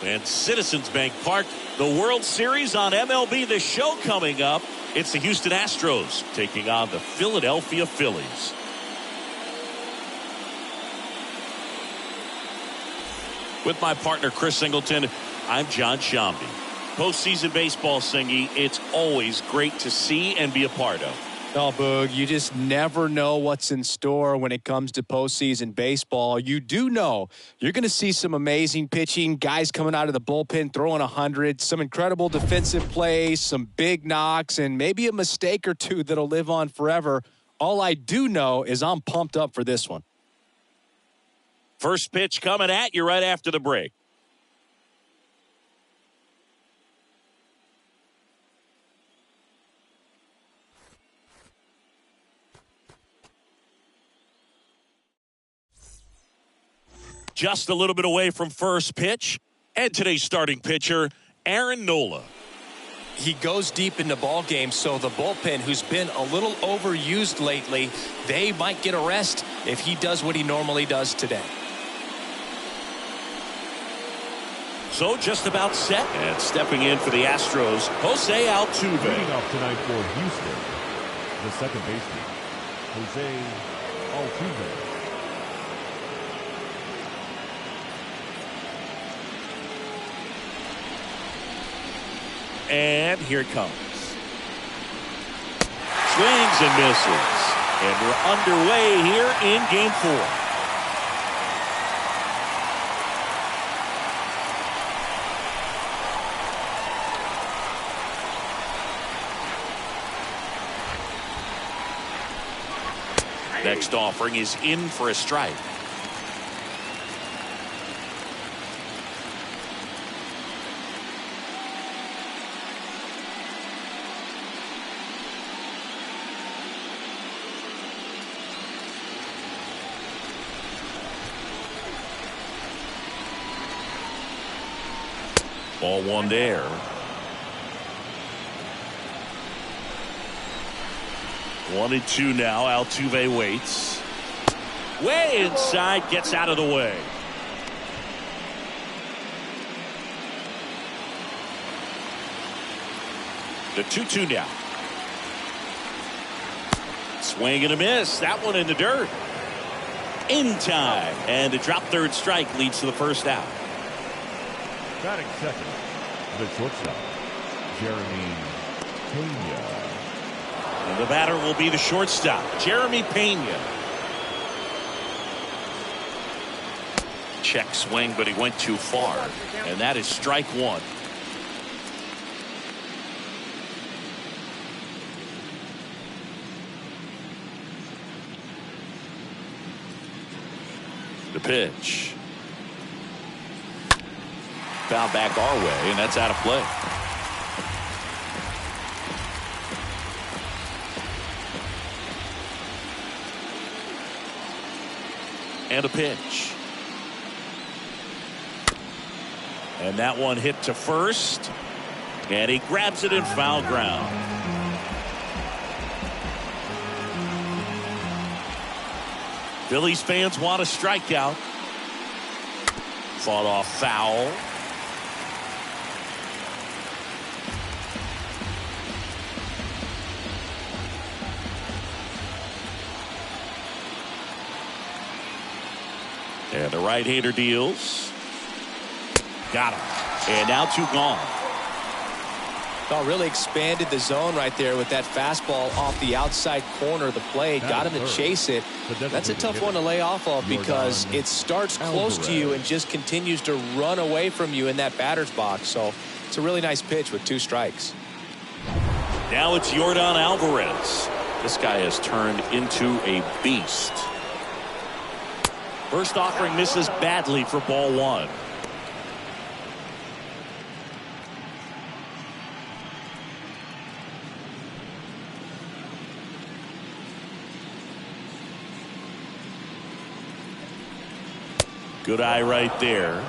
And Citizens Bank Park, the World Series on MLB. The show coming up. It's the Houston Astros taking on the Philadelphia Phillies. With my partner Chris Singleton, I'm John Shambi. Postseason baseball, Singy, it's always great to see and be a part of. Oh, Boog, you just never know what's in store when it comes to postseason baseball. You do know you're going to see some amazing pitching, guys coming out of the bullpen throwing 100, some incredible defensive plays, some big knocks, and maybe a mistake or two that'll live on forever. All I do know is I'm pumped up for this one. First pitch coming at you right after the break. Just a little bit away from first pitch. And today's starting pitcher, Aaron Nola. He goes deep into ball games, so the bullpen, who's been a little overused lately, they might get a rest if he does what he normally does today. So just about set. And stepping in for the Astros, Jose Altuve. Leading off tonight for Houston, the second baseman, Jose Altuve. And here it comes. Swings and misses. And we're underway here in Game 4. Next offering is in for a strike. Ball one there. One and two now. Altuve waits. Way inside, gets out of the way. The 2-2 now. Swing and a miss. That one in the dirt. In time. And the drop third strike leads to the first out. Batting second, the shortstop, Jeremy Pena. And the batter will be the shortstop, Jeremy Pena. Check swing, but he went too far. And that is strike one. The pitch. Foul back our way, and that's out of play. And a pitch. And that one hit to first. And he grabs it in foul ground. Phillies fans want a strikeout. Fought off foul. And the right-hander deals. Got him. And now two gone. Oh, really expanded the zone right there with that fastball off the outside corner of the plate. Got him to chase it. That's a tough one to lay off of because it starts close to you and just continues to run away from you in that batter's box. So it's a really nice pitch with two strikes. Now it's Yordan Alvarez. This guy has turned into a beast. First offering misses badly for ball one. Good eye right there.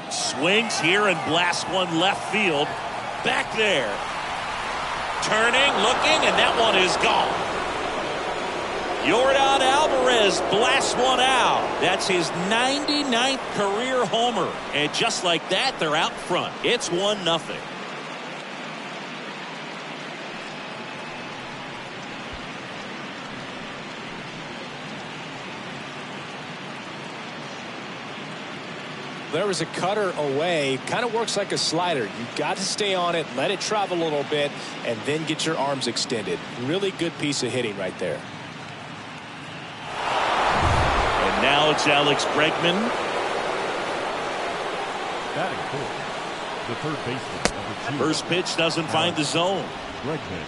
Swings here and blasts one left field. Back there. Turning, looking, and that one is gone. Yordan Alvarez blasts one out. That's his 99th career homer. And just like that, they're out front. It's 1-0. There was a cutter away. Kind of works like a slider. You've got to stay on it, let it travel a little bit, and then get your arms extended. Really good piece of hitting right there. And now it's Alex Bregman. Batting fourth, the third baseman, number 2. First pitch doesn't find the zone. Bregman.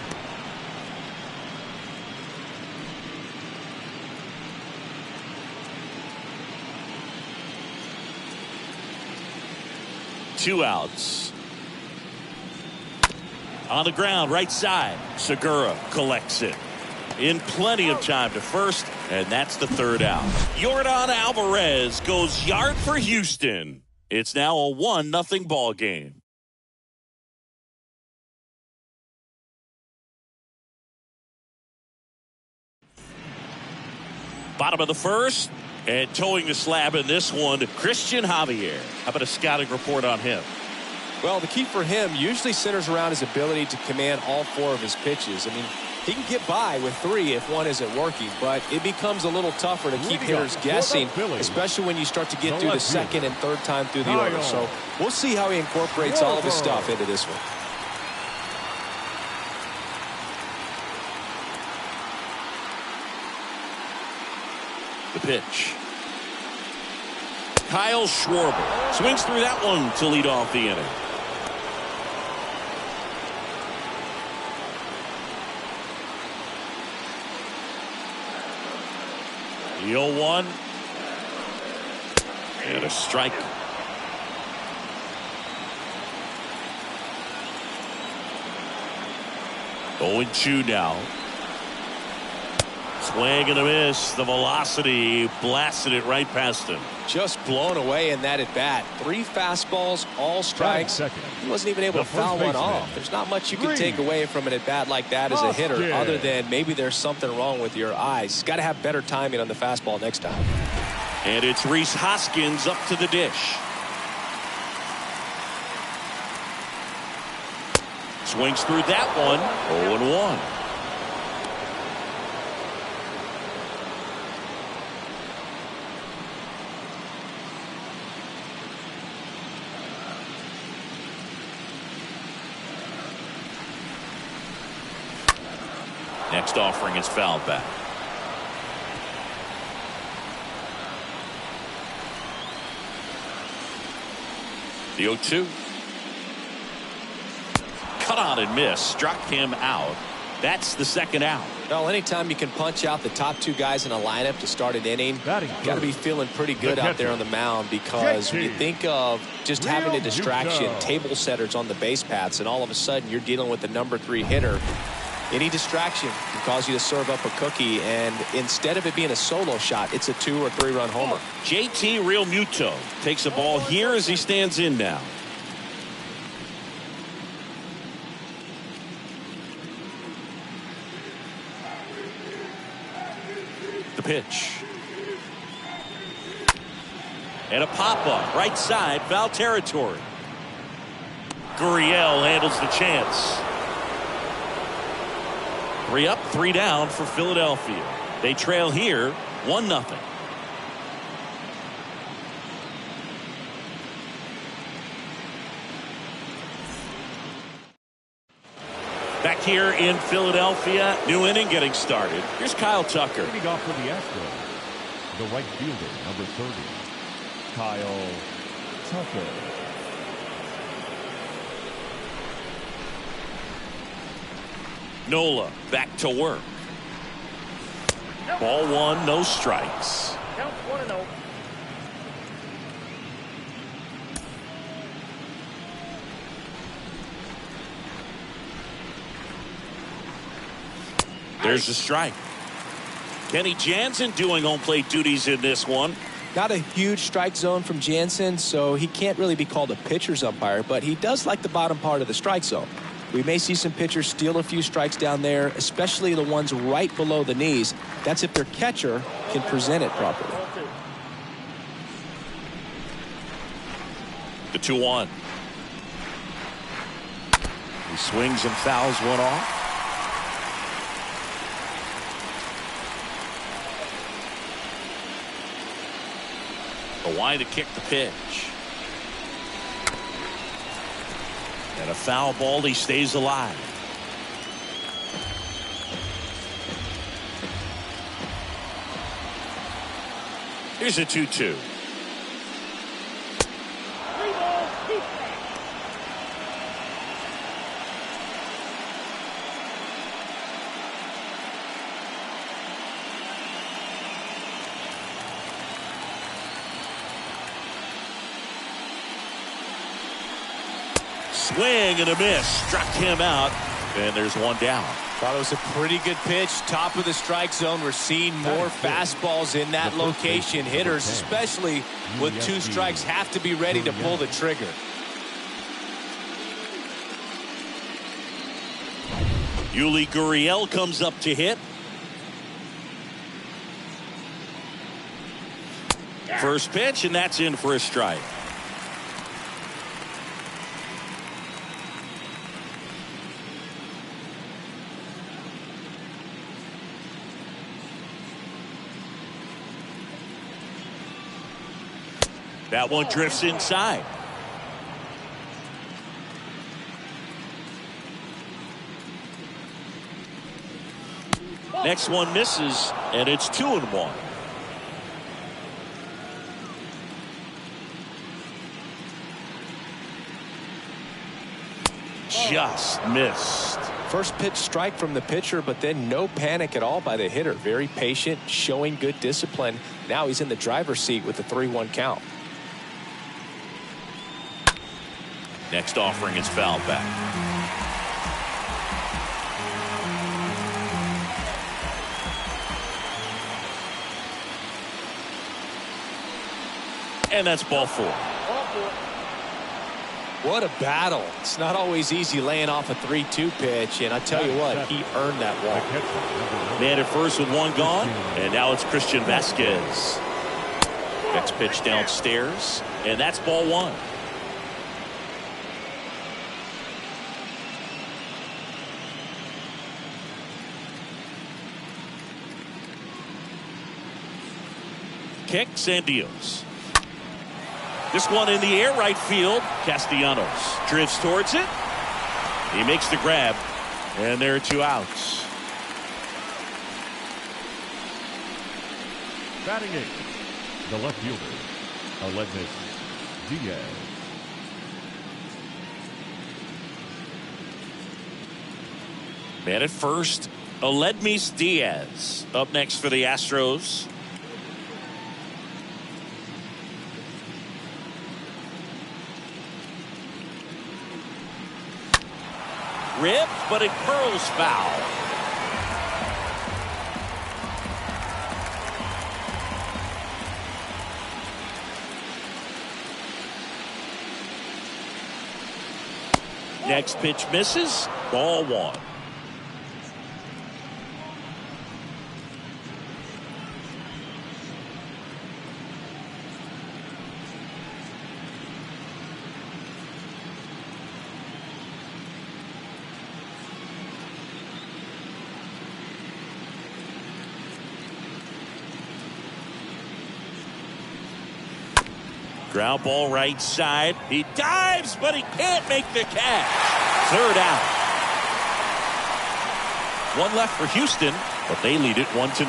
Two outs. On the ground, right side. Segura collects it. In plenty of time to first, and that's the third out. Yordan Alvarez goes yard for Houston. It's now a 1-0 ball game. Bottom of the first. And towing the slab in this one, Christian Javier. How about a scouting report on him? Well, the key for him usually centers around his ability to command all 4 of his pitches. I mean, he can get by with 3 if one isn't working, but it becomes a little tougher to keep hitters guessing, especially when you start to get through the second and third time through the order. So we'll see how he incorporates all of his stuff into this one. The pitch. Kyle Schwarber swings through that one to lead off the inning. The 0-1. And a strike. Going 2 now. Swing and a miss. The velocity blasted it right past him. Just blown away in that at bat. 3 fastballs, all strikes. He wasn't even able to foul one off. There's not much you can take away from an at bat like that as a hitter, other than maybe there's something wrong with your eyes. Got to have better timing on the fastball next time. And it's Rhys Hoskins up to the dish. Swings through that one. 0-1. Next offering is fouled back. The 0-2. Cut on and miss. Struck him out. That's the second out. Well, anytime you can punch out the top 2 guys in a lineup to start an inning, got to be feeling pretty good out there on the mound, because when you think of just having a distraction, table setters on the base paths, and all of a sudden you're dealing with the number 3 hitter, any distraction can cause you to serve up a cookie, and instead of it being a solo shot, it's a 2 or 3 run homer. JT Real Muto takes a ball here as he stands in now. The pitch. And a pop-up right side, foul territory. Gurriel handles the chance. 3 up, 3 down for Philadelphia. They trail here 1-0. Back here in Philadelphia, new inning getting started. Here's Kyle Tucker. Leading off for the Astros, the right fielder, number 30, Kyle Tucker. Nola back to work. Ball 1, no strikes. Count 1-0. There's a strike. Kenny Jansen doing home plate duties in this one. Not a huge strike zone from Jansen, so he can't really be called a pitcher's umpire, but he does like the bottom part of the strike zone. We may see some pitchers steal a few strikes down there, especially the ones right below the knees. That's if their catcher can present it properly. The 2-1. He swings and fouls one off. The line to kick the pitch. And a foul ball. He stays alive. Here's a 2-2. Swing and a miss. Struck him out. And there's one down. Thought it was a pretty good pitch. Top of the strike zone. We're seeing more fastballs in that location. Hitters, especially with 2 strikes, have to be ready to pull the trigger. Yuli Gurriel comes up to hit. First pitch, and that's in for a strike. That one drifts inside. Next one misses, and it's 2-1. Just missed. First pitch strike from the pitcher, but then no panic at all by the hitter. Very patient, showing good discipline. Now he's in the driver's seat with the 3-1 count. Next offering is fouled back. And that's ball 4. What a battle. It's not always easy laying off a 3-2 pitch, and I tell you what, he earned that walk. Man at first with one gone, and now it's Christian Vasquez. Next pitch downstairs, and that's ball 1. Kicks and deals. This one in the air, right field. Castellanos drifts towards it. He makes the grab, and there are 2 outs. Batting 8th, the left fielder, Aledmys Diaz. Man at first, Aledmys Diaz up next for the Astros. Rip, but it curls foul. Next pitch misses. Ball 1. Ground ball right side. He dives, but he can't make the catch. 3rd out. 1 left for Houston, but they lead it 1-0.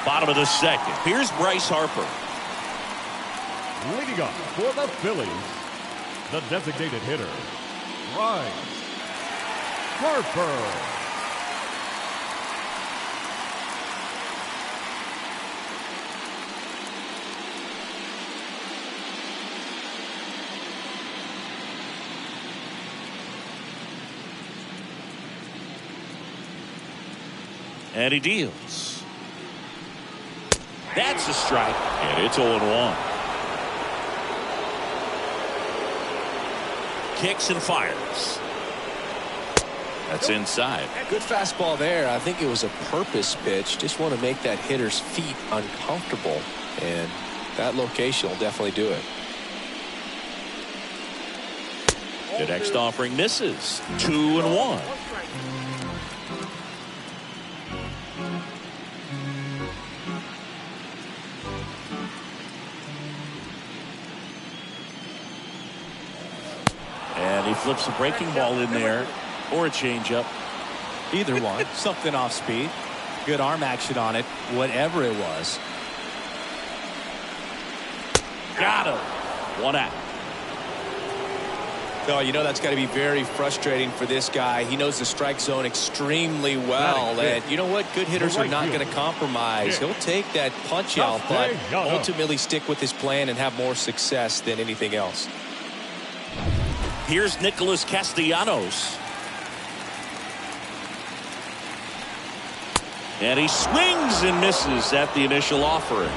Bottom of the 2nd. Here's Bryce Harper. Leading up for the Phillies, the designated hitter, Bryce Harper. And he deals. That's a strike, and it's 0-1. Kicks and fires. That's inside. Good fastball there. I think it was a purpose pitch. Just want to make that hitter's feet uncomfortable, and that location will definitely do it. The next offering misses. 2-1. And he flips a breaking ball in there, or a changeup. Either one. Something off speed. Good arm action on it, whatever it was. Got him. 1 out. Oh, you know that's got to be very frustrating for this guy. He knows the strike zone extremely well. And you know what? Good hitters are not going to compromise. He'll take that punch out, but ultimately stick with his plan and have more success than anything else. Here's Nicholas Castellanos. And he swings and misses at the initial offering.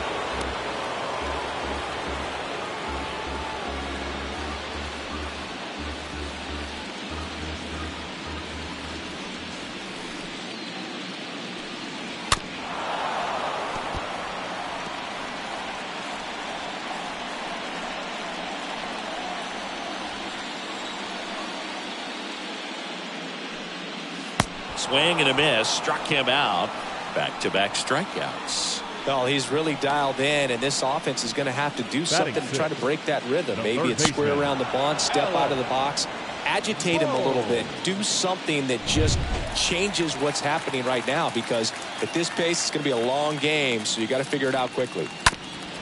Swing and a miss, struck him out. Back-to-back strikeouts. Well, he's really dialed in, and this offense is going to have to do something to try to break that rhythm. Maybe it's square around the bunt, step out of the box, agitate him a little bit, do something that just changes what's happening right now, because at this pace, it's going to be a long game, so you got to figure it out quickly.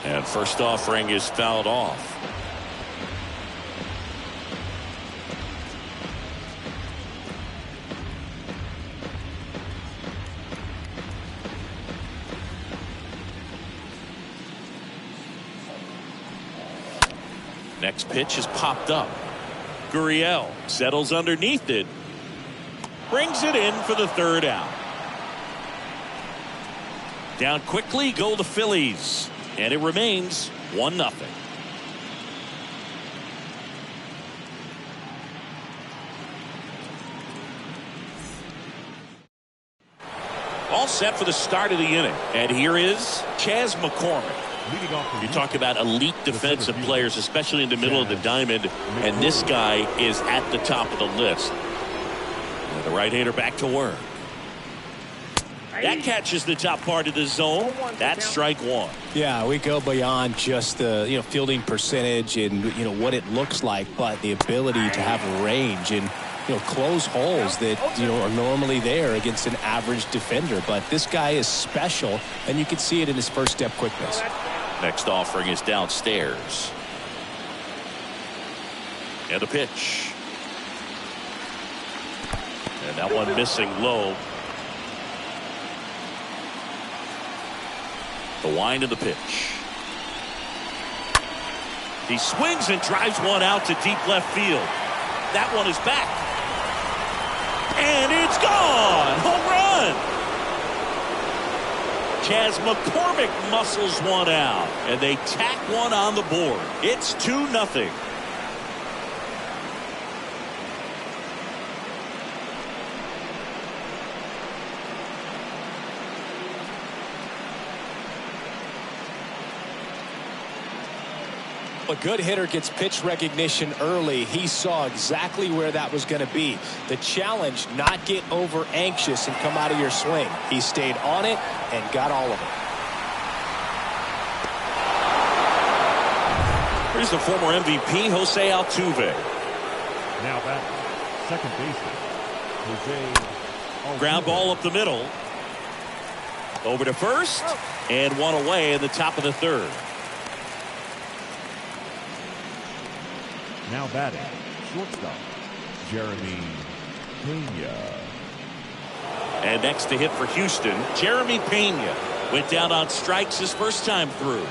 And first offering is fouled off. Next pitch is popped up. Gurriel settles underneath it. Brings it in for the 3rd out. Down quickly go the Phillies. And it remains 1-0. All set for the start of the inning. And here is Chas McCormick. You talk about elite defensive players, especially in the middle of the diamond, and this guy is at the top of the list. And the right-hander back to work. That catches the top part of the zone. That's strike 1. Yeah, we go beyond just the fielding percentage and what it looks like, but the ability to have range and close holes that are normally there against an average defender. But this guy is special, and you can see it in his first step quickness. Next offering is downstairs. And a pitch. And that one missing low. The wind of the pitch. He swings and drives one out to deep left field. That one is back. And it's gone. Home run. Chas McCormick muscles one out, and they tack one on the board. It's 2-0. A good hitter gets pitch recognition early. He saw exactly where that was going to be. The challenge, not get over anxious and come out of your swing. He stayed on it and got all of it. Here's the former MVP, Jose Altuve. Now back, second baseman, Jose Altuve. Ground ball up the middle. Over to first, and one away in the top of the 3rd. Now batting, shortstop, Jeremy Pena. And next to hit for Houston, Jeremy Pena. Went down on strikes his first time through.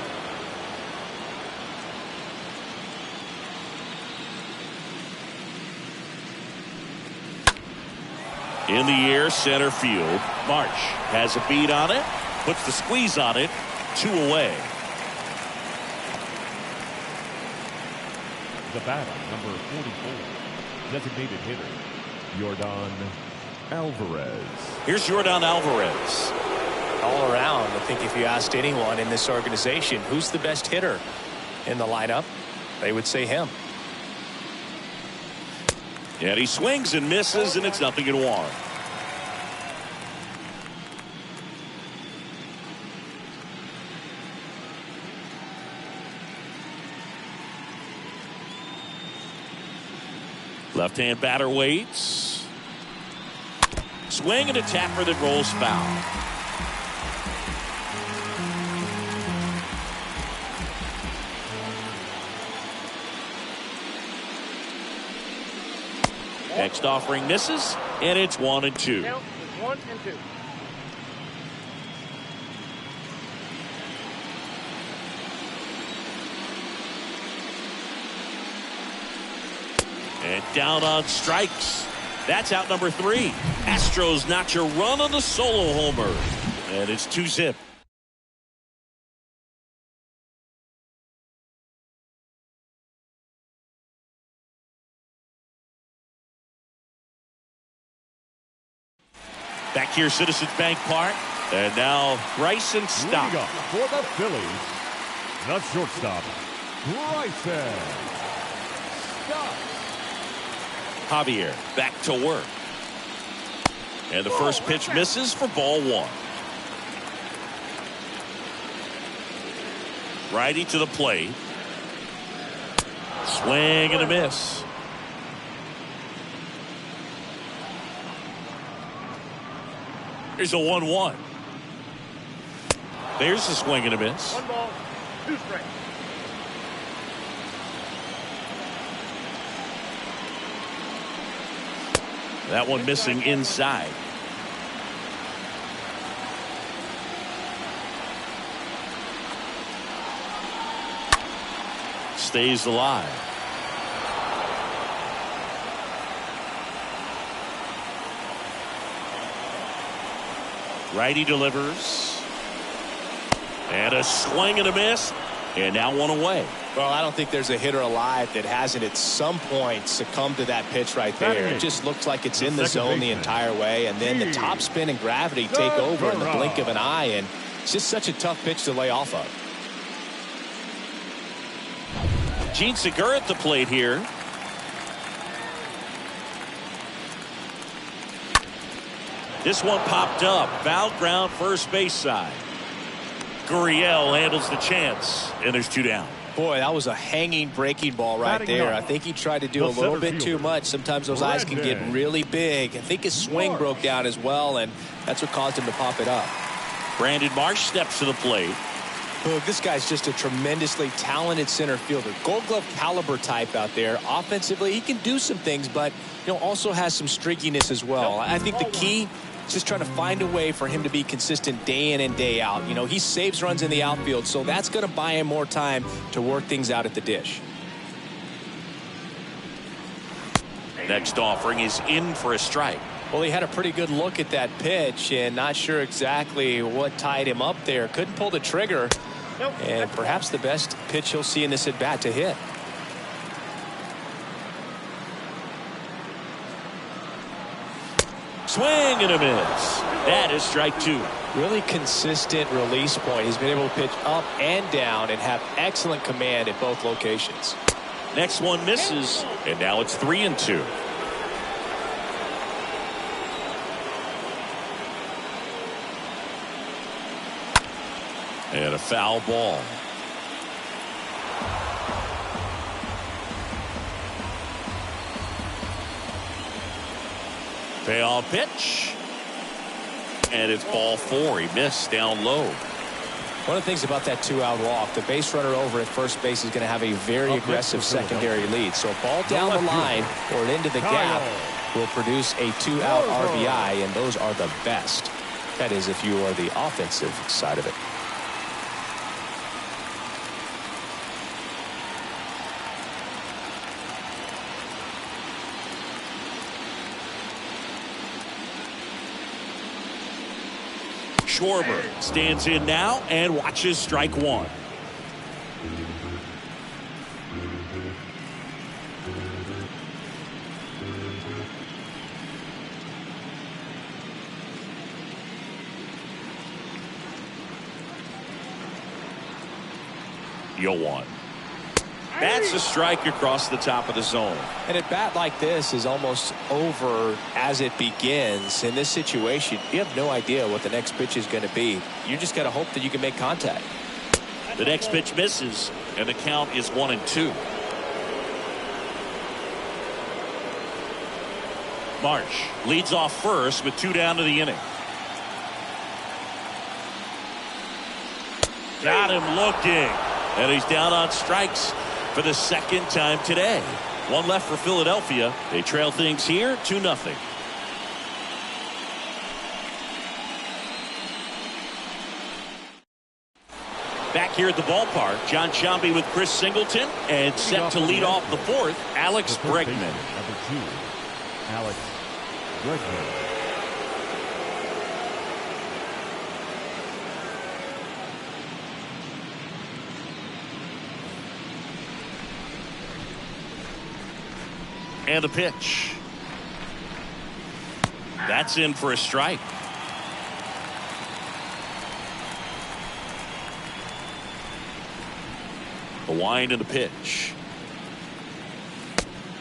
In the air, center field. March has a beat on it, puts the squeeze on it, 2 away. The batter, number 44, designated hitter, Yordan Alvarez. Here's Yordan Alvarez. All around, I think if you asked anyone in this organization who's the best hitter in the lineup, they would say him. And he swings and misses, and it's 0-1. Left-hand batter waits. Swing and a tapper that rolls foul. Next offering misses, and it's 1-2. Count is 1 and 2. And down on strikes. That's out number 3. Astros notch a run on the solo homer. And it's 2-zip. Back here, Citizens Bank Park. And now Bryson Stott. Leading up for the Phillies, the shortstop, Bryson Stott. Javier back to work. And the first pitch misses for ball 1. Righty to the plate. Swing and a miss. Here's a 1-1. There's the swing and a miss. 1 ball, 2 strikes. That one missing inside. Stays alive. Righty delivers. And a swing and a miss. And now 1 away. Well, I don't think there's a hitter alive that hasn't at some point succumbed to that pitch right there. It just looks like it's in the zone the entire way, and then the top spin and gravity take over in the blink of an eye, and it's just such a tough pitch to lay off of. Gene Segura at the plate here. This one popped up. Foul ground, first base side. Gurriel handles the chance, and there's 2 down. Boy, that was a hanging breaking ball right there. I think he tried to do a little bit too much. Sometimes those eyes can get really big. I think his swing broke down as well, and that's what caused him to pop it up. Brandon Marsh steps to the plate. Look, this guy's just a tremendously talented center fielder. Gold Glove caliber type out there. Offensively, he can do some things, but also has some streakiness as well. I think the key is just trying to find a way for him to be consistent day in and day out. He saves runs in the outfield, so that's going to buy him more time to work things out at the dish. Next offering is in for a strike. Well, he had a pretty good look at that pitch and not sure exactly what tied him up there. Couldn't pull the trigger, and perhaps the best pitch he'll see in this at bat to hit. Swing and a miss. That is strike 2. Really consistent release point. He's been able to pitch up and down and have excellent command at both locations. Next one misses, and now it's 3-2. And a foul ball. Payoff pitch. And it's ball 4. He missed down low. One of the things about that 2-out walk, the base runner over at first base is going to have a very aggressive secondary lead. So a ball down the line or into the gap will produce a 2-out RBI, and those are the best. That is, if you are the offensive side of it. Schwarber stands in now and watches strike one. You'll want. That's a strike across the top of the zone. And a bat like this is almost over as it begins. In this situation, you have no idea what the next pitch is going to be. You just got to hope that you can make contact. The next pitch misses, and the count is 1-2. Marsh leads off first with 2 down to the inning. Got him looking, and he's down on strikes for the second time today. 1 left for Philadelphia. They trail things here 2-0. Back here at the ballpark, John Sciambi with Chris Singleton, and set to lead off the fourth, Alex Bregman. Number 2, Alex Bregman. And a pitch. That's in for a strike. The wind and the pitch.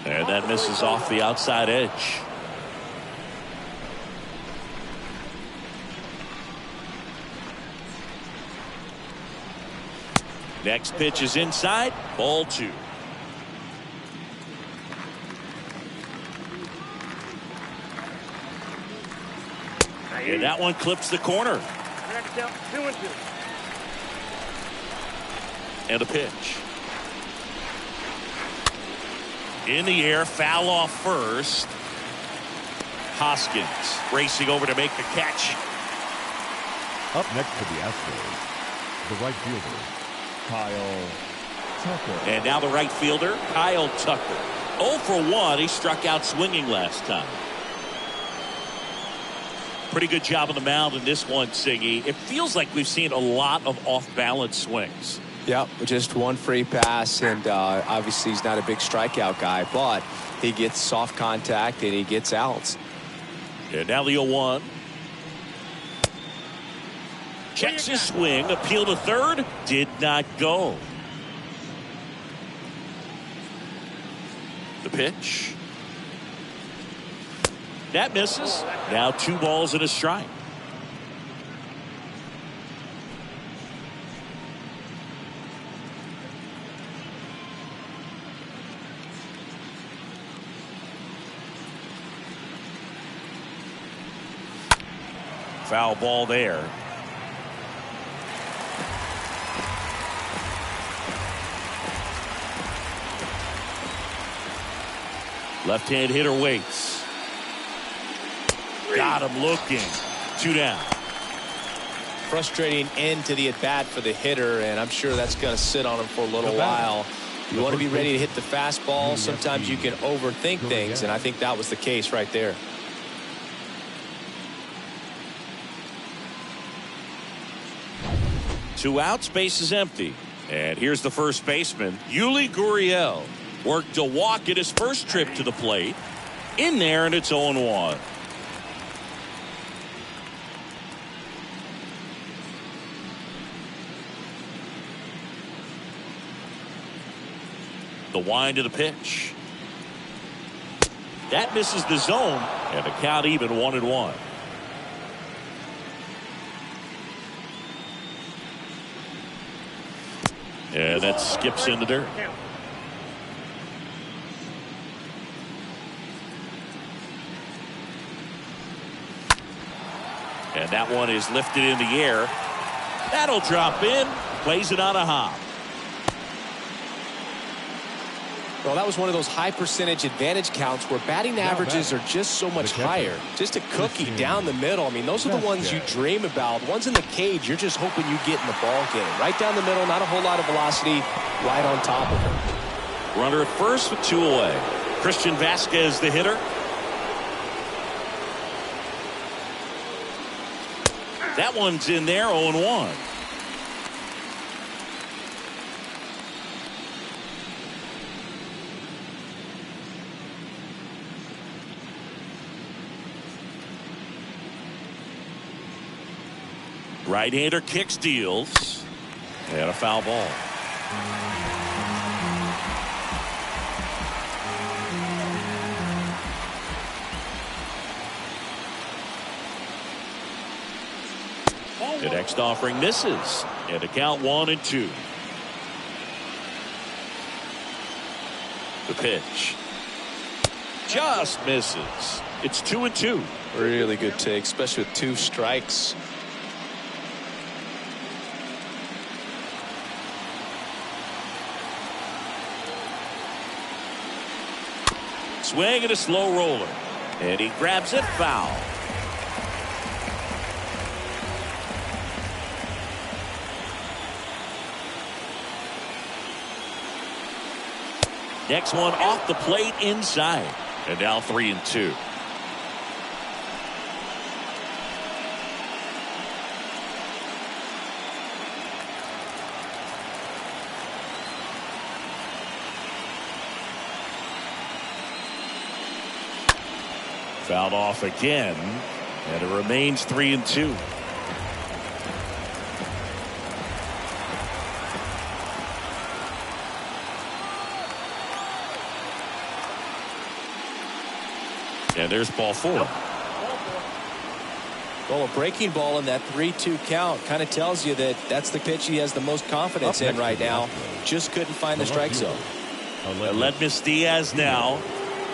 And that misses off the outside edge. Next pitch is inside. Ball 2. And that one clips the corner. Next out, 2-2. And a pitch. In the air, foul off first. Hoskins racing over to make the catch. Up next for the Astros, the right fielder, Kyle Tucker. And now the right fielder, Kyle Tucker. 0 for 1. He struck out swinging last time. Pretty good job on the mound in this one, Siggy. It feels like we've seen a lot of off-balance swings. Yep, just 1 free pass, and obviously he's not a big strikeout guy, but he gets soft contact and he gets outs. And now the 0-1. Checks his swing, appeal to third, did not go. The pitch. That misses. Now 2 balls and a strike. Foul ball there. Left-hand hitter waits. Got him looking. 2 down. Frustrating end to the at-bat for the hitter, and I'm sure that's going to sit on him for a little while. You want to be ready to hit the fastball. Sometimes you can overthink things, and I think that was the case right there. Two outs, base is empty. And here's the first baseman, Yuli Gurriel. Worked a walk at his first trip to the plate. In there, and it's 0-1. The wind of the pitch. That misses the zone, and the count even 1-1. And that skips in the dirt. And that one is lifted in the air. That'll drop in. Plays it on a hop. Well, that was one of those high percentage advantage counts where batting averages are just so much higher. Just a cookie down the middle. I mean, those are the ones you dream about. Ones in the cage, you're just hoping you get in the ball game. Right down the middle, not a whole lot of velocity, right on top of it. Runner at first with 2 away. Christian Vasquez, the hitter. That one's in there, 0-1. Right-hander kicks, deals, and a foul ball. The next offering misses, and a count 1-2. The pitch just misses. It's 2-2. Really good take, especially with 2 strikes. Swing and a slow roller, and he grabs it, foul. Next one off the plate inside, and now 3-2. Fouled off again, and it remains 3-2. And there's ball 4. Well, a breaking ball in that 3-2 count kind of tells you that that's the pitch he has the most confidence in right now. Just couldn't find the strike zone. Aledmys Diaz now.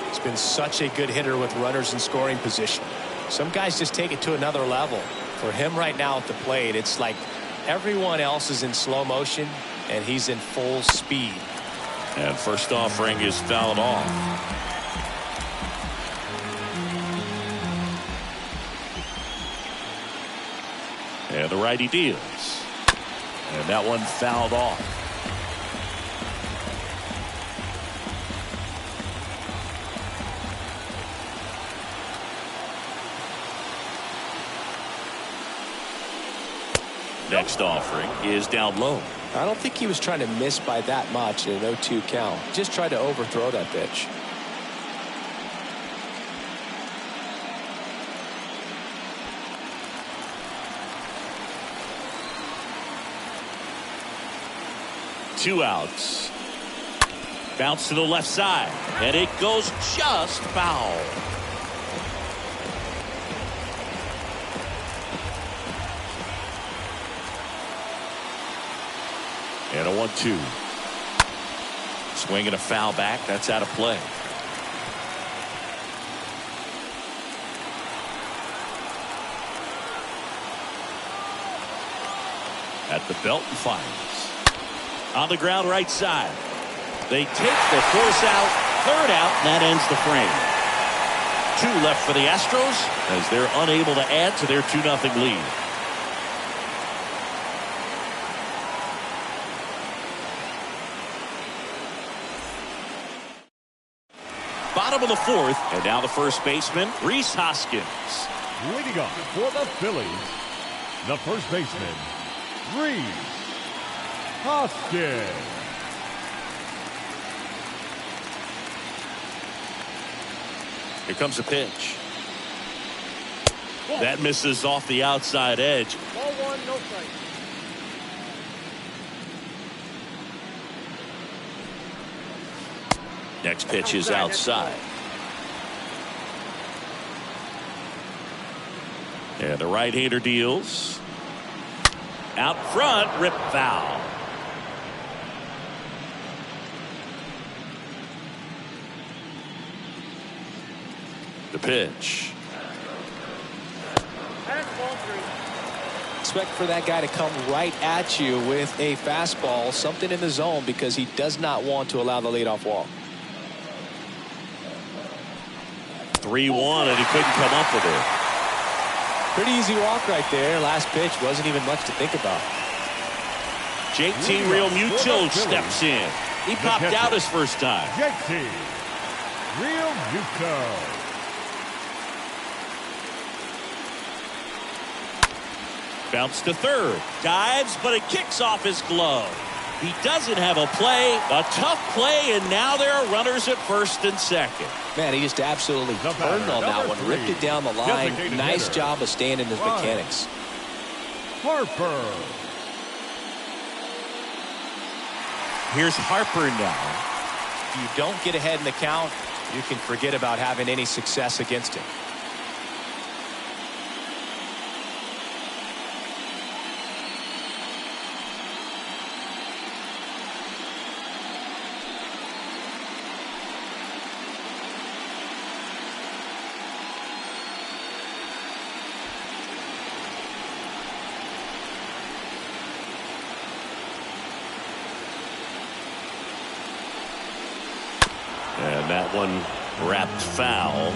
He's been such a good hitter with runners in scoring position. Some guys just take it to another level. For him right now at the plate, it's like everyone else is in slow motion and he's in full speed. And first offering is fouled off. And the righty deals. And that one fouled off. Next offering is down low. I don't think he was trying to miss by that much in an 0-2 count. Just tried to overthrow that pitch. Two outs. Bounce to the left side, and it goes just foul. And a 1-2. Swing and a foul back. That's out of play. At the belt and finds. On the ground right side. They take the force out. Third out, and that ends the frame. 2 left for the Astros as they're unable to add to their 2-0 lead. Bottom of the 4th, and now the first baseman, Rhys Hoskins. Leading up for the Phillies, the first baseman, Rhys Hoskins. Here comes a pitch. That misses off the outside edge. Ball 1, no strike. Next pitch is outside. And the right-hander deals. Out front, rip foul. The pitch. And ball 3. Expect for that guy to come right at you with a fastball, something in the zone, because he does not want to allow the leadoff walk. 3-1, and he couldn't come up with it. Pretty easy walk right there. Last pitch wasn't even much to think about. JT Realmuto steps in. He popped out his first time. JT Realmuto. Bounce to third. Dives, but it kicks off his glove. He doesn't have a play. A tough play, and now there are runners at first and second. Man, he just absolutely turned on that one. Ripped it down the line. Nice job of staying in his mechanics. Harper. Here's Harper now. If you don't get ahead in the count, you can forget about having any success against him. And that one wrapped foul.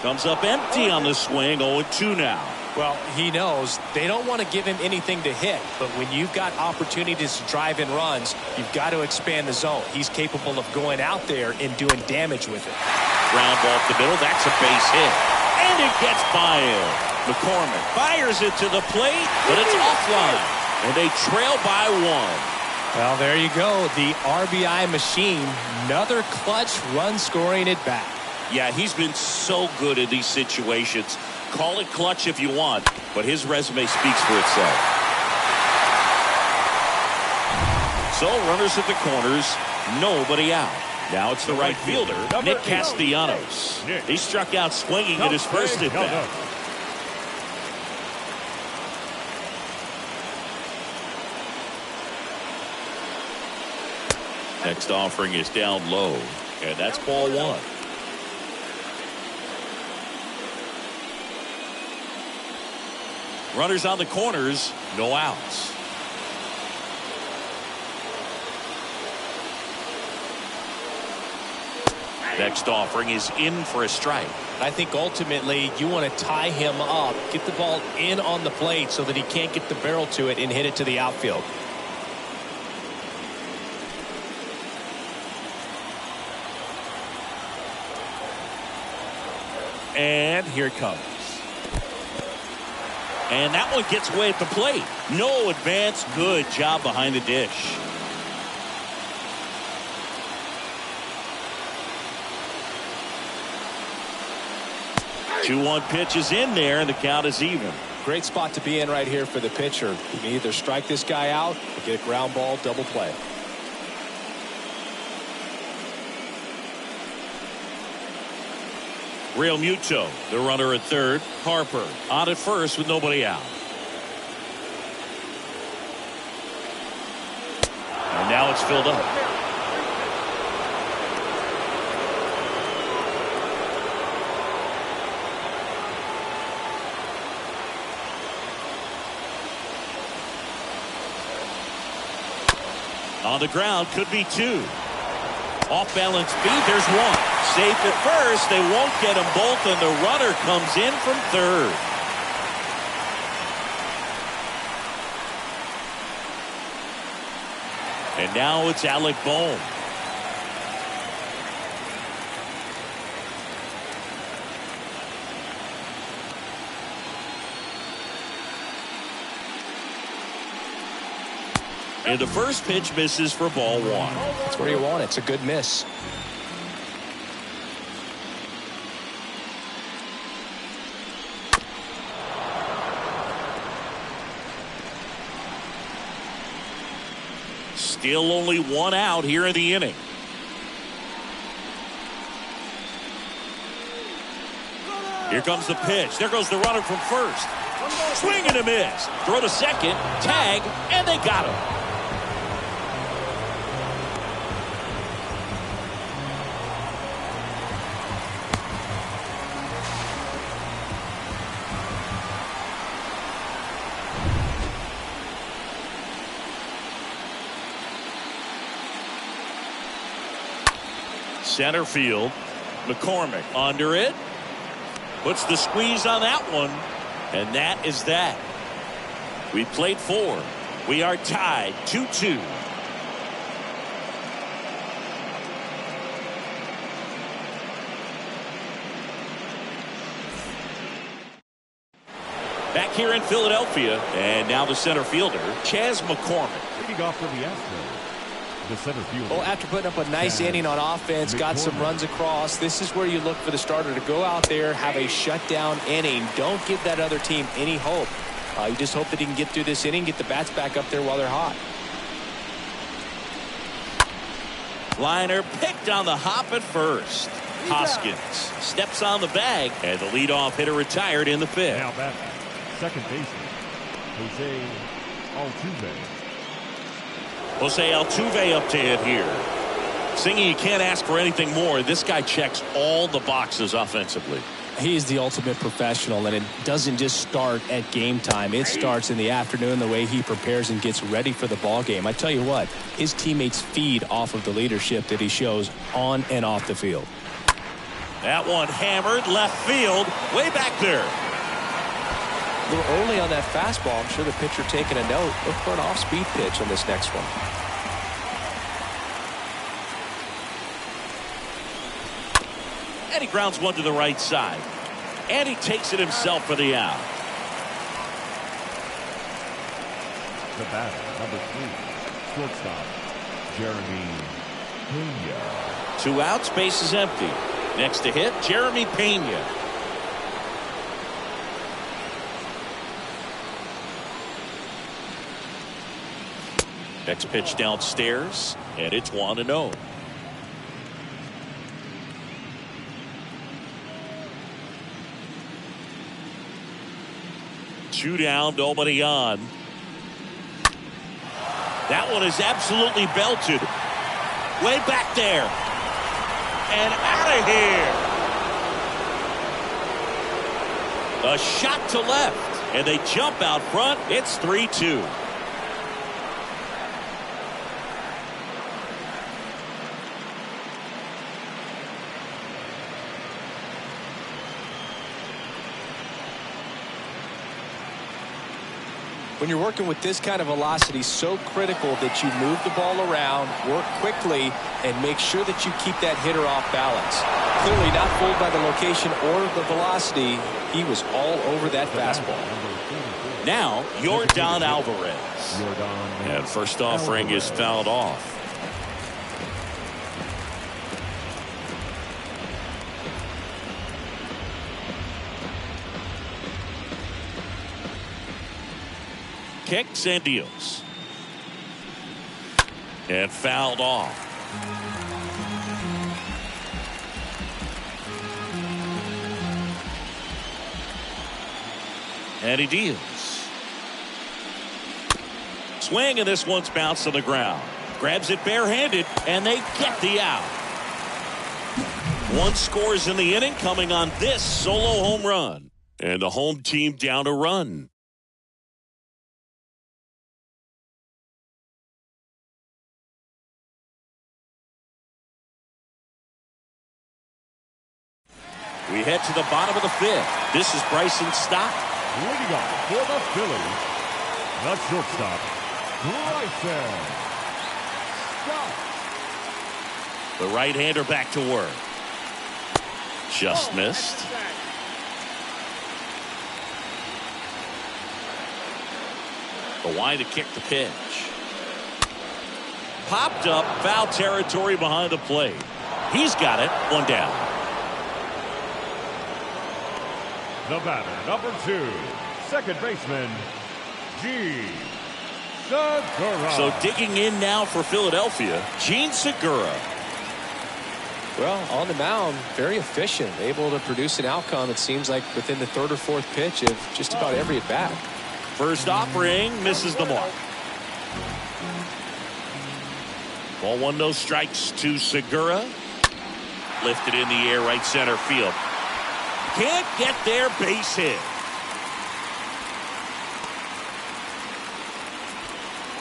Comes up empty on the swing. 0-2 now. Well, he knows they don't want to give him anything to hit, but when you've got opportunities to drive in runs, you've got to expand the zone. He's capable of going out there and doing damage with it. Ground ball up the middle. That's a base hit. And it gets by him. McCormick fires it to the plate, but it's offline. And they trail by one. Well, there you go. The RBI machine. Another clutch run scoring at bat. Yeah, he's been so good in these situations. Call it clutch if you want, but his resume speaks for itself. So runners at the corners, nobody out. Now it's the right fielder, Nick Castellanos. He struck out swinging at his first at bat. Next offering is down low, and that's ball one. Runners on the corners, no outs. Next offering is in for a strike. I think ultimately you want to tie him up, get the ball in on the plate so that he can't get the barrel to it and hit it to the outfield. And here it comes. And that one gets away at the plate. No advance. Good job behind the dish. Two-one pitch is in there, and the count is even. Great spot to be in right here for the pitcher. You can either strike this guy out or get a ground ball double play. Real Muto, the runner at third. Harper on at first with nobody out. And now it's filled up. On the ground, could be two. Off balance beat, there's one. Safe at first, they won't get them both, and the runner comes in from third. And now it's Alec Bohm. And the first pitch misses for ball one. That's where you want it. It's a good miss. Still only one out here in the inning. Here comes the pitch. There goes the runner from first. Swing and a miss. Throw to second. Tag. And they got him. Center field. McCormick under it. Puts the squeeze on that one. And that is that. We played four. We are tied 2-2. Back here in Philadelphia, and now the center fielder, Chas McCormick. Leading off for the Astros, the center fielder. Well, after putting up a nice inning on offense, got some runs across, this is where you look for the starter to go out there, have a shutdown inning. Don't give that other team any hope. You just hope that he can get through this inning, get the bats back up there while they're hot. Liner picked on the hop at first. Hoskins steps on the bag, and the leadoff hitter retired in the fifth. Now back, second baseman, Jose Altuve. Jose Altuve up to hit here. Singing, you can't ask for anything more. This guy checks all the boxes offensively. He is the ultimate professional, and it doesn't just start at game time. It starts in the afternoon, the way he prepares and gets ready for the ball game. I tell you what, his teammates feed off of the leadership that he shows on and off the field. That one hammered left field, way back there. A little early on that fastball. I'm sure the pitcher taking a note. Look for an off-speed pitch on this next one. And he grounds one to the right side. And he takes it himself for the out. The batter, number 3, shortstop, Jeremy Pena. 2 outs, base is empty. Next to hit, Jeremy Pena. Next pitch downstairs, and it's 1-0. Two down, nobody on. That one is absolutely belted. Way back there. And out of here. A shot to left. And they jump out front. It's 3-2. When you're working with this kind of velocity, so critical that you move the ball around, work quickly, and make sure that you keep that hitter off balance. Clearly not fooled by the location or the velocity. He was all over that fastball. Now, Yordan Alvarez. And first offering is fouled off. Kicks and deals. And fouled off. And he deals. Swing, and this one's bounced to the ground. Grabs it barehanded, and they get the out. 1 scores in the inning, coming on this solo home run. And the home team down a run. We head to the bottom of the 5th. This is Bryson Stott. Leading off for the Phillies, the shortstop, Bryson Stott. The right-hander back to work. Just missed. The wind to kick the pitch. Popped up, foul territory behind the plate. He's got it, 1 down. The batter, number 2, second baseman, Segura. So digging in now for Philadelphia, Gene Segura. Well, on the mound, very efficient, able to produce an outcome, it seems like, within the 3rd or 4th pitch of just about every at-bat. First offering, misses the mark. Ball 1, no strikes to Segura. Lifted in the air, right center field. Can't get there, base hit.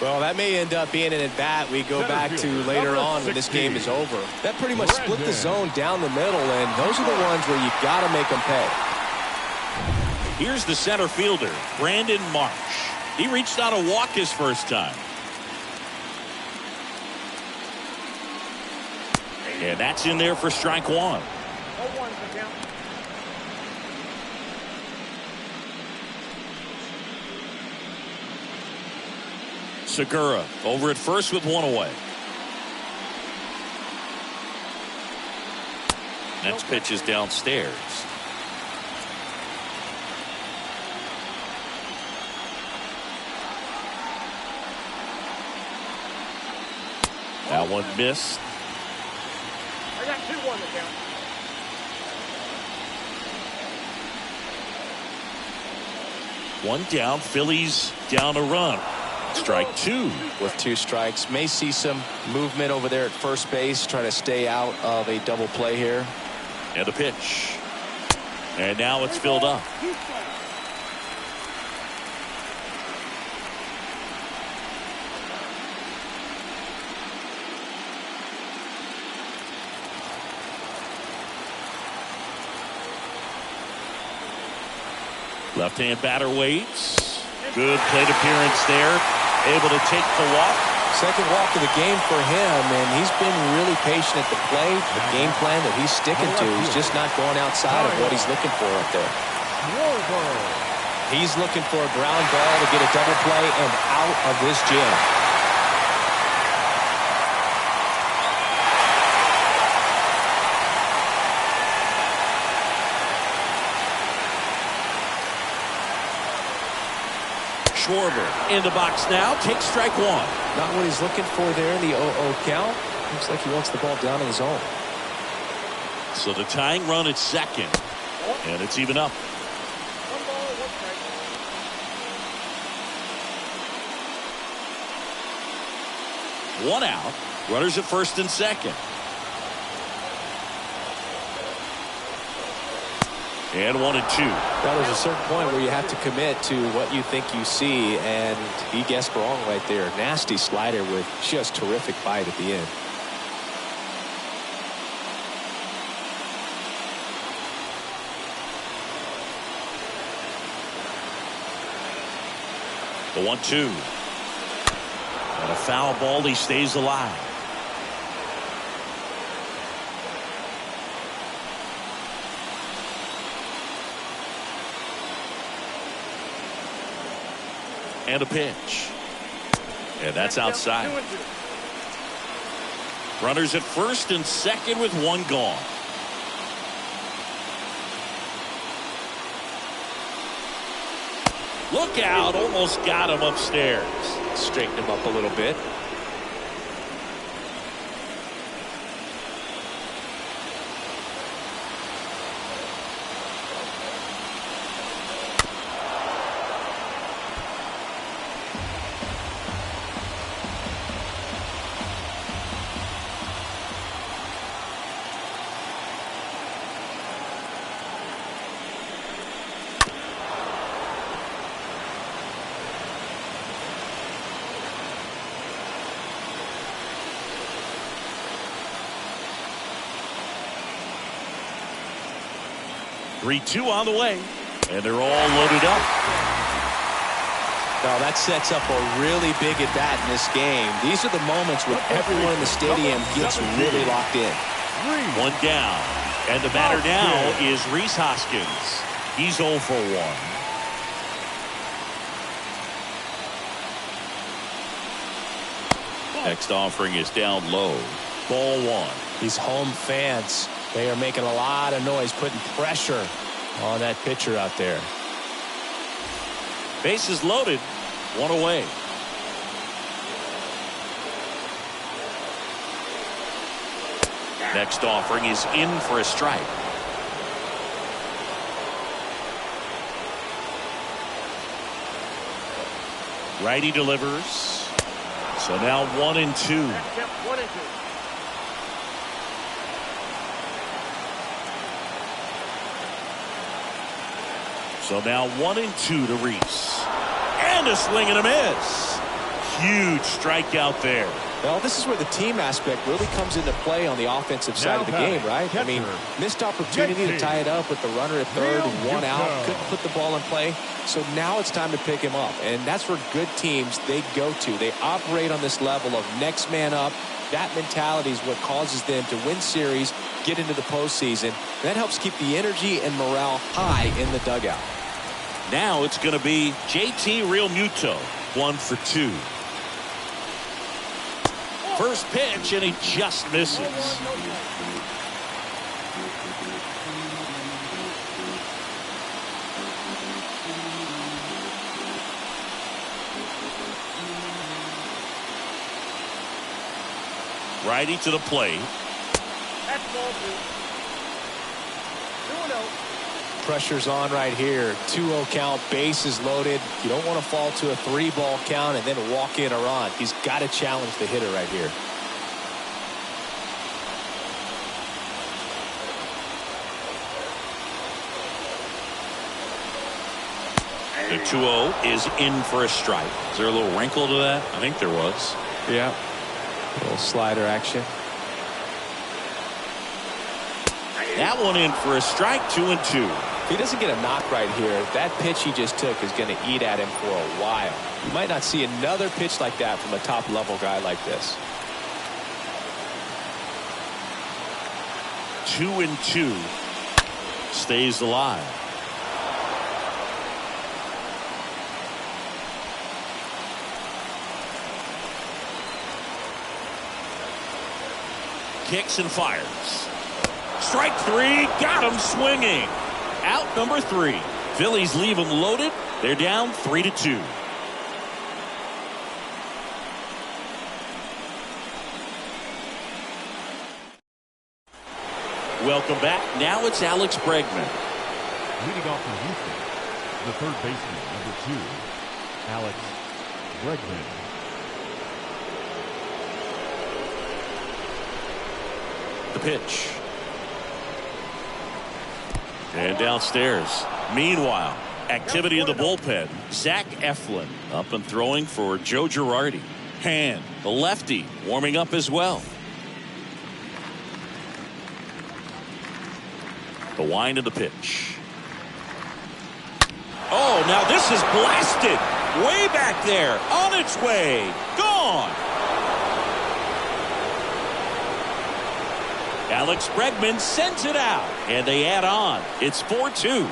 Well, that may end up being an at-bat we go back to later on when this game is over. That pretty much split the zone down the middle, and those are the ones where you got to make them pay. Here's the center fielder, Brandon Marsh. He reached out a walk his first time. And that's in there for strike 1. 0-1 the count. Segura over at first with one away. Next pitch is downstairs. That one missed. I got 2-1 to count. One down. Phillies down a run. Strike two. With 2 strikes. May see some movement over there at first base. Try to stay out of a double play here. And a pitch. And now it's filled up. Left-hand batter waits. Good plate appearance there. Able to take the walk. Second walk of the game for him, and he's been really patient at the plate. The game plan that he's sticking to, he's just not going outside of what he's looking for up there. He's looking for a ground ball to get a double play and out of this jam. Schwarber in the box now. Takes strike one. Not what he's looking for there in the 0-0 count. Looks like he wants the ball down in his zone. So the tying run at second. And it's even up. 1 ball, 1 strike. One out. Runners at first and second. And 1 and 2. Well, there's a certain point where you have to commit to what you think you see, and he guessed wrong right there. Nasty slider with just terrific bite at the end. The 1-2. And a foul ball. He stays alive. And a pitch. And that's outside. 2-2. Runners at first and second with one gone. Look out. Almost got him upstairs. Straighten him up a little bit. Three-two on the way, and they're all loaded up. Now that sets up a really big at bat in this game. These are the moments when everyone in the stadium gets really locked in. One down, and the batter now is Rhys Hoskins. He's 0 for 1. Next offering is down low. Ball 1. These home fans, they are making a lot of noise, putting pressure on that pitcher out there. Bases loaded. One away. Next offering is in for a strike. Righty delivers. So now 1 and 2. That's kept 1 and 2. So now 1 and 2 to Rhys. And a swing and a miss. Huge strikeout there. Well, this is where the team aspect really comes into play on the offensive side of the game, right? I mean, missed opportunity to tie it up with the runner at third, 1 out, couldn't put the ball in play. So now it's time to pick him up. And that's where good teams, they go to. They operate on this level of next man up. That mentality is what causes them to win series, get into the postseason. And that helps keep the energy and morale high in the dugout. Now it's going to be JT Realmuto, 1 for 2. First pitch, and he just misses. Righty to the plate. That's ball 2. 2-0. Pressure's on right here. 2-0 count, bases loaded. You don't want to fall to a 3-ball count and then walk in a run. He's got to challenge the hitter right here. The 2-0 is in for a strike. Is there a little wrinkle to that? I think there was. Yeah. A little slider action. That one in for a strike, 2-2. If he doesn't get a knock right here, that pitch he just took is going to eat at him for a while. You might not see another pitch like that from a top-level guy like this. 2-2. Stays alive. Kicks and fires. Strike 3, got him swinging. Out number 3. Phillies leave him loaded. They're down 3-2. Welcome back. Now it's Alex Bregman. Leading off for Houston, the third baseman, number 2, Alex Bregman. The pitch. And downstairs. Meanwhile, activity in the bullpen. Zach Eflin up and throwing for Joe Girardi. Hand, the lefty, warming up as well. The wind of the pitch. Oh, now this is blasted. Way back there. On its way. Gone. Alex Bregman sends it out, and they add on. It's 4-2.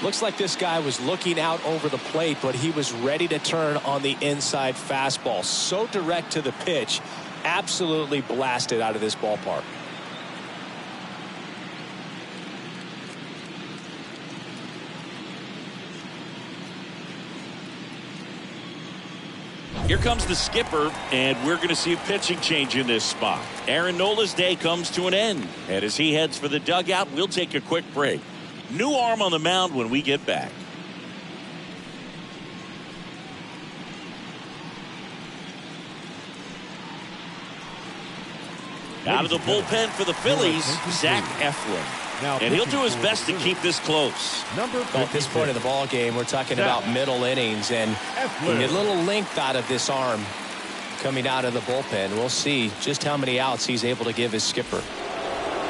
Looks like this guy was looking out over the plate, but he was ready to turn on the inside fastball. So direct to the pitch. Absolutely blasted out of this ballpark. Here comes the skipper, and we're going to see a pitching change in this spot. Aaron Nola's day comes to an end, and as he heads for the dugout, we'll take a quick break. New arm on the mound when we get back. Out of the bullpen for the Phillies, Zach Eflin. And he'll do his best to keep this close. At this point in the ball game, we're talking about middle innings, and we get a little length out of this arm coming out of the bullpen. We'll see just how many outs he's able to give his skipper.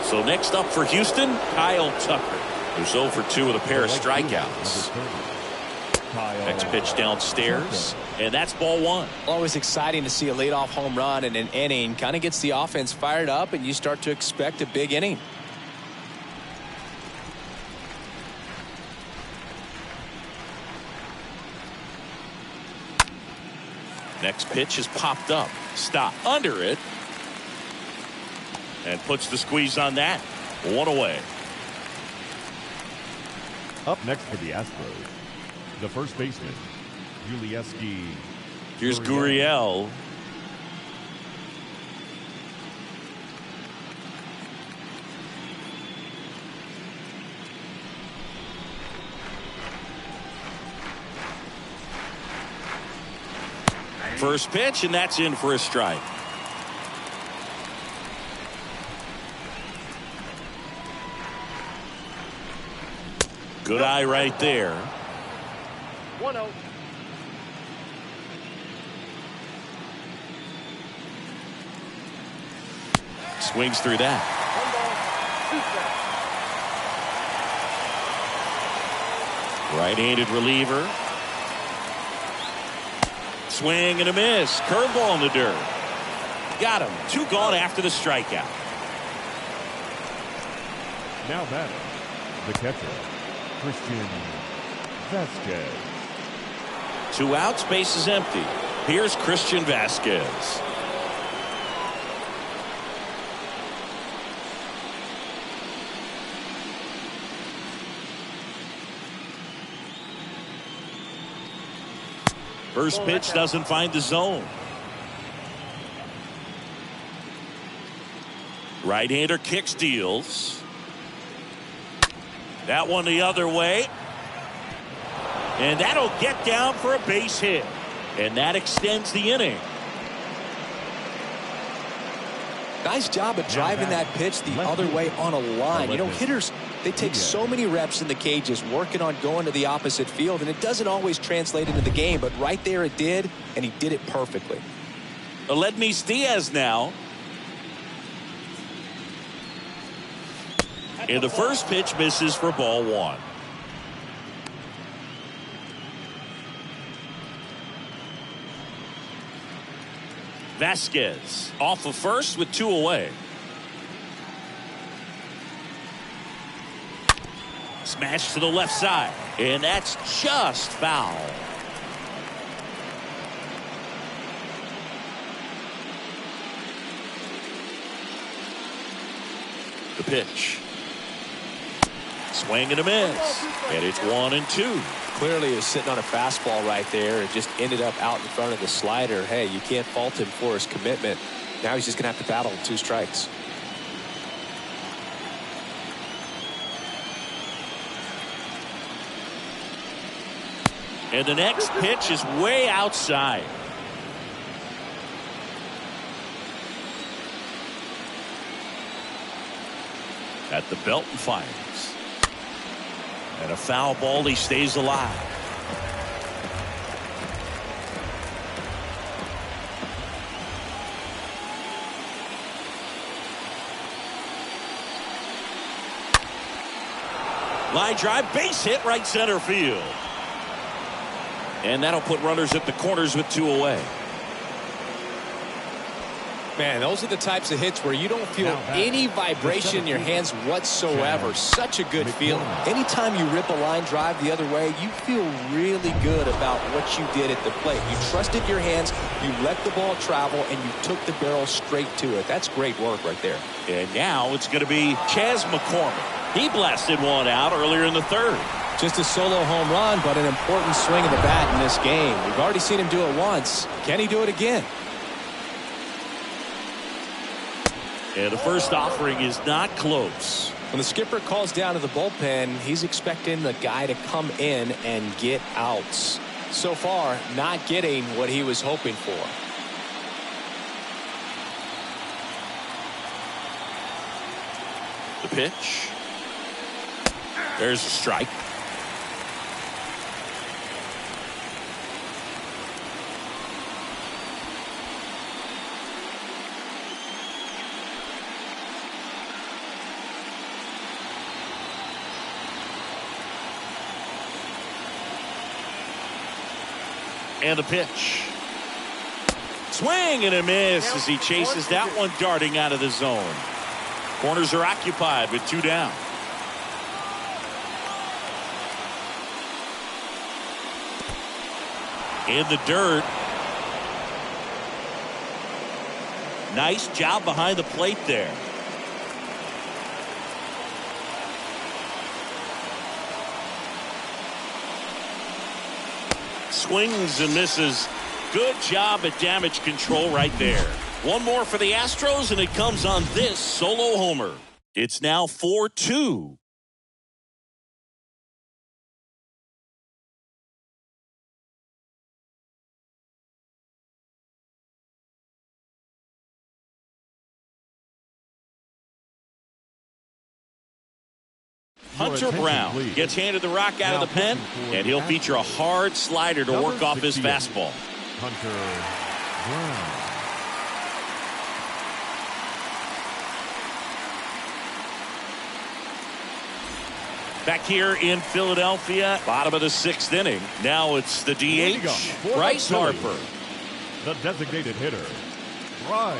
So next up for Houston, Kyle Tucker, who's 0 for 2 with a pair of strikeouts. Next pitch downstairs, and that's ball 1. Always exciting to see a leadoff home run in an inning. Kind of gets the offense fired up, and you start to expect a big inning. Next pitch is popped up. Stop under it. And puts the squeeze on that. 1 away. Up next for the Astros, the first baseman, Yulieski. Here's Gurriel. First pitch, and that's in for a strike. Good eye right there. 1-0. Swings through that. 1 ball, 2 strikes. Right-handed reliever. Swing and a miss. Curveball in the dirt. Got him. 2 gone after the strikeout. Now batting, the catcher, Christian Vasquez. 2 outs, base is empty. Here's Christian Vasquez. First pitch doesn't find the zone. Right-hander kicks, deals. That one the other way. And that'll get down for a base hit. And that extends the inning. Nice job of driving that pitch the other way on a line. You know, hitters, they take so many reps in the cages working on going to the opposite field, and it doesn't always translate into the game, but right there it did, and he did it perfectly. Aledmys Diaz now. And the first pitch misses for ball 1. Vasquez off of first with 2 away. Smash to the left side, and that's just foul. The pitch. Swing and a miss, and it's 1-2. Clearly, he was sitting on a fastball right there and just ended up out in front of the slider. Hey, you can't fault him for his commitment. Now he's just going to have to battle 2 strikes. And the next pitch is way outside. At the belt and fires. And a foul ball, he stays alive. Line drive, base hit, right center field. And that'll put runners at the corners with 2 away. Man, those are the types of hits where you don't feel any vibration in your hands whatsoever. Such a good feeling. Anytime you rip a line drive the other way, you feel really good about what you did at the plate. You trusted your hands, you let the ball travel, and you took the barrel straight to it. That's great work right there. And now it's going to be Chas McCormick. He blasted one out earlier in the 3rd. Just a solo home run, but an important swing of the bat in this game. We've already seen him do it once. Can he do it again? And the first offering is not close. When the skipper calls down to the bullpen, he's expecting the guy to come in and get outs. So far, not getting what he was hoping for. The pitch. There's a strike. And the pitch. Swing and a miss as he chases that one darting out of the zone. Corners are occupied with 2 down. In the dirt. Nice job behind the plate there. Swings and misses. Good job at damage control right there. One more for the Astros, and it comes on this solo homer. It's now 4-2. Hunter Brown gets handed the rock out of the pen, and he'll feature a hard slider to work off his fastball. Hunter Brown. Back here in Philadelphia, bottom of the 6th inning. Now it's the DH, Bryce Harper. The designated hitter, Bryce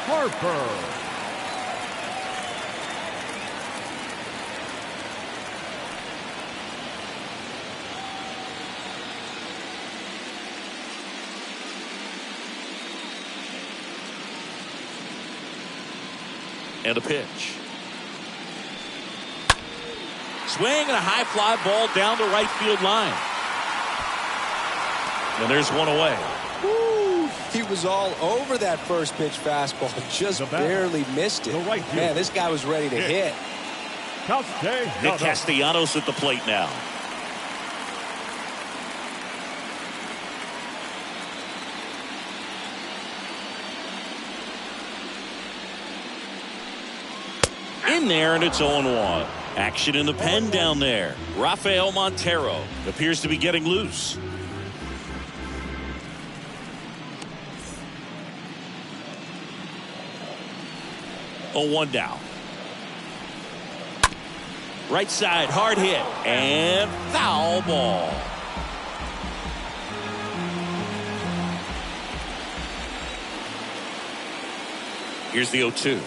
Harper. And a pitch. Swing and a high fly ball down the right field line. And there's one away. Woo, he was all over that first pitch fastball. Just barely missed it. Man, this guy was ready to hit. Nick Castellanos at the plate now. In there, and it's 0-1. Action in the pen down there. Rafael Montero appears to be getting loose. 0-1 down. Right side, hard hit, and foul ball. Here's the 0-2.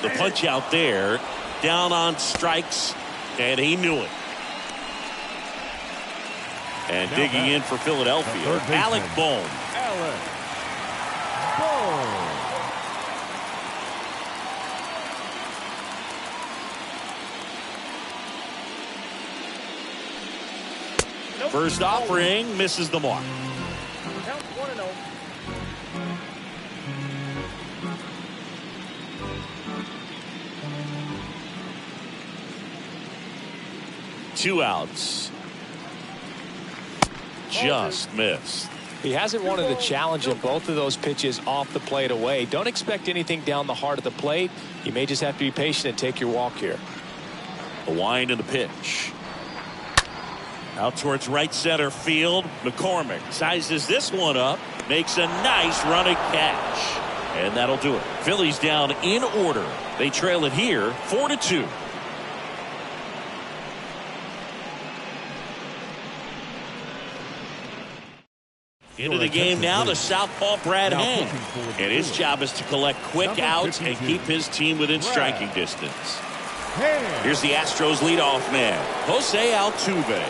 The punch out there, down on strikes, and he knew it. And digging in for Philadelphia, Alec Bohm. First offering misses the mark. Count 1-0. Two outs. Just missed. He hasn't wanted to challenge in both of those pitches off the plate away. Don't expect anything down the heart of the plate. You may just have to be patient and take your walk here. A wind and a pitch. Out towards right center field. McCormick sizes this one up. Makes a nice running catch. And that'll do it. Phillies down in order. They trail it here 4-2. Into the game now, the southpaw Brad Hand. And his job is to collect quick outs and keep his team within striking distance. Here's the Astros leadoff man, Jose Altuve.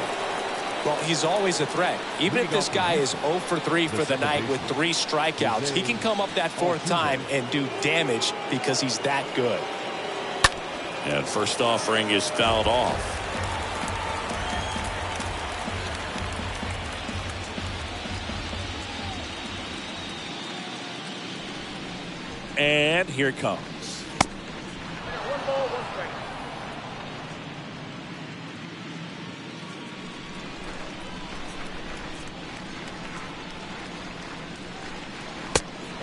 Well, he's always a threat. Even if this guy is 0 for 3 for the night with 3 strikeouts, he can come up that 4th time and do damage because he's that good. And first offering is fouled off. And here it comes. 1 ball, 1 strike.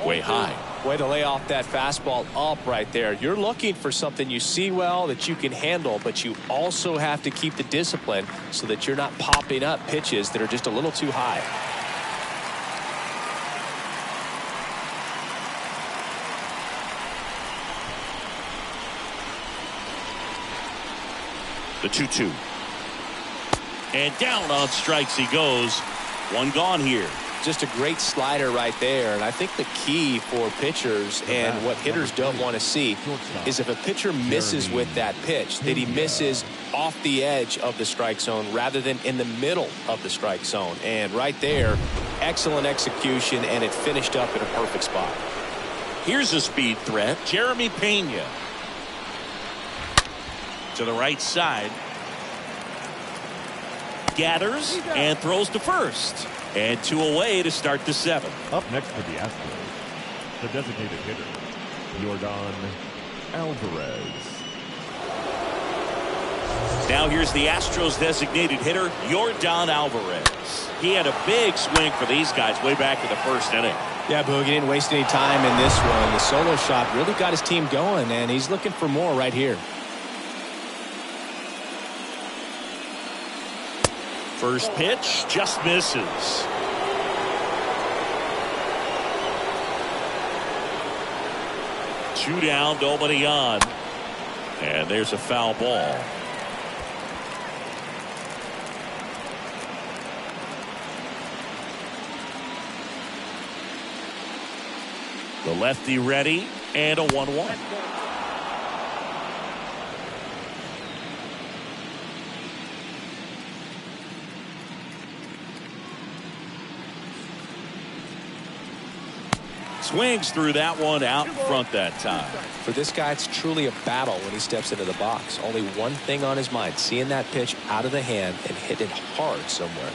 Way high. Way to lay off that fastball up right there. You're looking for something you see well that you can handle, but you also have to keep the discipline so that you're not popping up pitches that are just a little too high. The 2-2. And down on strikes he goes. One gone here. Just a great slider right there. And I think the key for pitchers and what hitters don't want to see is if a pitcher misses with that pitch, that he misses off the edge of the strike zone rather than in the middle of the strike zone. And right there, excellent execution, and it finished up in a perfect spot. Here's a speed threat, Jeremy Pena. To the right side. Gathers and throws to first. And 2 away to start the 7th. Up next for the Astros, the designated hitter, Yordan Alvarez. Now here's the Astros designated hitter, Yordan Alvarez. He had a big swing for these guys way back in the 1st inning. Yeah, Boog, he didn't waste any time in this one. The solo shot really got his team going, and he's looking for more right here. First pitch just misses. Two down, nobody on. And there's a foul ball. The lefty ready, and a 1-1. Swings through that one out in front that time. For this guy, it's truly a battle when he steps into the box. Only one thing on his mind, seeing that pitch out of the hand and hit it hard somewhere.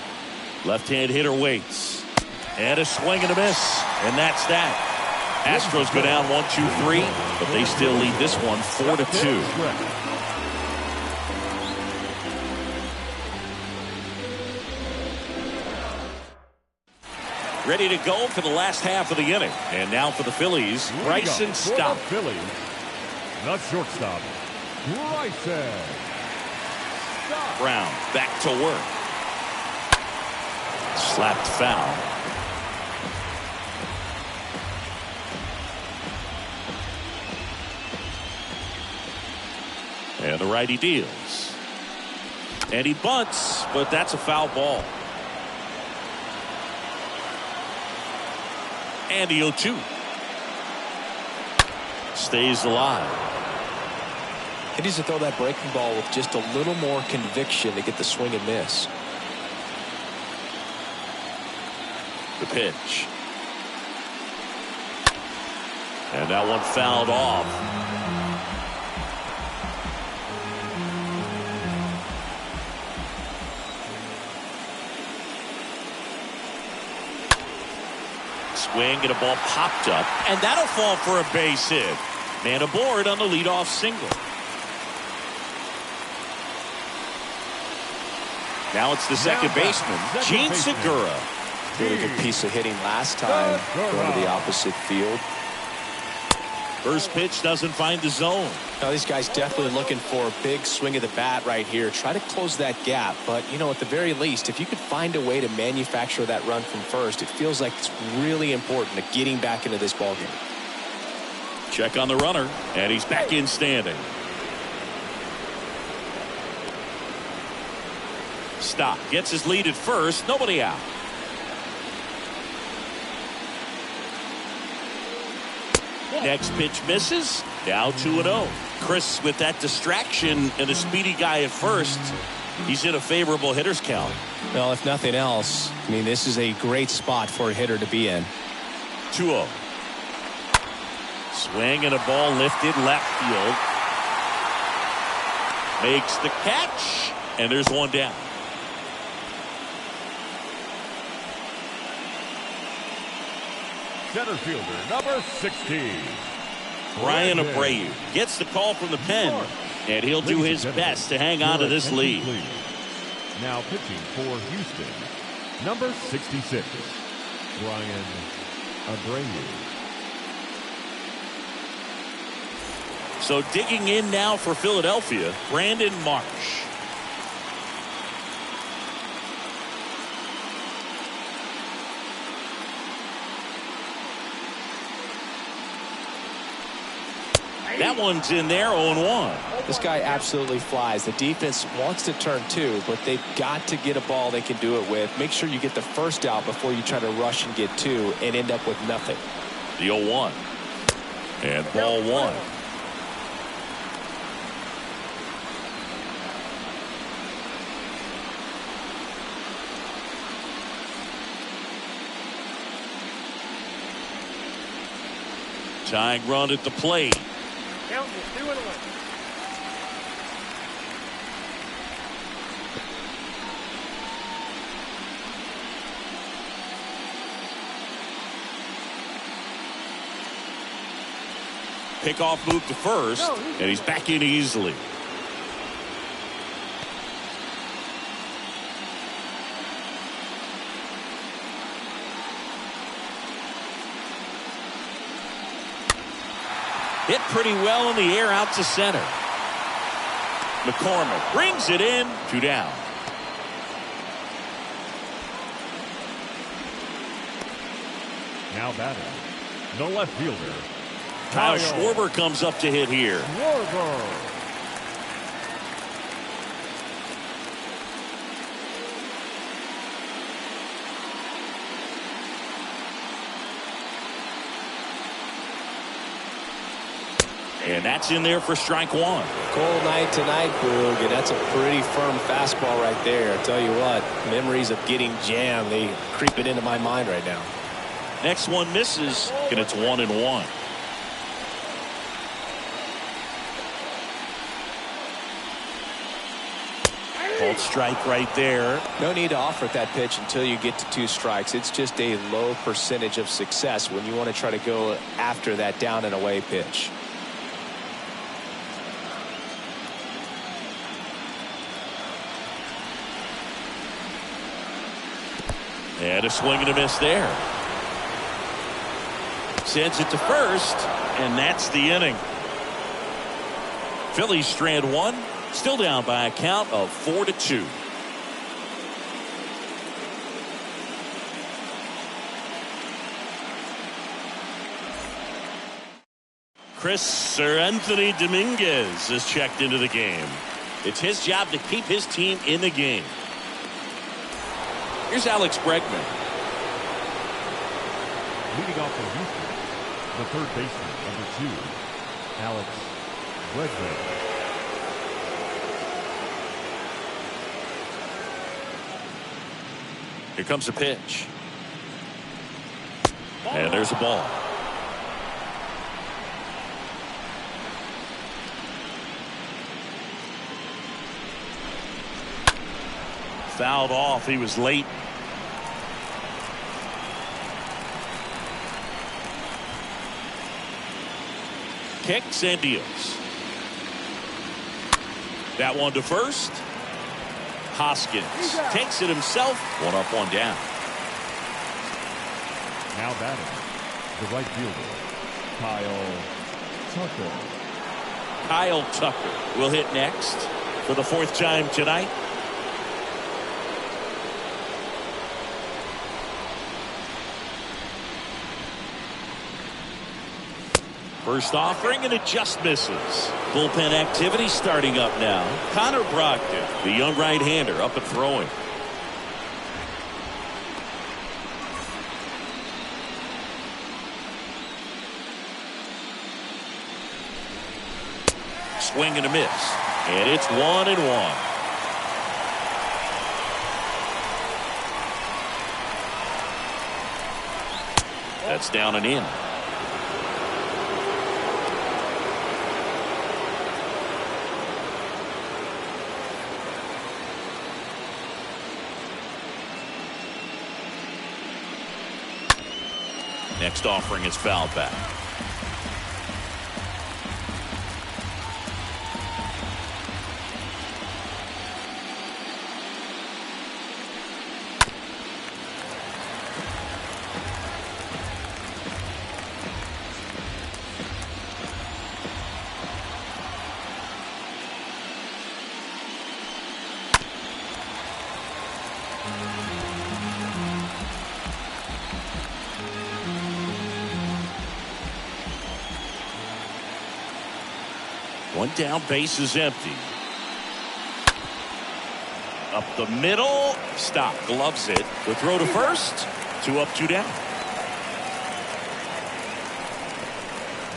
Left-hand hitter waits. And a swing and a miss. And that's that. Astros go down 1-2-3, but they still lead this one 4-2. Ready to go for the last half of the inning. And now for the Phillies, Bryson Stott. Phillies, the shortstop, Bryson Stott. Brown back to work. Slapped foul. And the righty deals. And he bunts, but that's a foul ball. And the 0-2. Stays alive. He needs to throw that breaking ball with just a little more conviction to get the swing and miss. The pitch. And that one fouled off. Swing and a ball popped up, and that'll fall for a base hit. Man aboard on the leadoff single. Now it's the second baseman, Gene Segura. Really good piece of hitting last time, going to the opposite field. First pitch doesn't find the zone. Now these guys definitely looking for a big swing of the bat right here. Try to close that gap, but you know, at the very least, if you could find a way to manufacture that run from first, it feels like it's really important to getting back into this ballgame. Check on the runner, and he's back in standing. Stop. Gets his lead at first. Nobody out. Next pitch misses. Now 2-0. Chris, with that distraction and a speedy guy at first, he's in a favorable hitter's count. Well, if nothing else, I mean, this is a great spot for a hitter to be in. 2-0. Swing and a ball lifted left field. Makes the catch, and there's one down. Center fielder, number 60. Brian Abreu gets the call from the pen, and he'll do his best to hang on to this lead. Now pitching for Houston, number 66, Brian Abreu. So digging in now for Philadelphia, Brandon Marsh. That one's in there, 0-1. This guy absolutely flies. The defense wants to turn two, but they've got to get a ball they can do it with. Make sure you get the first out before you try to rush and get two and end up with nothing. The 0-1. And ball one. Tying run at the plate. Count is 2-1. Pickoff move to first, and he's back in easily. Hit pretty well in the air out to center. McCormick brings it in, 2 down. Now batting, the left fielder, Kyle Schwarber comes up to hit here. Schwarber. And that's in there for strike one. Cold night tonight, Boog, and that's a pretty firm fastball right there. I tell you what, memories of getting jammed, they creep it into my mind right now. Next one misses, and it's 1-1. Called strike right there. No need to offer that pitch until you get to 2 strikes. It's just a low percentage of success when you want to try to go after that down and away pitch. And a swing and a miss there. Sends it to first, and that's the inning. Phillies strand one, still down by a count of 4-2. Anthony Dominguez is checked into the game. It's his job to keep his team in the game. Here's Alex Bregman. Leading off for Houston, the third baseman, number 2, Alex Bregman. Here comes a pitch. And there's a ball. Fouled off. He was late. Kicks and deals. That one to first. Hoskins takes it himself. 1 up, 1 down. Now batting, the right fielder, Kyle Tucker. Kyle Tucker will hit next for the 4th time tonight. First offering, and it just misses. Bullpen activity starting up now. Connor Brogdon, the young right-hander, up and throwing. Swing and a miss. And it's 1-1. That's down and in. Next offering is fouled back. One down, base is empty. Up the middle. Stop. Gloves it. The throw to first. 2 up, 2 down.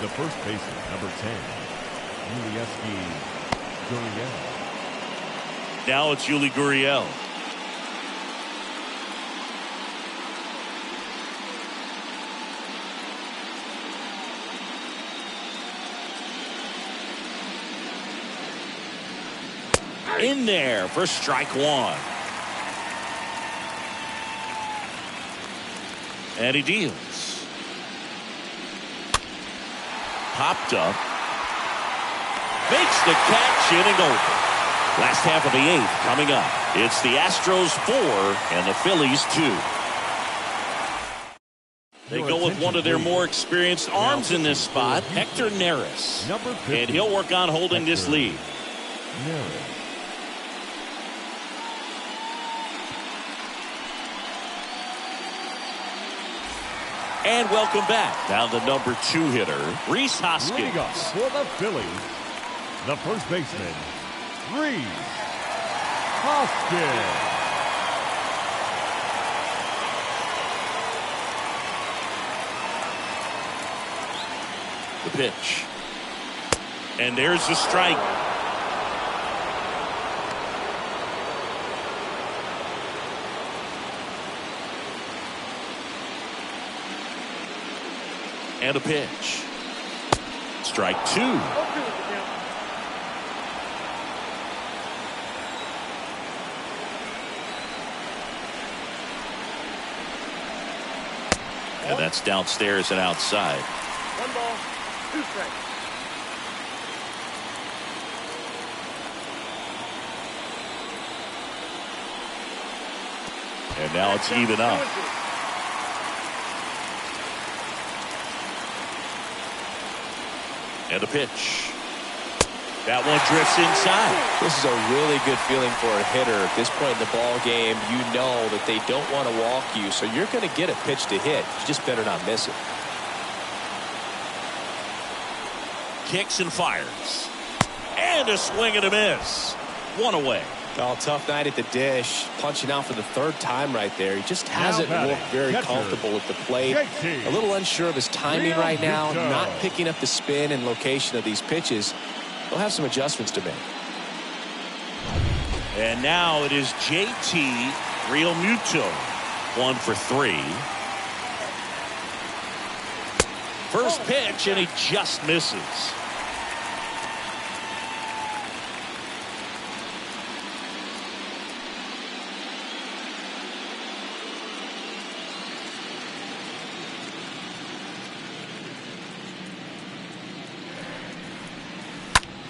The first baseman, number 10, Gurriel. Now it's Yuli Gurriel. In there for strike 1. And he deals. Popped up. Makes the catch, inning over. Last half of the 8th coming up. It's the Astros 4 and the Phillies 2. They go with one of their more experienced arms in this spot, Hector Neris. And he'll work on holding this lead. And welcome back. Now the number 2 hitter, Rhys Hoskins. Leading up for the Phillies, the first baseman, Rhys Hoskins. The pitch. And there's the strike. And a pitch. Strike two. And that's downstairs and outside. 1 ball, 2 strikes. And now it's even up. And a pitch. That one drifts inside. This is a really good feeling for a hitter at this point in the ball game. You know that they don't want to walk you, so you're going to get a pitch to hit. You just better not miss it. Kicks and fires. And a swing and a miss. One away. Oh, tough night at the dish. Punching out for the 3rd time right there. He just hasn't looked very comfortable at the plate. A little unsure of his timing right now. Not picking up the spin and location of these pitches. They'll have some adjustments to make. And now it is JT Realmuto. 1 for 3. First pitch, and he just misses.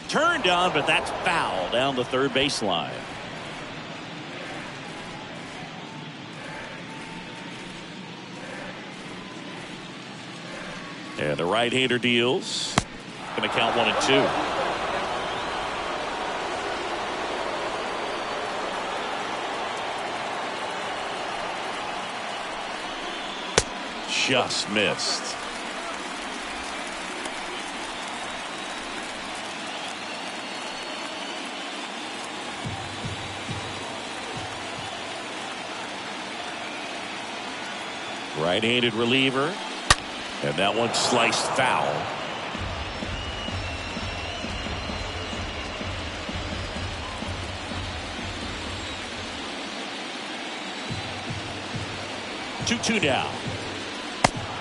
Turned on, but that's foul down the third baseline. And the right-hander deals. Going to count 1 and 2. Just missed. Right-handed reliever. And that one sliced foul. Two down.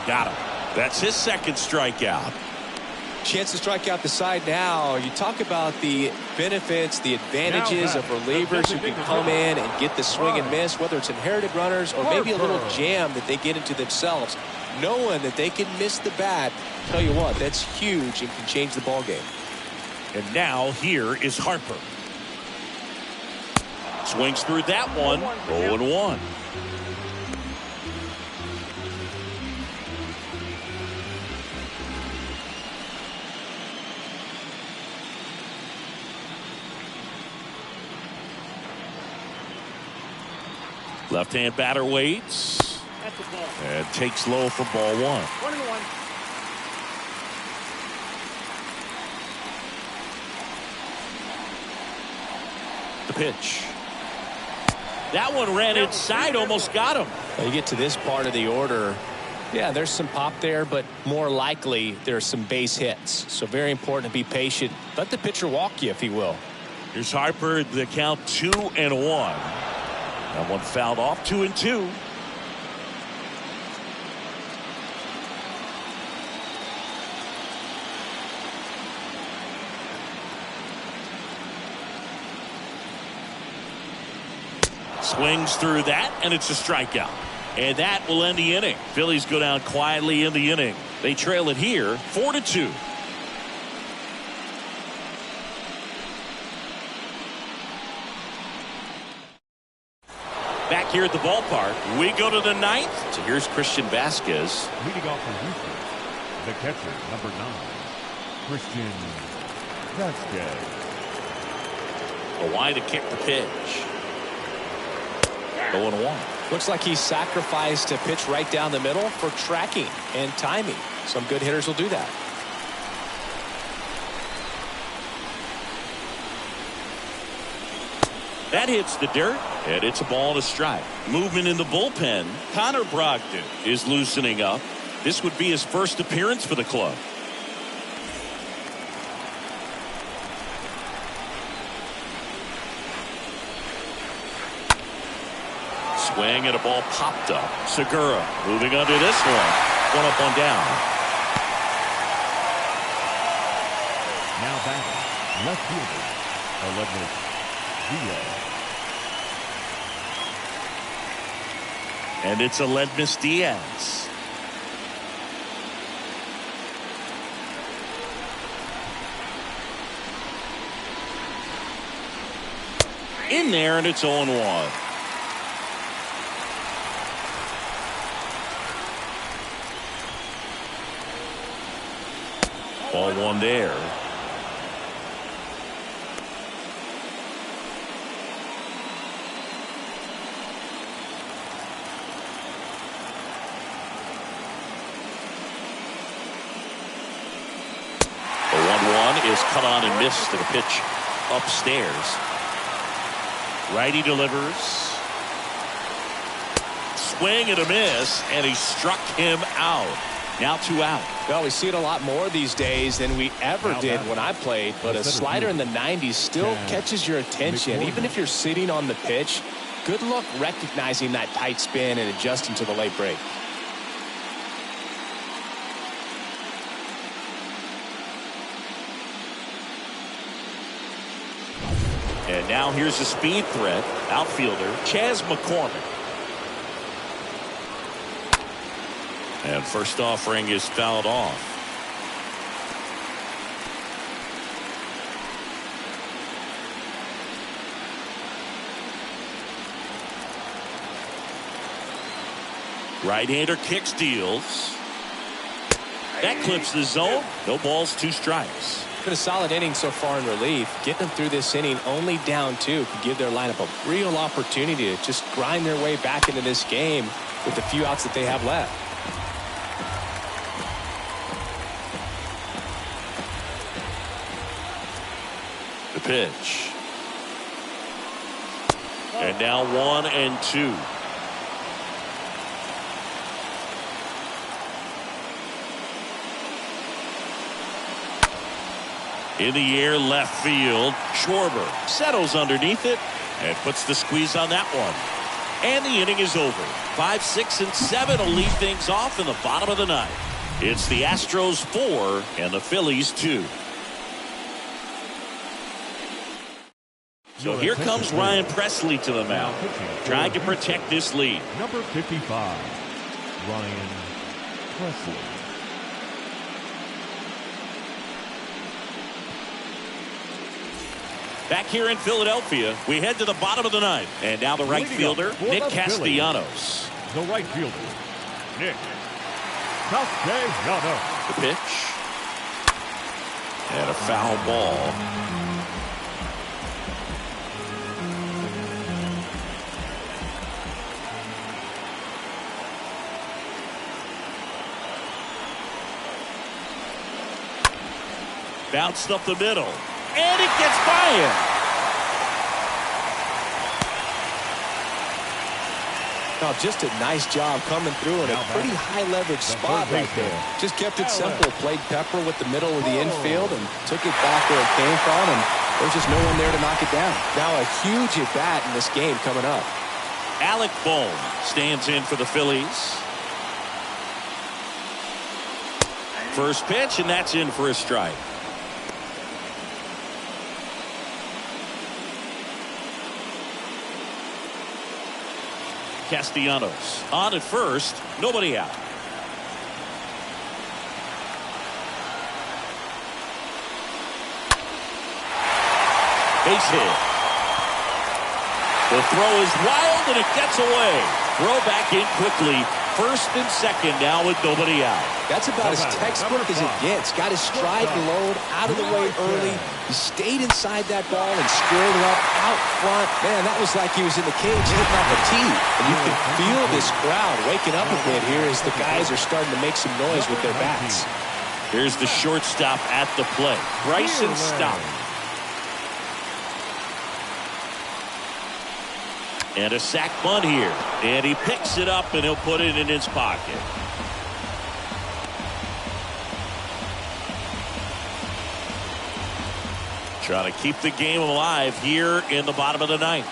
Got him. That's his 2nd strikeout. Chance to strike out the side now. You talk about the benefits, the advantages of relievers who can come in and get the swing and miss, whether it's inherited runners or maybe a little jam that they get into themselves. Knowing that they can miss the bat, tell you what, that's huge and can change the ball game. And now here is Harper. Swings through that one. 0-1. Left-hand batter waits. And takes low for ball 1. 1-1. The pitch. That one ran inside, almost got him. Well, you get to this part of the order. Yeah, there's some pop there, but more likely there's some base hits. So very important to be patient. Let the pitcher walk you, if he will. Here's Harper. The count 2-1. That one fouled off. 2-2. Swings through that, and it's a strikeout. And that will end the inning. Phillies go down quietly in the inning. They trail it here 4-2. Back here at the ballpark, we go to the 9th. So here's Christian Vasquez. Leading off for Houston, the catcher, number 9, Christian Vasquez. A wide to kick the pitch. 0-1. Looks like he sacrificed a pitch right down the middle for tracking and timing. Some good hitters will do that. That hits the dirt, and it's a ball and a strike. Movement in the bullpen. Connor Brogdon is loosening up. This would be his first appearance for the club. Swing and a ball popped up. Segura moving under this one. One up, one down. Now batting, left fielder, Aledmys Diaz. And it's Aledmys Diaz. In there, and it's 0-1. Ball one there. The 1-1 is cut on and missed to the pitch upstairs. Righty delivers. Swing and a miss, and he struck him out. Now 2 out. Well, we see it a lot more these days than we ever did when I played, but a slider in the 90s still catches your attention. Even if you're sitting on the pitch, good luck recognizing that tight spin and adjusting to the late break. And now here's a speed threat. Outfielder Chas McCormick. And first offering is fouled off. Right-hander kicks, deals. That clips the zone. No balls, 2 strikes. Been a solid inning so far in relief. Getting them through this inning only down 2 could give their lineup a real opportunity to just grind their way back into this game with the few outs that they have left. The pitch. And now 1-2. In the air, left field. Schwarber settles underneath it and puts the squeeze on that one. And the inning is over. 5, 6, and 7 will lead things off in the bottom of the 9th. It's the Astros 4 and the Phillies 2. So here comes Ryan Presley to the mound, trying to protect this lead. Number 55, Ryan Presley. Back here in Philadelphia, we head to the bottom of the 9th. And now the right fielder, Nick Castellanos. The right fielder, Nick Castellanos. The pitch. And a foul ball. Bounced up the middle. And it gets by him. Now, just a nice job coming through in a pretty high leverage spot right there. Just kept it simple. Played Pepper with the middle of the infield and took it back where it came from, and there's just no one there to knock it down. Now a huge at bat in this game coming up. Alec Bohm stands in for the Phillies. First pitch, and that's in for a strike. Castellanos on at first, nobody out. Base hit. The throw is wild and it gets away. Throw back in quickly. First and second now with nobody out. That's about as textbook as it gets. Got his stride load out of the way early. He stayed inside that ball and squared it up out front. Man, that was like he was in the cage hitting off a tee. And you can feel this crowd waking up a bit here as the guys are starting to make some noise with their bats. Here's the shortstop at the plate. Bryson Stott. And a sac bunt here. And he picks it up and he'll put it in his pocket. Trying to keep the game alive here in the bottom of the 9th.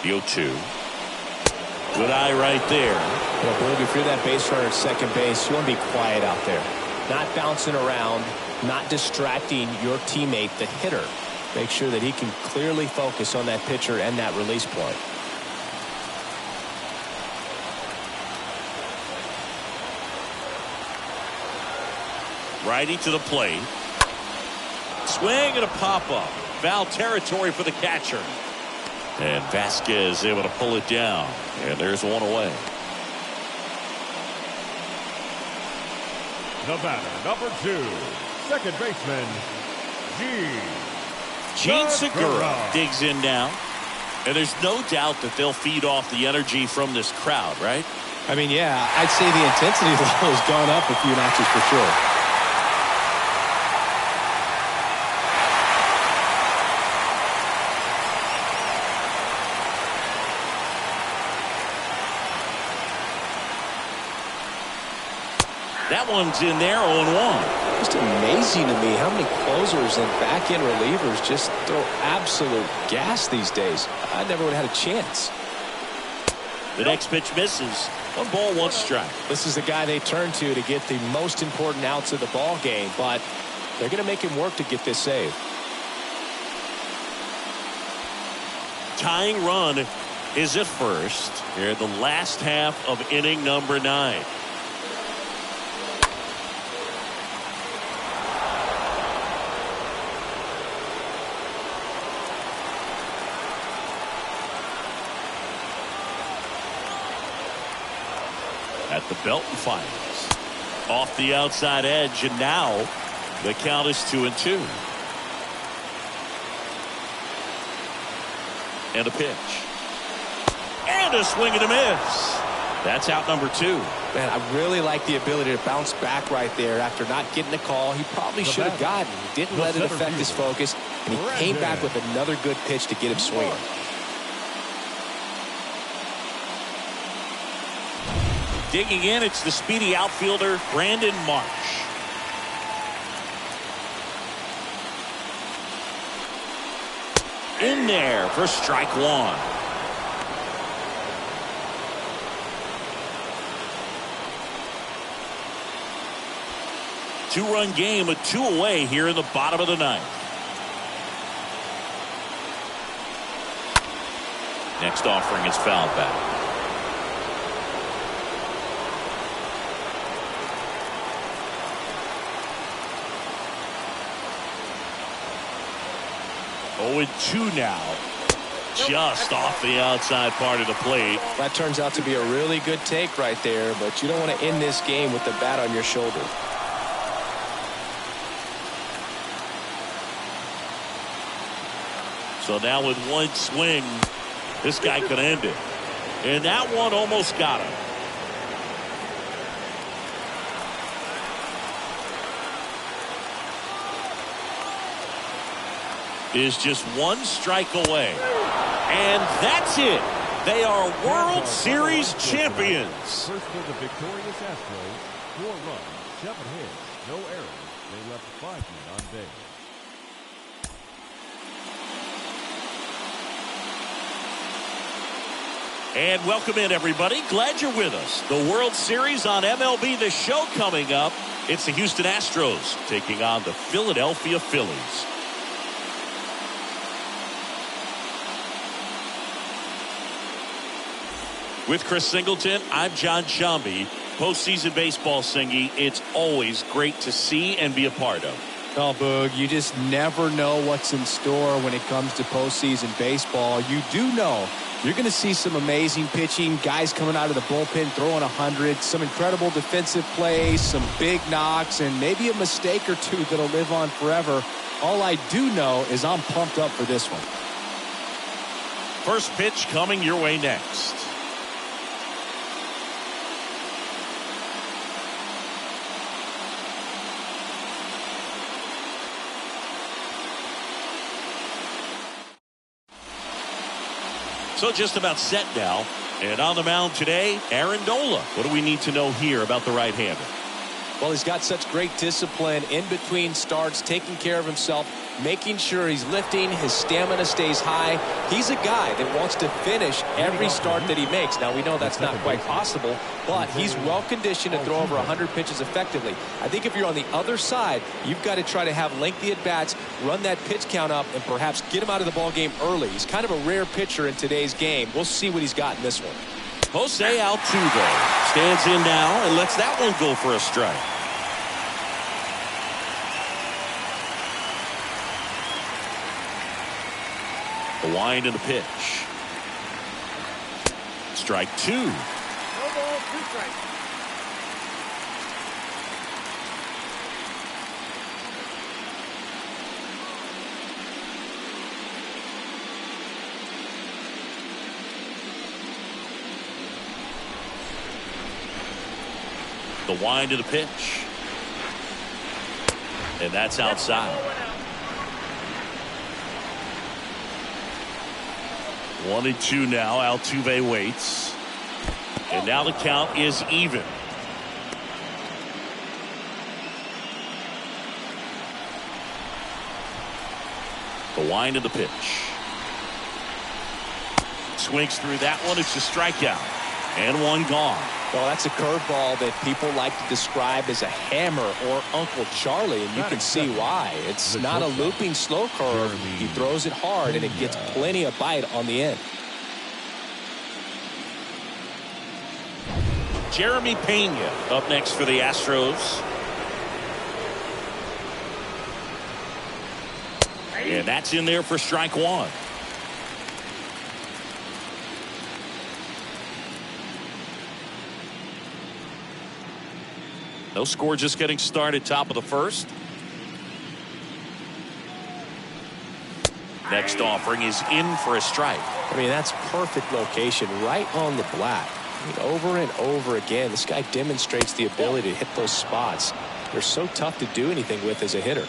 The 0-2. Good eye right there. Well, Boog, if you're that base runner at second base, you want to be quiet out there. Not bouncing around, not distracting your teammate, the hitter. Make sure that he can clearly focus on that pitcher and that release point. Righty to the plate. Swing and a pop-up. Foul territory for the catcher. And Vasquez able to pull it down. And there's one away. The batter, number 2, second baseman, Gene Segura digs in now. And there's no doubt that they'll feed off the energy from this crowd, right? I mean, yeah, I'd say the intensity level has gone up a few notches for sure. That one's in there, 0-1. Just amazing to me how many closers and back-end relievers just throw absolute gas these days. I never would have had a chance. The next pitch misses. 1 ball, 1 strike. This is the guy they turn to get the most important outs of the ball game, but they're going to make him work to get this save. Tying run is at first here in the last half of inning number 9. At the belt and fires. Off the outside edge, and now the count is 2-2. And a pitch. And a swing and a miss. That's out number 2. Man, I really like the ability to bounce back right there after not getting the call he probably should have gotten. He didn't let it affect his focus, and he came back with another good pitch to get him swinging. Digging in, it's the speedy outfielder, Brandon Marsh. In there for strike 1. Two-run game, a 2 away here in the bottom of the 9th. Next offering is fouled back. Oh, and 2 now. Just off the outside part of the plate. That turns out to be a really good take right there, but you don't want to end this game with the bat on your shoulder. So now with 1 swing, this guy could end it. And that one almost got him. Is just 1 strike away. And that's it. They are World Series champions. First for the victorious Astros, 4 runs, 7 hits, no errors. They left 5 men on base. And welcome in, everybody. Glad you're with us. The World Series on MLB The Show coming up. It's the Houston Astros taking on the Philadelphia Phillies. With Chris Singleton, I'm John Shambi. Postseason baseball, Singy, it's always great to see and be a part of. Oh, Boog, you just never know what's in store when it comes to postseason baseball. You do know you're going to see some amazing pitching, guys coming out of the bullpen throwing 100, some incredible defensive plays, some big knocks, and maybe a mistake or 2 that'll live on forever. All I do know is I'm pumped up for this one. First pitch coming your way next. So just about set now. And on the mound today, Aaron Nola. What do we need to know here about the right-hander? Well, he's got such great discipline in between starts, taking care of himself, making sure he's lifting, his stamina stays high. He's a guy that wants to finish every start that he makes. Now, we know that's not quite possible, but he's well-conditioned to throw over 100 pitches effectively. I think if you're on the other side, you've got to try to have lengthy at-bats, run that pitch count up, and perhaps get him out of the ball game early. He's kind of a rare pitcher in today's game. We'll see what he's got in this one. Jose Altuve stands in now and lets that one go for a strike. The wind and the pitch. Strike 2. No ball, 2 strikes. The wind of the pitch. And that's outside. 1-2 now. Altuve waits. And now the count is even. The wind of the pitch. Swings through that one. It's a strikeout. And one gone. Well, that's a curveball that people like to describe as a hammer or Uncle Charlie, and you can see why. It's not a looping slow curve. He throws it hard, and it gets plenty of bite on the end. Jeremy Pena up next for the Astros. And that's in there for strike 1. No score, just getting started, top of the first. Next offering is in for a strike. I mean, that's perfect location, right on the black. I mean, over and over again, this guy demonstrates the ability to hit those spots. They're so tough to do anything with as a hitter.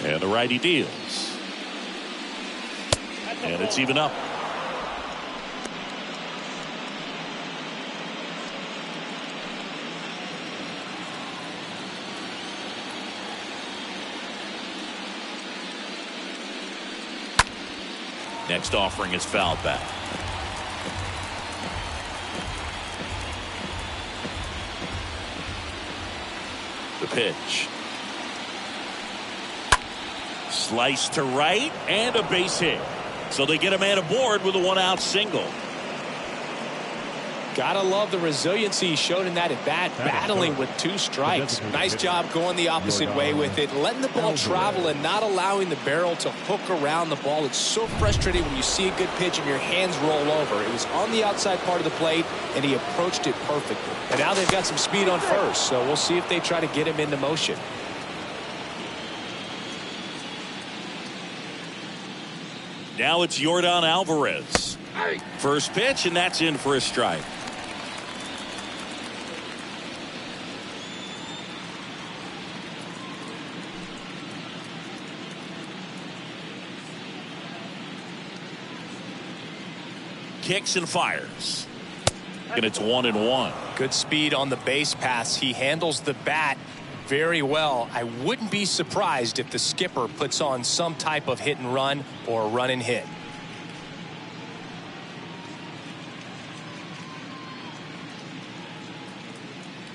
And the righty deals. And it's even up. Next offering is fouled back. The pitch. Slice to right and a base hit. So they get a man aboard with a 1-out single. Gotta love the resiliency he showed in that at bat, battling with 2 strikes. Nice job going the opposite way with it, letting the ball travel and not allowing the barrel to hook around the ball. It's so frustrating when you see a good pitch and your hands roll over. It was on the outside part of the plate, and he approached it perfectly. And now they've got some speed on first, so we'll see if they try to get him into motion. Now it's Yordan Alvarez. First pitch, and that's in for a strike. Kicks and fires. And it's 1-1. Good speed on the base paths. He handles the bat very well. I wouldn't be surprised if the skipper puts on some type of hit and run or run and hit.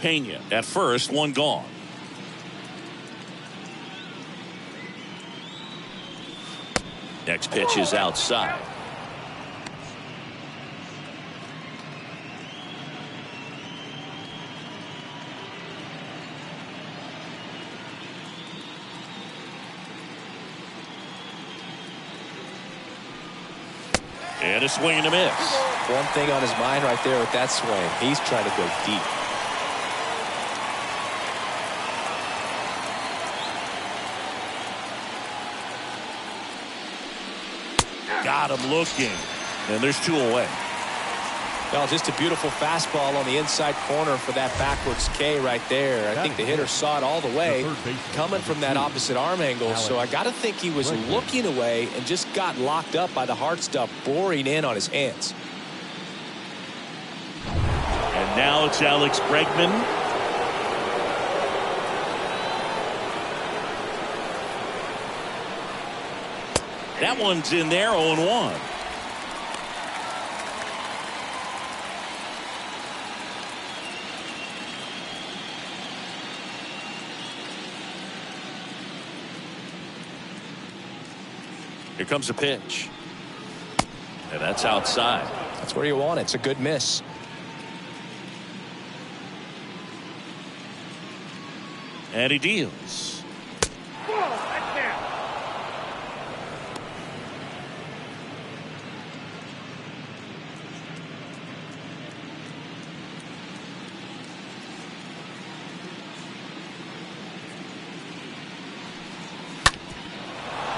Pena at first, one gone. Next pitch is outside. And a swing and a miss. One thing on his mind right there with that swing. He's trying to go deep. Got him looking. And there's 2 away. Well, just a beautiful fastball on the inside corner for that backwards K right there. I think the hitter saw it all the way coming from that opposite arm angle. So I got to think he was looking away and just got locked up by the hard stuff boring in on his hands. And now it's Alex Bregman. That one's in there, 0-1. Here comes a pitch. And that's outside. That's where you want it. It's a good miss. And he deals. Whoa, that's down.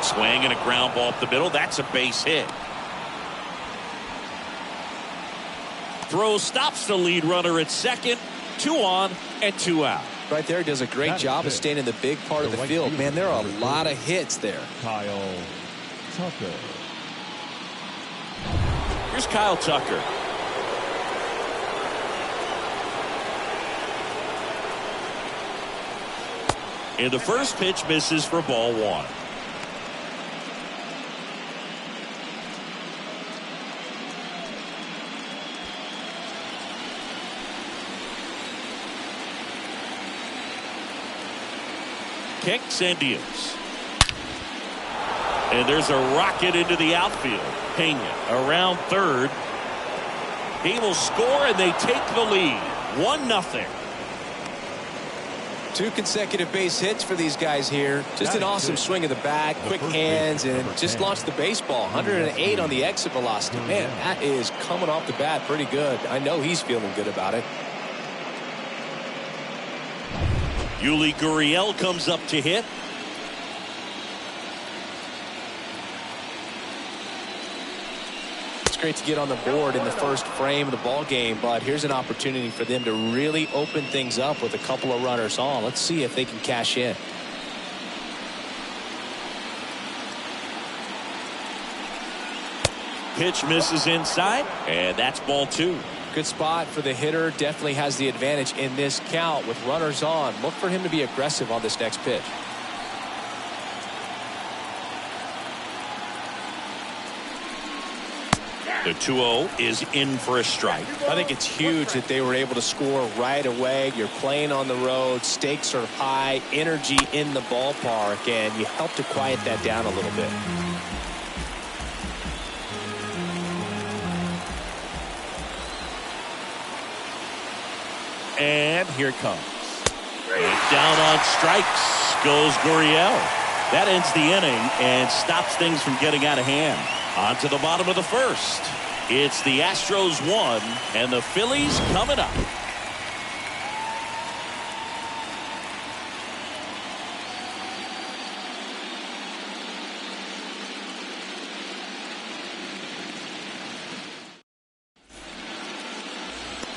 Swing and a ground ball up the middle. That's a base hit. Throw stops the lead runner at second. 2 on and 2 out. Right there, does a great job of staying in the big part of the field. Man, there are a lot of hits there. Kyle Tucker. Here's Kyle Tucker. And the first pitch misses for ball 1. Kicks and deals. And there's a rocket into the outfield. Pena around third. He will score and they take the lead. 1-0. 2 consecutive base hits for these guys here. Just an awesome swing of the bat, quick hands, and just launched the baseball. 108 on the exit velocity. Man, that is coming off the bat pretty good. I know he's feeling good about it. Yuli Gurriel comes up to hit. It's great to get on the board in the first frame of the ball game, but here's an opportunity for them to really open things up with a couple of runners on. Let's see if they can cash in. Pitch misses inside, and that's ball 2. Good spot for the hitter. Definitely has the advantage in this count with runners on. Look for him to be aggressive on this next pitch. The 2-0 is in for a strike. I think it's huge that they were able to score right away. You're playing on the road. Stakes are high. Energy in the ballpark. And you help to quiet that down a little bit. And here it comes. And down on strikes goes Gurriel. That ends the inning and stops things from getting out of hand. On to the bottom of the first. It's the Astros 1 and the Phillies coming up.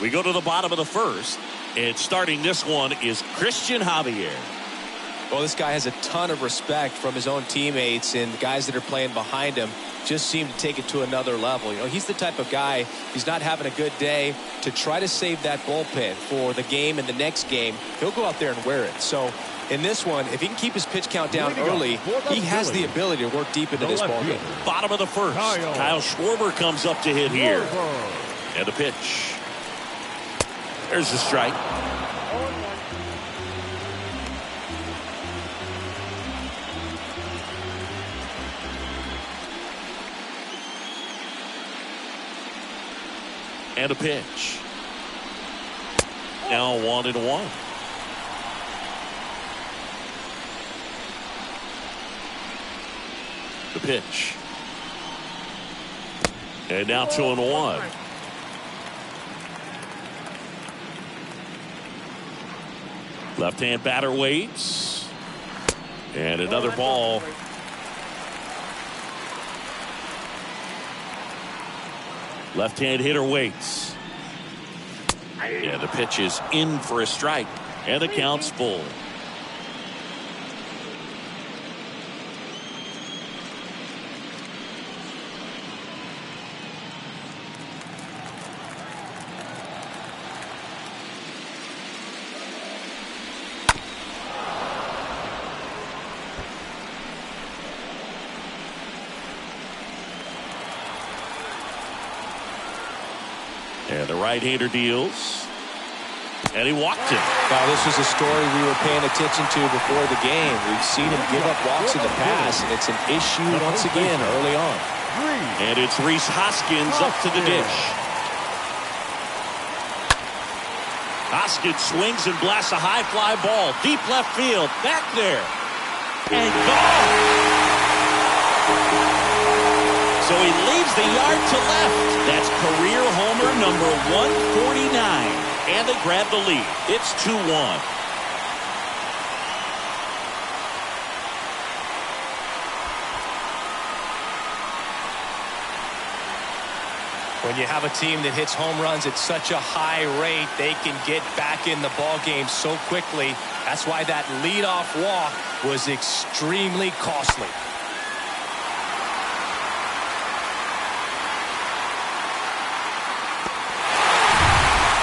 We go to the bottom of the first, and starting this one is Christian Javier. Well, this guy has a ton of respect from his own teammates, and the guys that are playing behind him just seem to take it to another level. You know, he's the type of guy, he's not having a good day, to try to save that bullpen for the game and the next game. He'll go out there and wear it. So in this one, if he can keep his pitch count down early, he has the ability to work deep into this ballgame. Bottom of the first, Kyle Schwarber comes up to hit here. And the pitch. There's the strike. And a pitch. Now 1-1. The pitch. And now 2-1. Left-hand batter waits. And another ball. Left-hand hitter waits. Yeah, the pitch is in for a strike, and the count's full. And the right-hander deals. And he walked him. Now, this was a story we were paying attention to before the game. We've seen him give up walks in the past, and it's an issue once again early on. And it's Rhys Hoskins up to the dish. Hoskins swings and blasts a high fly ball. Deep left field. Back there. And gone. So he leaves the yard to left. That's career homer number 149. And they grab the lead. It's 2-1. When you have a team that hits home runs at such a high rate, they can get back in the ball game so quickly. That's why that leadoff walk was extremely costly.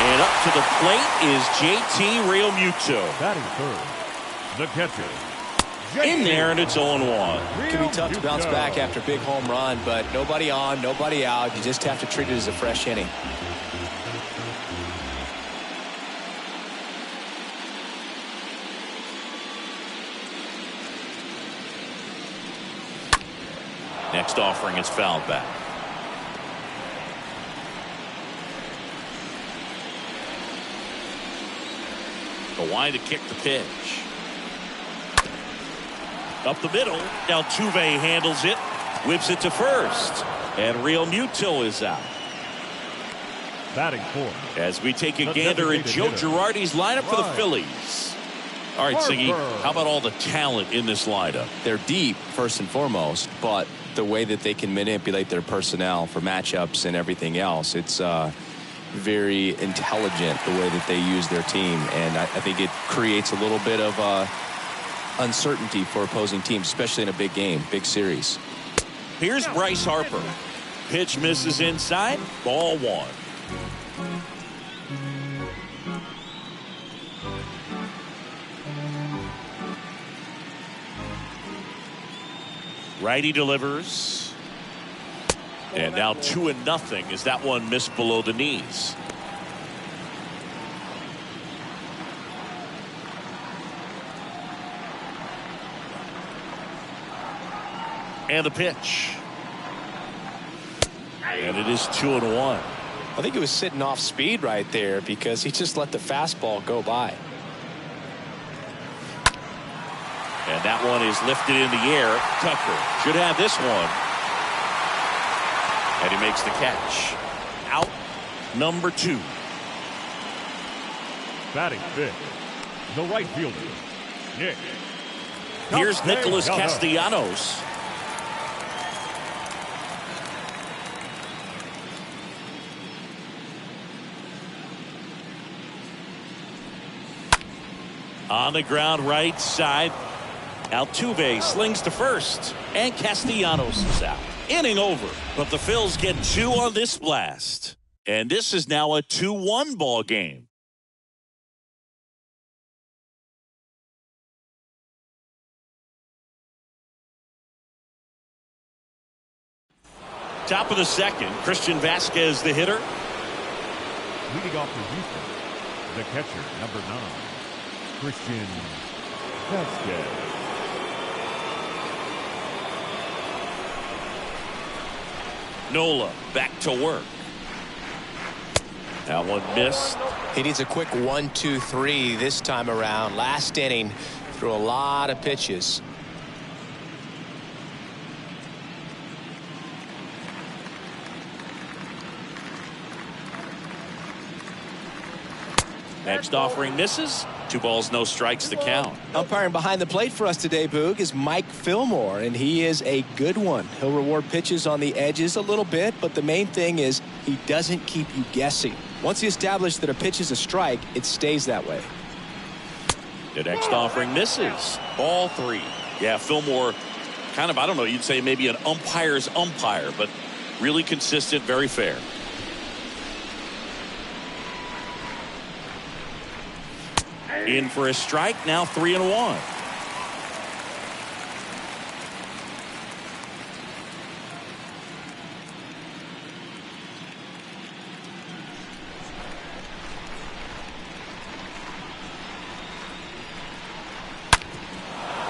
And up to the plate is JT Realmuto. Batting third, the catcher. In there, and it's 0-1. It can be tough to bounce back after a big home run, but nobody on, nobody out. You just have to treat it as a fresh inning. Next offering is fouled back. Kawhi to kick the pitch. Up the middle. Altuve handles it. Whips it to first. And Realmuto is out. Batting fourth. As we take a gander at Joe Girardi's lineup for the Phillies. All right, Siggy, how about all the talent in this lineup? They're deep, first and foremost, but the way that they can manipulate their personnel for matchups and everything else, it's very intelligent the way that they use their team, and I think it creates a little bit of uncertainty for opposing teams, especially in a big game, big series. Here's Bryce Harper. Pitch misses inside, ball one. Righty delivers. And now 2-0 as that one missed below the knees. And the pitch. And it is 2-1. I think he was sitting off speed right there because he just let the fastball go by. And that one is lifted in the air. Tucker should have this one. And he makes the catch. Out number 2. Batting fifth, the right fielder, Nick. Here's Nicholas Castellanos. On the ground right side. Altuve slings to first. And Castellanos is out. Inning over. But the Phils get 2 on this blast. And this is now a 2-1 ball game. Top of the second. Christian Vasquez, the hitter. Leading off for Houston, the catcher, number 9, Christian Vasquez. Nola back to work. That one missed. He needs a quick 1-2-3 this time around. Last inning, threw a lot of pitches. Next offering misses. 2 balls, no strikes, the count. Umpiring behind the plate for us today, Boog, is Mike Fillmore, and he is a good one. He'll reward pitches on the edges a little bit, but the main thing is he doesn't keep you guessing. Once you establish that a pitch is a strike, it stays that way. The next offering misses. Ball 3. Yeah, Fillmore, kind of, I don't know, you'd say maybe an umpire's umpire, but really consistent, very fair. In for a strike, now 3-1.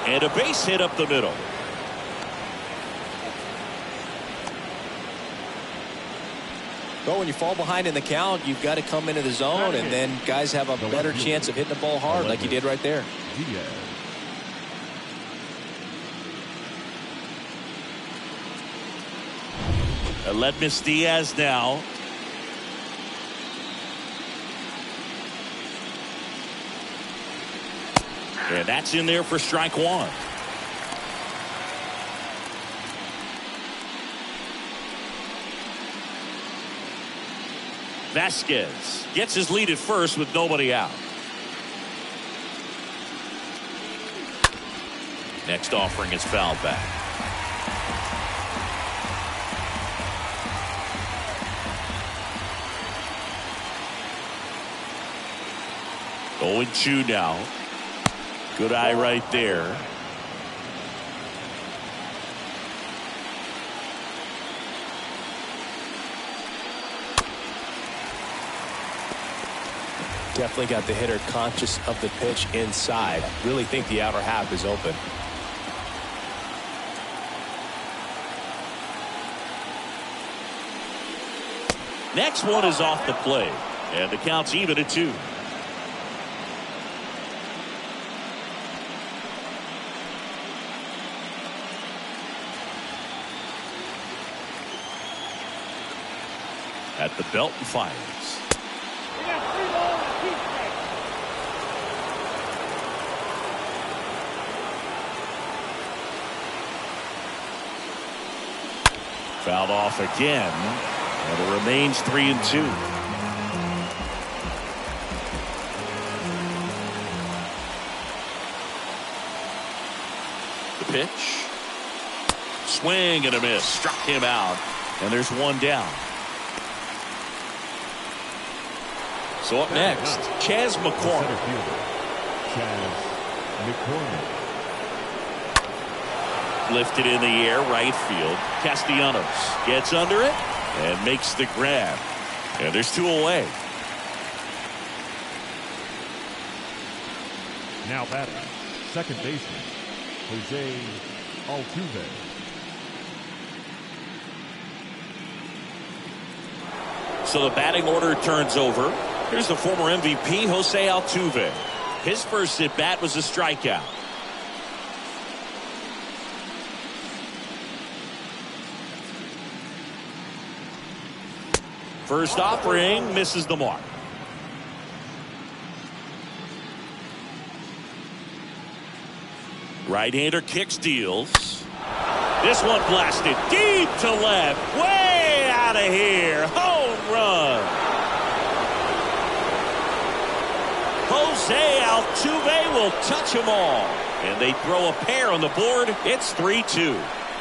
And a base hit up the middle. But when you fall behind in the count, you've got to come into the zone, and then guys have a better chance of hitting the ball hard like you did right there. Aledmus Diaz now. And that's in there for strike 1. Vasquez gets his lead at first with nobody out. Next offering is fouled back. Going 2 now. Good eye right there. Definitely got the hitter conscious of the pitch inside. Really think the outer half is open. Next one is off the plate, and the count's even at 2. At the belt and fires. We got 3 balls and 2 strikes. Fouled off again, and it remains 3-2. The pitch. Swing and a miss. Struck him out, and there's 1 down. So up next, Chas McCormick. Lifted in the air, right field. Castellanos gets under it and makes the grab. And there's 2 away. Now batting, second baseman, Jose Altuve. So the batting order turns over. Here's the former MVP, Jose Altuve. His first at bat was a strikeout. First offering misses the mark. Right-hander kicks, deals. This one blasted deep to left, way out of here. Home run. Jose Altuve will touch them all. And they throw a pair on the board. It's 3-2.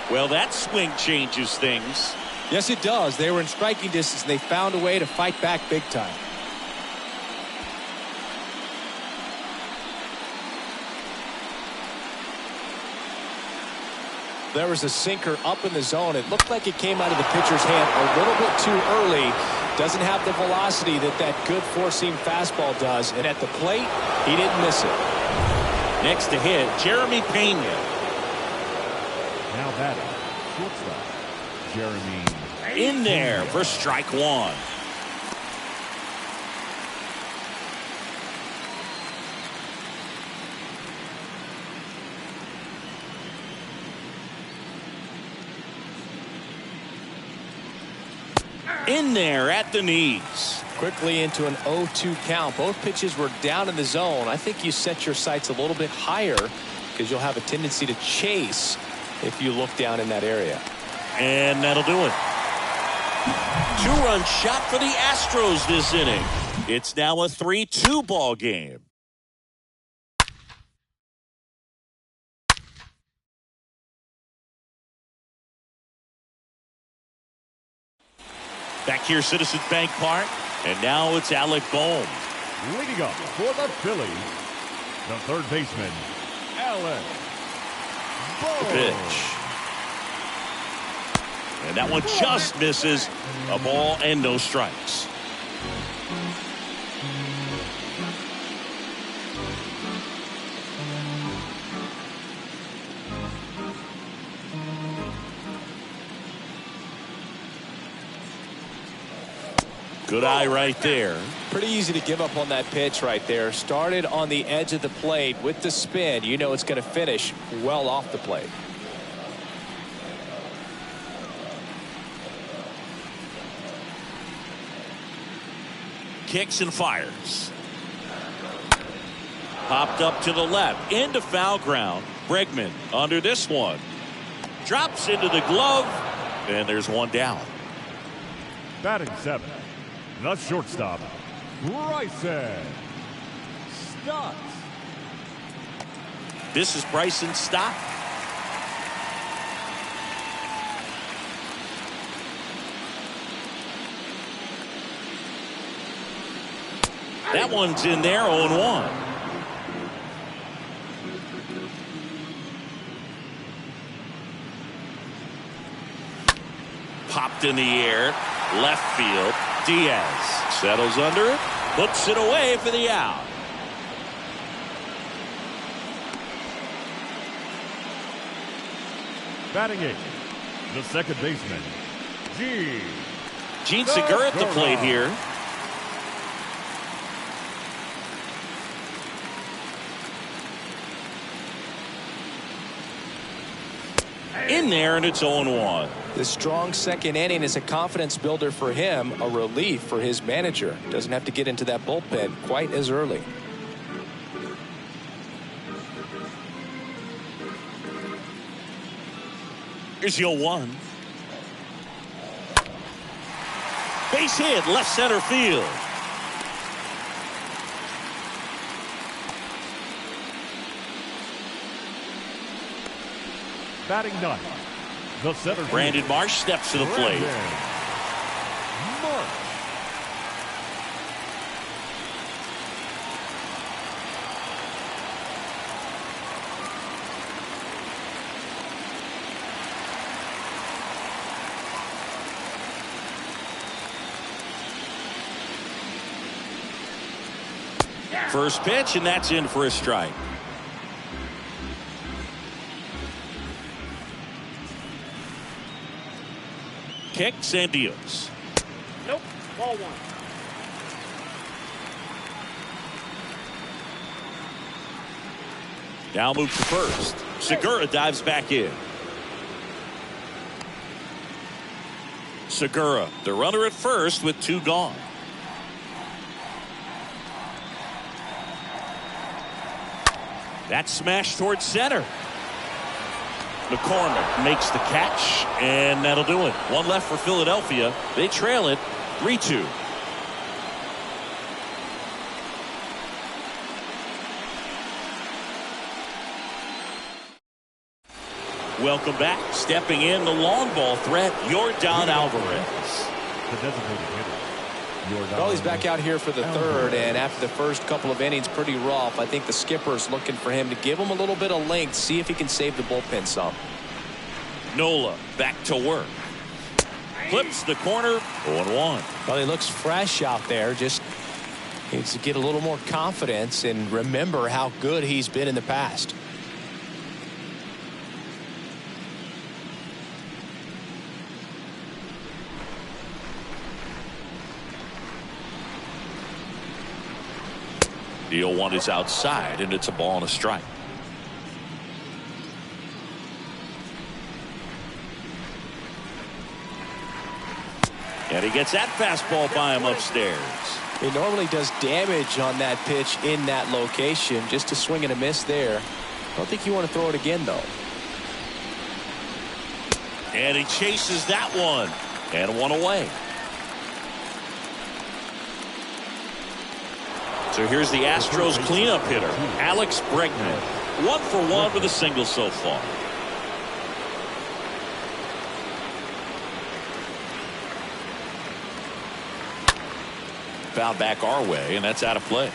Well, that swing changes things. Yes, it does. They were in striking distance, and they found a way to fight back big time. There was a sinker up in the zone. It looked like it came out of the pitcher's hand a little bit too early. Doesn't have the velocity that good four-seam fastball does. And at the plate, he didn't miss it. Next to hit, Jeremy Pena. Now batting, shortstop, Jeremy. In there for strike 1. In there at the knees. Quickly into an 0-2 count. Both pitches were down in the zone. I think you set your sights a little bit higher because you'll have a tendency to chase if you look down in that area. And that'll do it. 2-run shot for the Astros this inning. It's now a 3-2 ball game. Back here, Citizens Bank Park, and now it's Alec Bohm. Leading up for the Phillies, the third baseman, Alec Bohm. Pitch. And that one just misses. A ball and no strikes. Good eye right there. Pretty easy to give up on that pitch right there. Started on the edge of the plate with the spin. You know it's going to finish well off the plate. Kicks and fires. Popped up to the left. Into foul ground. Bregman under this one. Drops into the glove. And there's one down. Batting seventh, the shortstop, Bryson Stott. This is Bryson Stott. That one's in there, 0-1. Popped in the air, left field. Diaz settles under it, puts it away for the out. Batting eighth, the second baseman, Gene Segura at the plate here. In there, and it's 0-1. The strong second inning is a confidence builder for him, a relief for his manager. Doesn't have to get into that bullpen quite as early. Here's the 0-1. Base hit, left center field. Batting ninth, the center. Brandon Marsh steps to the plate. Marsh. First pitch, and that's in for a strike. Kicks and deals. Nope. Ball one. Now moves to first. Segura dives back in. Segura, the runner at first with two gone. That's smashed towards center. McCormick makes the catch, and that'll do it. One left for Philadelphia. They trail it 3-2. Welcome back. Stepping in the long ball threat, Yordan Alvarez. The designated hitter. Well, he's back out here for the third, and after the first couple of innings, pretty rough. I think the skipper's looking for him to give him a little bit of length, see if he can save the bullpen some. Nola back to work. Clips the corner, 0-1. Well, he looks fresh out there. Just needs to get a little more confidence and remember how good he's been in the past. The 0-1 is outside, and it's a ball and a strike. And he gets that fastball by him upstairs. He normally does damage on that pitch in that location. Just a swing and a miss there. I don't think you want to throw it again, though. And he chases that one. And one away. So here's the Astros cleanup hitter, Alex Bregman. 1 for 1 with a single so far. Foul back our way, and that's out of play.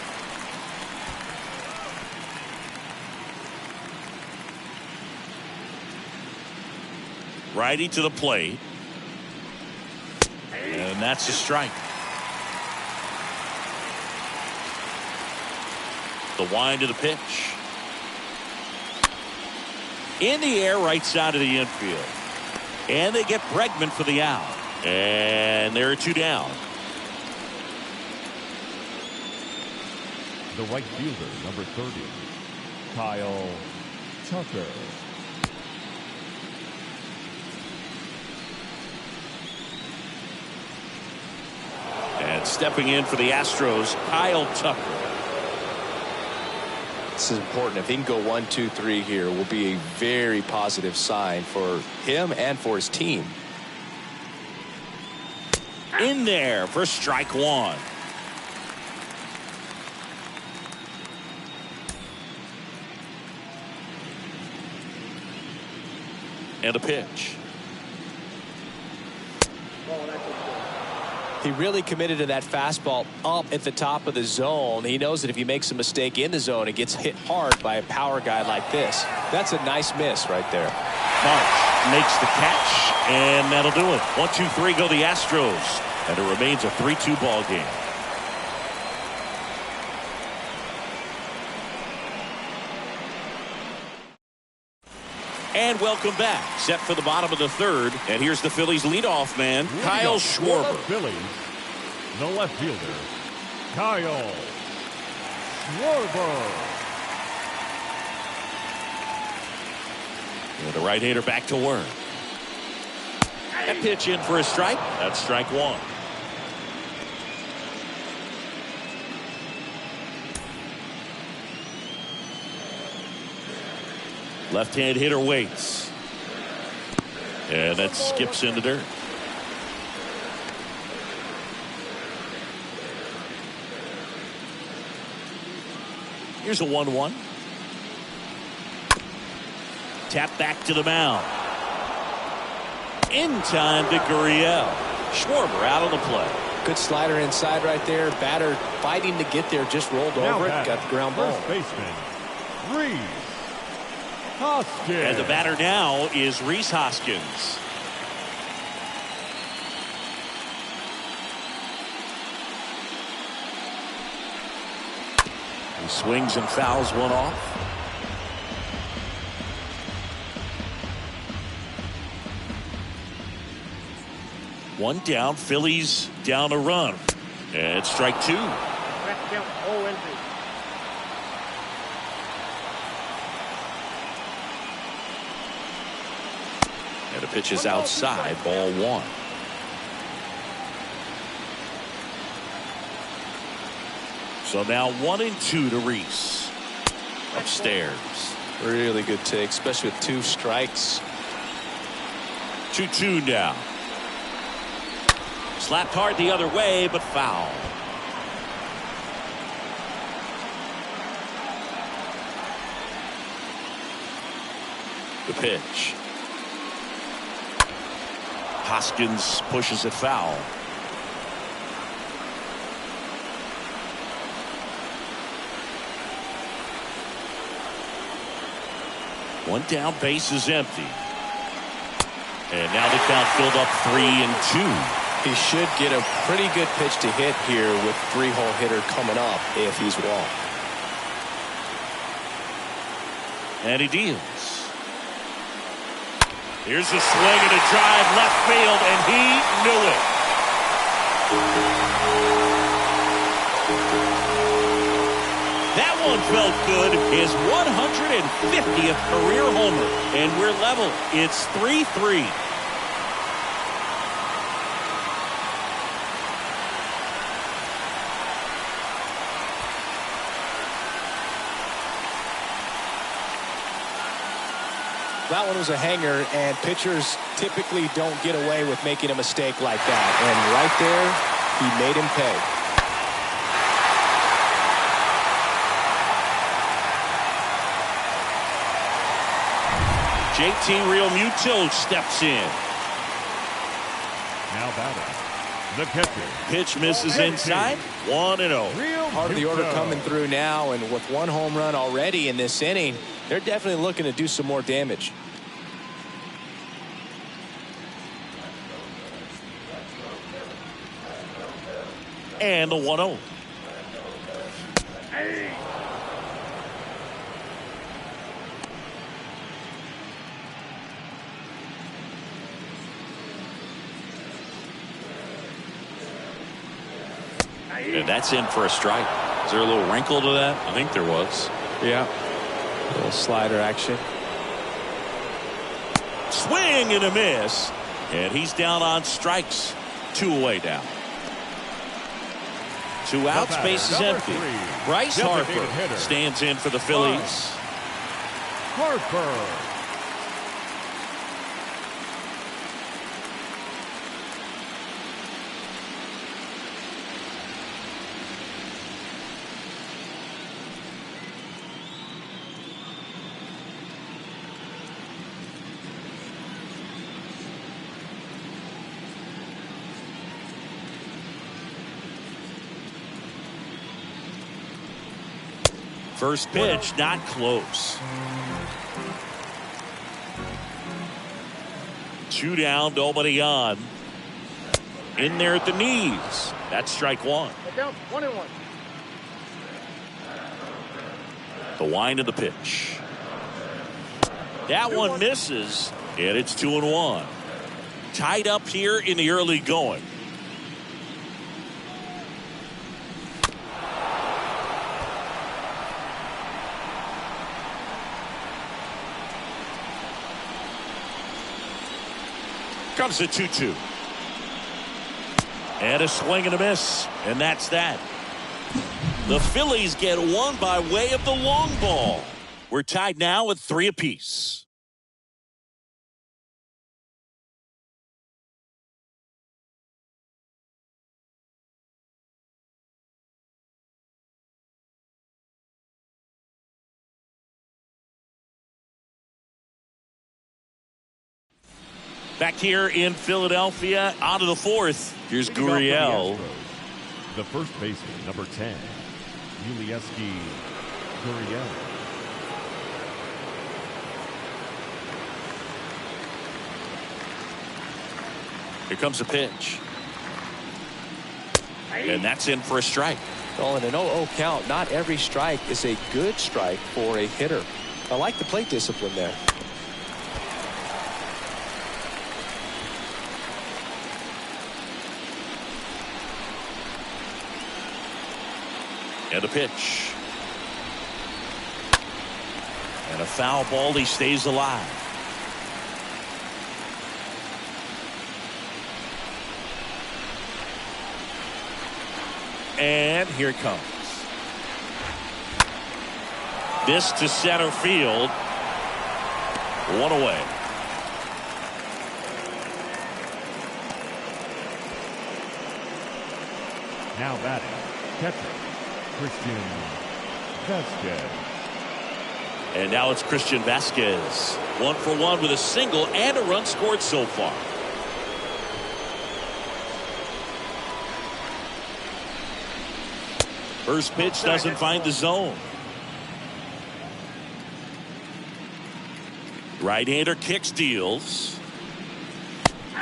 Righty to the plate. And that's a strike. The wind of the pitch. In the air, right side of the infield. And they get Bregman for the out. And there are 2 down. The right fielder, number 30, Kyle Tucker. And stepping in for the Astros, Kyle Tucker. This is important. If he can go 1, 2, 3 here, will be a very positive sign for him and for his team. In there for strike 1. And a pitch. He really committed to that fastball up at the top of the zone. He knows that if he makes a mistake in the zone, it gets hit hard by a power guy like this. That's a nice miss right there. March makes the catch, and that'll do it. 1, 2, 3 go the Astros, and it remains a 3-2 ball game. And welcome back. Set for the bottom of the 3rd. And here's the Phillies leadoff man, Kyle Schwarber. Phillies, the left fielder, Kyle Schwarber. And the right-hander back to work. That pitch in for a strike. That's strike 1. Left-hand hitter waits. And that skips into dirt. Here's a 1-1. Tap back to the mound. In time to Gurriel. Schwarber out on the play. Good slider inside right there. Batter fighting to get there, just rolled over it, got the ground ball. First baseman, Rhys Hoskins. And the batter now is Rhys Hoskins. He swings and fouls one off. One down, Phillies down a run. And it's strike 2. And the pitch is outside, ball 1. So now 1-2 to Rhys. Upstairs. Really good take, especially with 2 strikes. 2-2 now. Slapped hard the other way, but foul. The pitch. Hoskins pushes it foul. One down, base is empty. And now the count filled up 3-2. He should get a pretty good pitch to hit here with 3-hole hitter coming up if he's walked. And he deals. Here's a swing and a drive left field, and he knew it. That one felt good. His 150th career homer. And we're level. It's 3-3. That one was a hanger, and pitchers typically don't get away with making a mistake like that. And right there, he made him pay. JT Realmuto steps in. Now batting, the catcher. Pitch misses inside. 1-0. Part of the order coming through now, and with one home run already in this inning, they're definitely looking to do some more damage. And a 1-0. And that's in for a strike. Is there a little wrinkle to that? I think there was. Yeah. A little slider action. Swing and a miss. And he's down on strikes. 2 away now. 2 outs, base is empty. Bryce Harper stands in for the Phillies. Harper. First pitch, not close. 2 down, nobody on. In there at the knees. That's strike 1. Down 1-1. The wind of the pitch. That one misses, and it's 2-1. Tied up here in the early going. Comes the 2-2. And a swing and a miss. And that's that. The Phillies get one by way of the long ball. We're tied now at 3 apiece. Back here in Philadelphia, out of the 4th. Here's Gurriel. The first baseman, number 10, Yulieski Gurriel. Here comes the pitch. And that's in for a strike. Well, in an 0-0 count, not every strike is a good strike for a hitter. I like the plate discipline there. And a pitch. And a foul ball. He stays alive. And here it comes. This to center field. 1 away. Now batting, catcher, Christian Vasquez. And now it's Christian Vasquez. 1 for 1 with a single and a run scored so far. First pitch doesn't find the zone. Right-hander kicks, deals.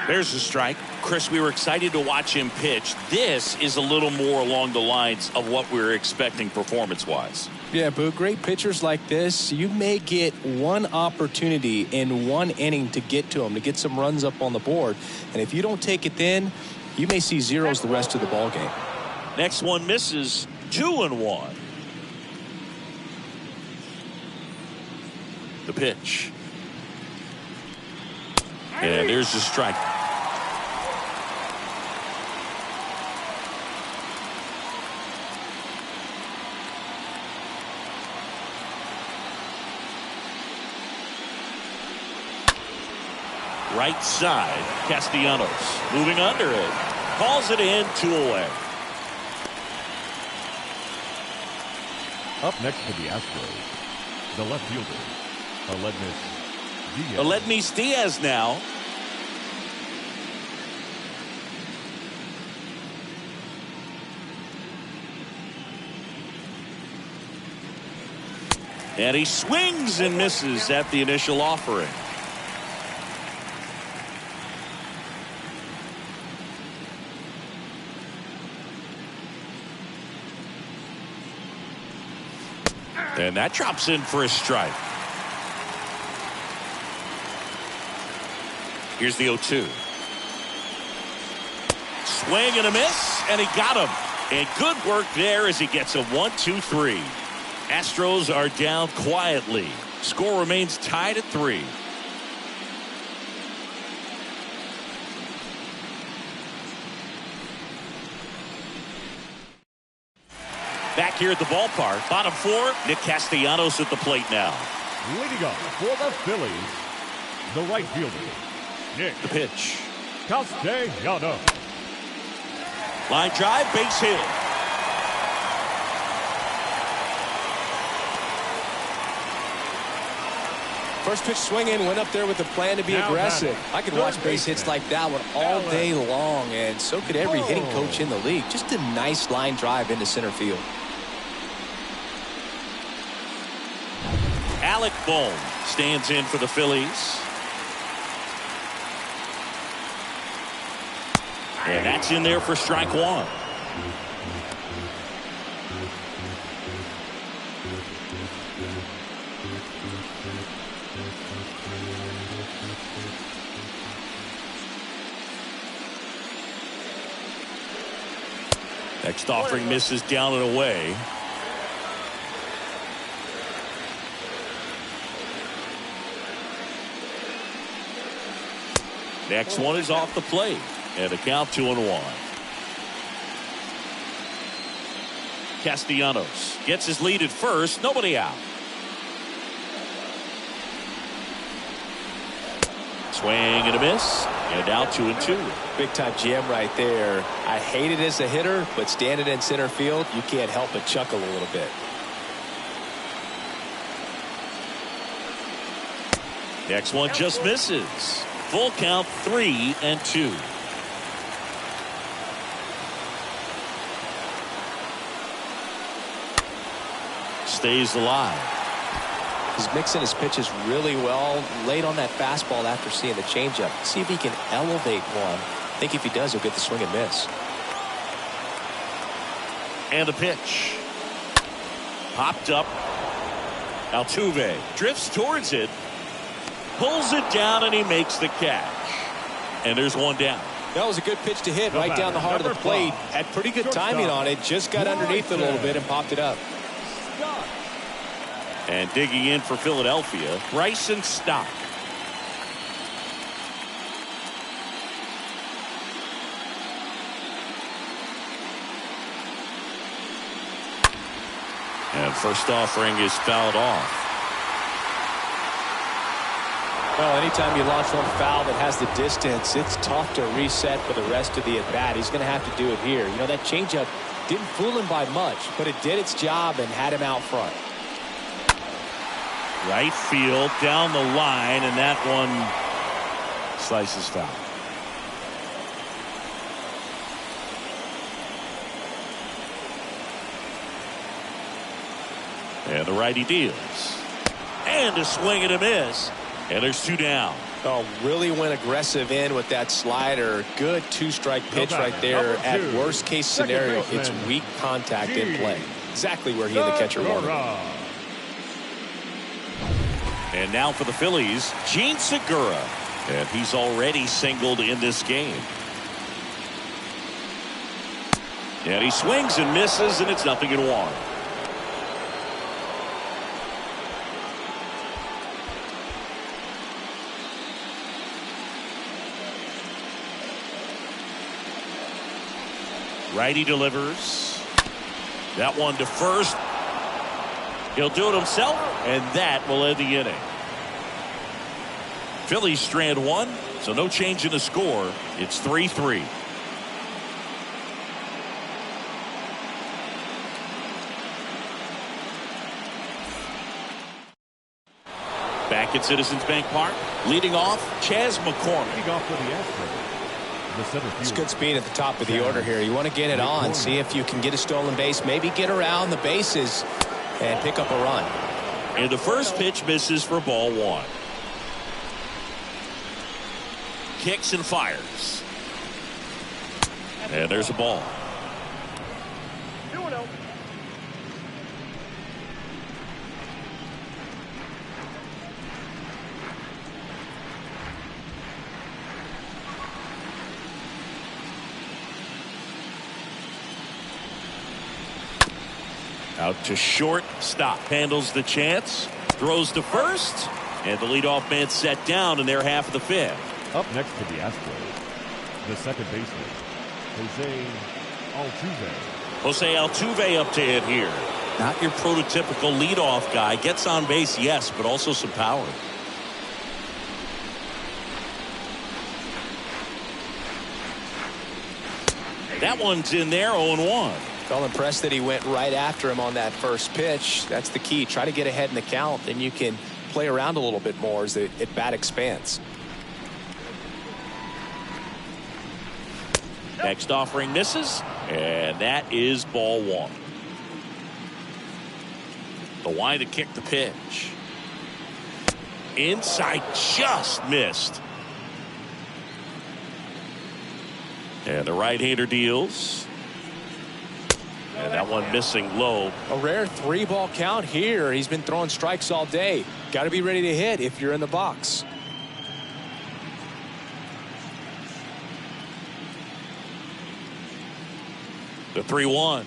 There's a strike. Chris, we were excited to watch him pitch. This is a little more along the lines of what we were expecting performance-wise. Yeah, Boo, great pitchers like this, you may get one opportunity in one inning to get to them, to get some runs up on the board. And if you don't take it then, you may see zeros the rest of the ball game. Next one misses. 2-1. The pitch. And there's the strike. Right side, Castellanos moving under it. Calls it in, 2 away. Up next for the Astros, the left fielder, Aledmus Diaz. Aledmys Diaz now. And he swings and misses at the initial offering. And that drops in for a strike. Here's the 0-2. Swing and a miss, and he got him. And good work there as he gets a 1-2-3. Astros are down quietly. Score remains tied at 3. Back here at the ballpark, bottom 4, Nick Castellanos at the plate now. Leading up for the Phillies, the right fielder, Nick The pitch. Castellanos. Line drive, base hit. First pitch swinging, went up there with the plan to be Now aggressive. batting, I could third watch base hits baseman, like that one all day long, and so could every hitting coach in the league. Just a nice line drive into center field. Alec Bohm stands in for the Phillies. And that's in there for strike 1. Next offering misses down and away. Next one is off the plate. And the count 2-1. Castellanos gets his lead at first. Nobody out. Swing and a miss. And now 2-2. Big time gem right there. I hate it as a hitter, but standing in center field, you can't help but chuckle a little bit. Next one just misses. Full count 3-2. Stays alive. He's mixing his pitches really well. Late on that fastball after seeing the changeup. See if he can elevate one. I think if he does, he'll get the swing and miss. And a pitch. Popped up. Altuve drifts towards it. Pulls it down, and he makes the catch. And there's one down. That was a good pitch to hit right down the heart of the plate. Had pretty good timing on it. Just got underneath it a little bit and popped it up. And digging in for Philadelphia, Bryson Stott. And first offering is fouled off. Well, anytime you launch one foul that has the distance, it's tough to reset for the rest of the at-bat. He's going to have to do it here. You know, that changeup didn't fool him by much, but it did its job and had him out front. Right field, down the line, and that one slices foul. And the righty deals. And a swing and a miss. And there's 2 down. Oh, really went aggressive in with that slider. Good 2-strike pitch right there. At worst case scenario, it's weak contact in play. Exactly where he and the catcher wanted. And now for the Phillies, Gene Segura. And he's already singled in this game. And he swings and misses, and it's 0-1. Righty delivers. That one to first. He'll do it himself, and that will end the inning. Phillies strand 1, so no change in the score. It's 3-3. Back back at Citizens Bank Park. Leading off, Chas McCormick. Leading off for the Astros, the center fielder. It's good speed at the top of the order here. You want to get it on, see if you can get a stolen base, maybe get around the bases and pick up a run. And the first pitch misses for ball one. Kicks and fires. And there's a ball. 2-0. Out to short. Stop. Handles the chance. Throws to first. And the leadoff man set down in their half of the fifth. Up next for the Astros, the second baseman, Jose Altuve. Jose Altuve up to hit here. Not your prototypical leadoff guy. Gets on base, yes, but also some power. That one's in there, 0-1. Felt impressed that he went right after him on that first pitch. That's the key. Try to get ahead in the count, then you can play around a little bit more as the at-bat expands. Next offering misses, and that is ball one. The wind to kick the pitch. Inside, just missed. And the right-hander deals. And that one missing low. A rare 3-ball count here. He's been throwing strikes all day. Got to be ready to hit if you're in the box. The 3-1.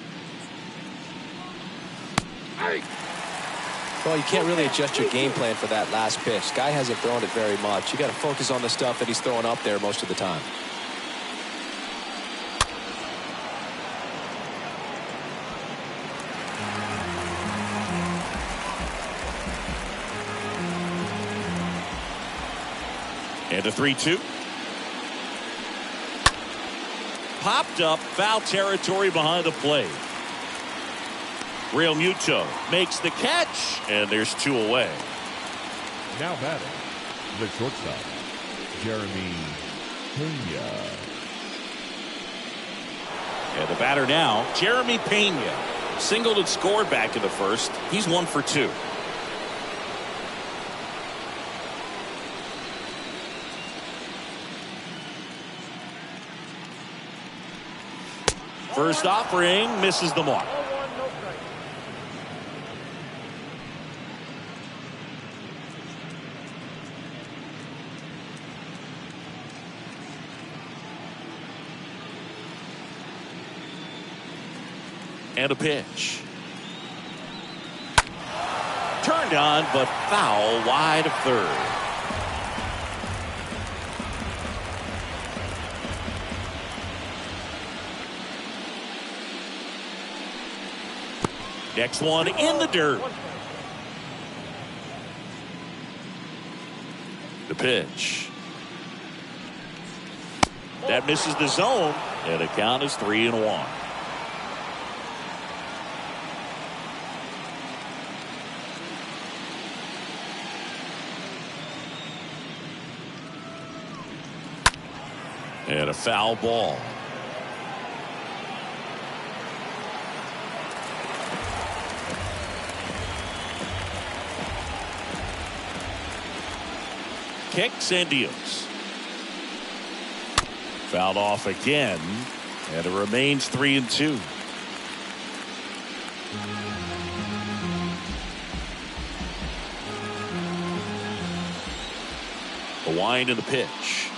Well, you can't really adjust your game plan for that last pitch. Guy hasn't thrown it very much. You got to focus on the stuff that he's throwing up there most of the time. And a 3-2. Popped up, foul territory behind the plate. Real Muto makes the catch, and there's 2 away. Now batting, the shortstop, Jeremy Pena. And the batter now, Jeremy Pena. Singled and scored back in the first. He's 1 for 2. First offering misses the mark. 0-1, no strike. And a pitch. Turned on, but foul wide of third. Next one in the dirt. The pitch. That misses the zone, and the count is 3-1. And a foul ball. Kicks and deals. Fouled off again, and it remains 3-2. The wind and the pitch.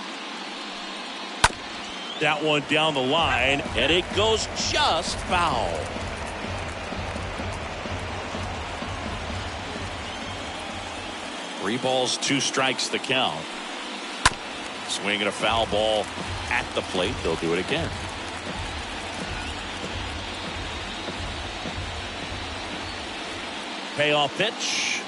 That one down the line, and it goes just foul. Three balls, 2 strikes the count. Swinging a foul ball at the plate. They'll do it again. Payoff pitch.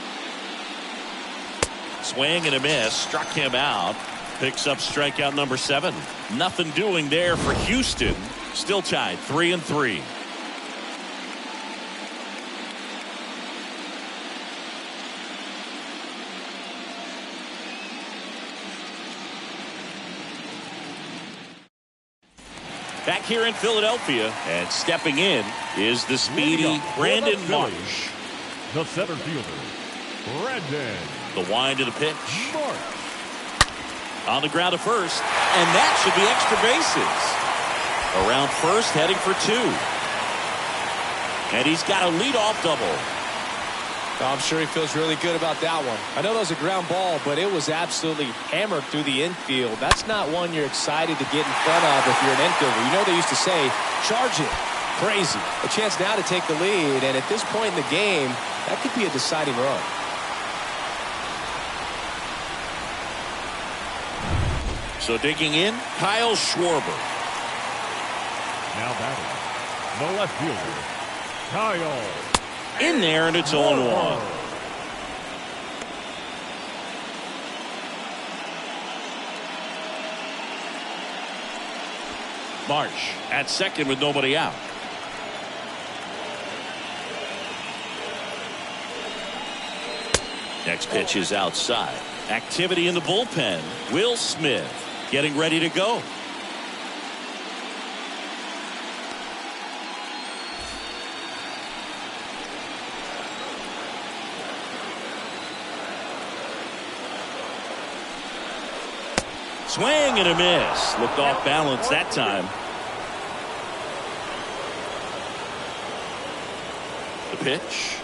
Swing and a miss. Struck him out. Picks up strikeout number 7. Nothing doing there for Houston. Still tied 3-3. Back here in Philadelphia, and stepping in is the speedy Brandon Marsh. The center fielder, Brandon. The wind to the pitch. On the ground to first, and that should be extra bases. Around first, heading for 2. And he's got a leadoff double. I'm sure he feels really good about that one. I know that was a ground ball, but it was absolutely hammered through the infield. That's not one you're excited to get in front of if you're an infielder. You know they used to say, charge it. Crazy. A chance now to take the lead, and at this point in the game, that could be a deciding run. So digging in, Kyle Schwarber. Now batting, the left fielder, Kyle. In there, and it's 0-1. Marsh at second with nobody out. Next pitch is outside. Activity in the bullpen. Will Smith getting ready to go. Swing and a miss. Looked off balance that time. The pitch.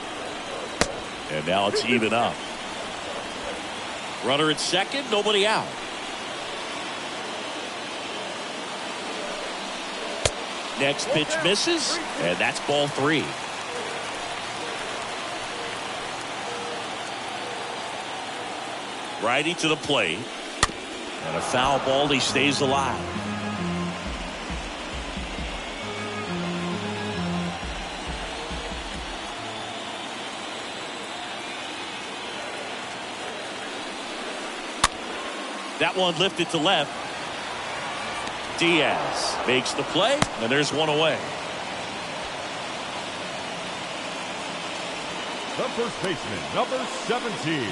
And now it's even up. Runner at second, nobody out. Next pitch misses, and that's ball 3. Righty to the plate. And a foul ball, he stays alive. That one lifted to left. Diaz makes the play, and there's one away. The first baseman, number 17.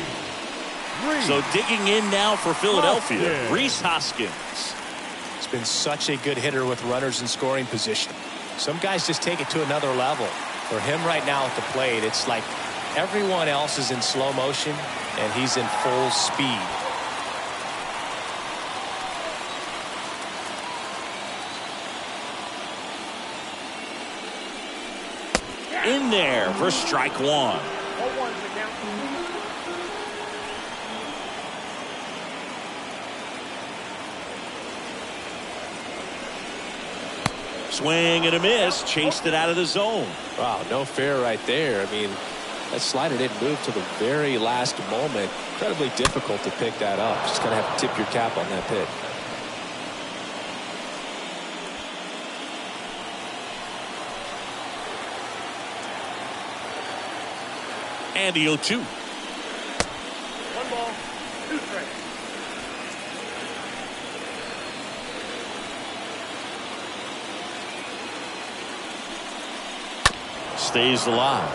So digging in now for Philadelphia, Rhys Hoskins. He's been such a good hitter with runners in scoring position. Some guys just take it to another level. For him right now at the plate, it's like everyone else is in slow motion, and he's in full speed. In there for strike 1. 0-1 to count. Swing and a miss. Chased it out of the zone. Wow, no fair right there. I mean, that slider didn't move to the very last moment. Incredibly difficult to pick that up. Just going to have to tip your cap on that pitch. And the 0-2. 1 ball, 2 strikes. Stays alive.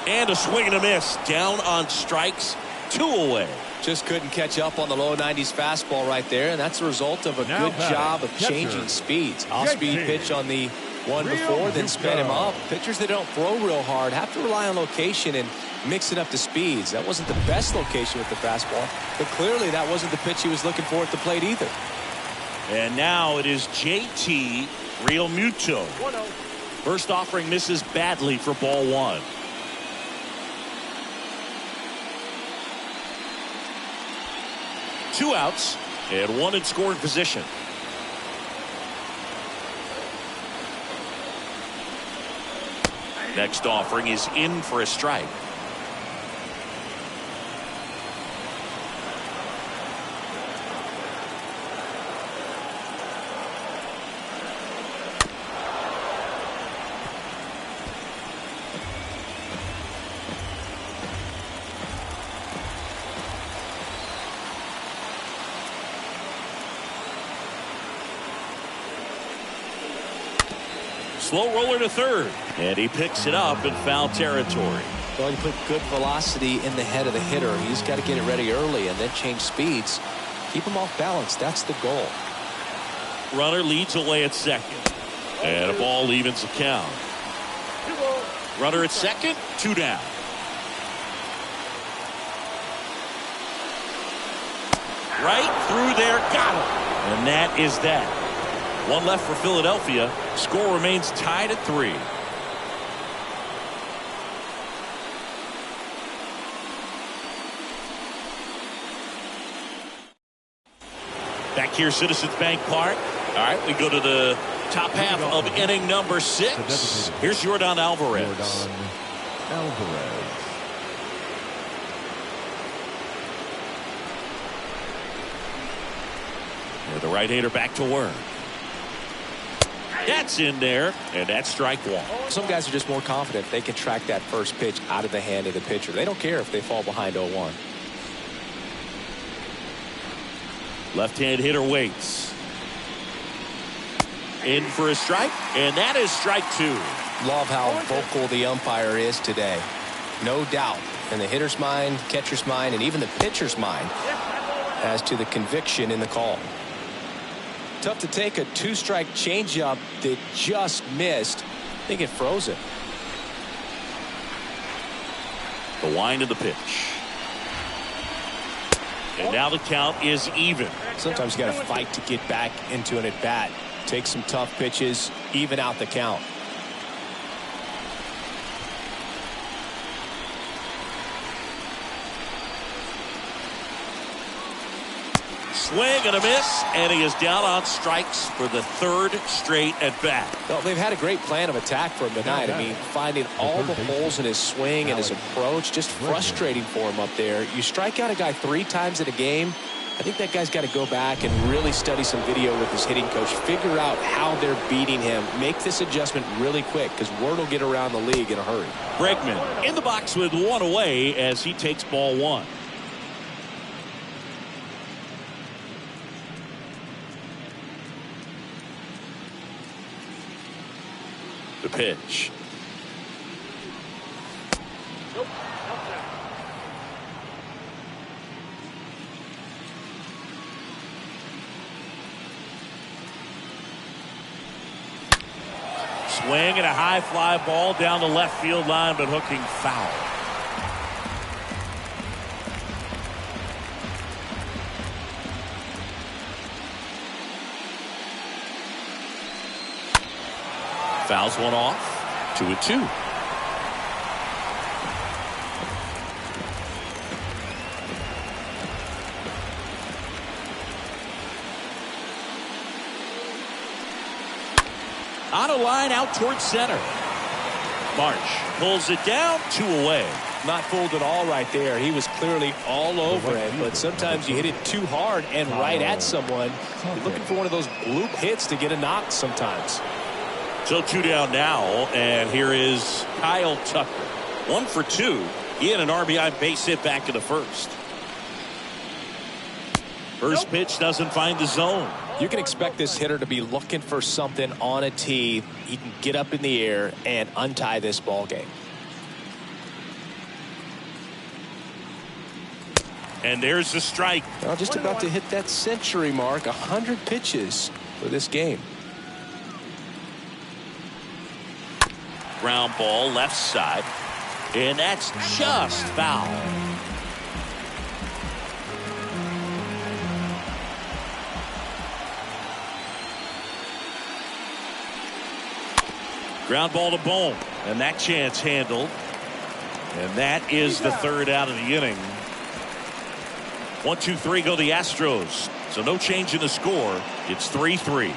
And a swing and a miss. Down on strikes. 2 away. Just couldn't catch up on the low 90s fastball right there, and that's a result of a good job of changing speeds. Off-speed pitch on the one before, then sped him up. Pitchers that don't throw real hard have to rely on location and mix it up to speeds. That wasn't the best location with the fastball, but clearly that wasn't the pitch he was looking for at the plate either. And now it is JT Realmuto. 1-0. First offering misses badly for ball 1. Two outs and 1 in scoring position. Next offering is in for a strike. Slow roller to third. And he picks it up in foul territory. Well, you put good velocity in the head of the hitter. He's got to get it ready early and then change speeds. Keep him off balance. That's the goal. Runner leads away at second. And a ball evens the count. Runner at second, 2 down. Right through there, got him. And that is that. 1 left for Philadelphia. Score remains tied at 3. Back here, Citizens Bank Park. All right, we go to the top half of inning number 6. Here's Yordan Alvarez. Yordan Alvarez. And the right-hander back to work. That's in there, and that's strike 1. Some guys are just more confident they can track that first pitch out of the hand of the pitcher. They don't care if they fall behind 0-1. Left-hand hitter waits. In for a strike, and that is strike 2. Love how vocal the umpire is today. No doubt in the hitter's mind, catcher's mind, and even the pitcher's mind as to the conviction in the call. Tough to take a 2-strike changeup that just missed. I think it froze it. The wind of the pitch. And now the count is even. Sometimes you got to fight to get back into an at-bat. Take some tough pitches, even out the count. Swing and a miss, and he is down on strikes for the 3rd straight at bat. Well, they've had a great plan of attack for him tonight. I mean, finding all the holes in his swing and his approach, just frustrating for him up there. You strike out a guy 3 times in a game, I think that guy's got to go back and really study some video with his hitting coach, figure out how they're beating him, make this adjustment really quick, because word will get around the league in a hurry. Bregman in the box with 1 away as he takes ball 1. The pitch. Nope. Swing and a high fly ball down the left field line, but hooking foul. Fouls one off. 2-2. On a line out towards center. March pulls it down, 2 away. Not fooled at all right there. He was clearly all over it, but sometimes you hit it too hard and right at someone. You're looking for one of those bloop hits to get a knock sometimes. So 2 down now, and here is Kyle Tucker. 1 for 2. He had an RBI base hit back in the first. First pitch doesn't find the zone. You can expect this hitter to be looking for something on a tee. He can get up in the air and untie this ball game. And there's the strike. Well, just about to hit that century mark. 100 pitches for this game. Ground ball left side, and that's just foul. Ground ball to Bohm, and that chance handled, and that is the 3rd out of the inning. 1, 2, 3 go the Astros, so no change in the score. It's 3-3.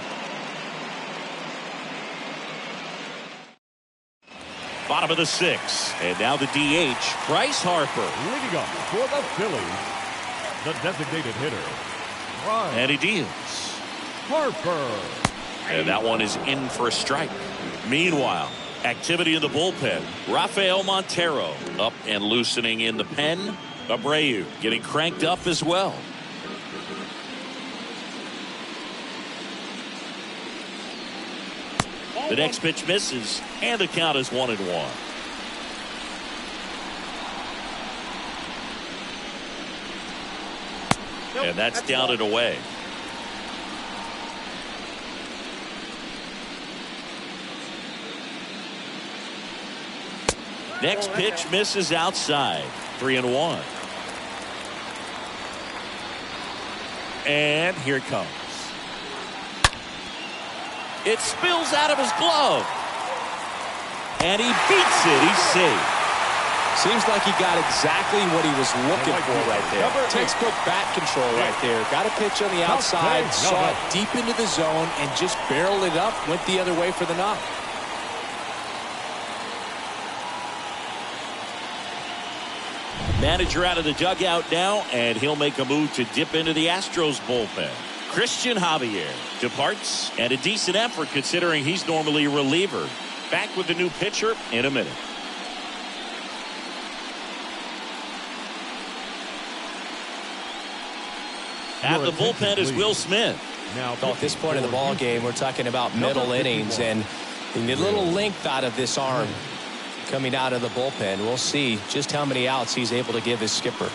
Bottom of the 6th, and now the DH, Bryce Harper. Leading up for the Phillies, the designated hitter, Bryce And he deals. Harper. And that one is in for a strike. Meanwhile, activity in the bullpen. Rafael Montero up and loosening in the pen. Abreu getting cranked up as well. The next pitch misses, and the count is 1-1. And that's down and away. Next pitch misses outside. 3-1. And here it comes. It spills out of his glove. And he beats it. He's safe. Seems like he got exactly what he was looking for right there. Textbook bat control right there. Got a pitch on the outside, saw it deep into the zone, and just barreled it up, went the other way for the knock. Manager out of the dugout now, and he'll make a move to dip into the Astros bullpen. Christian Javier departs, and a decent effort considering he's normally a reliever. Back with the new pitcher in a minute. At the bullpen is Will Smith. Now, At this point in the ball game, we're talking about middle innings, and the little length out of this arm coming out of the bullpen. We'll see just how many outs he's able to give his skipper.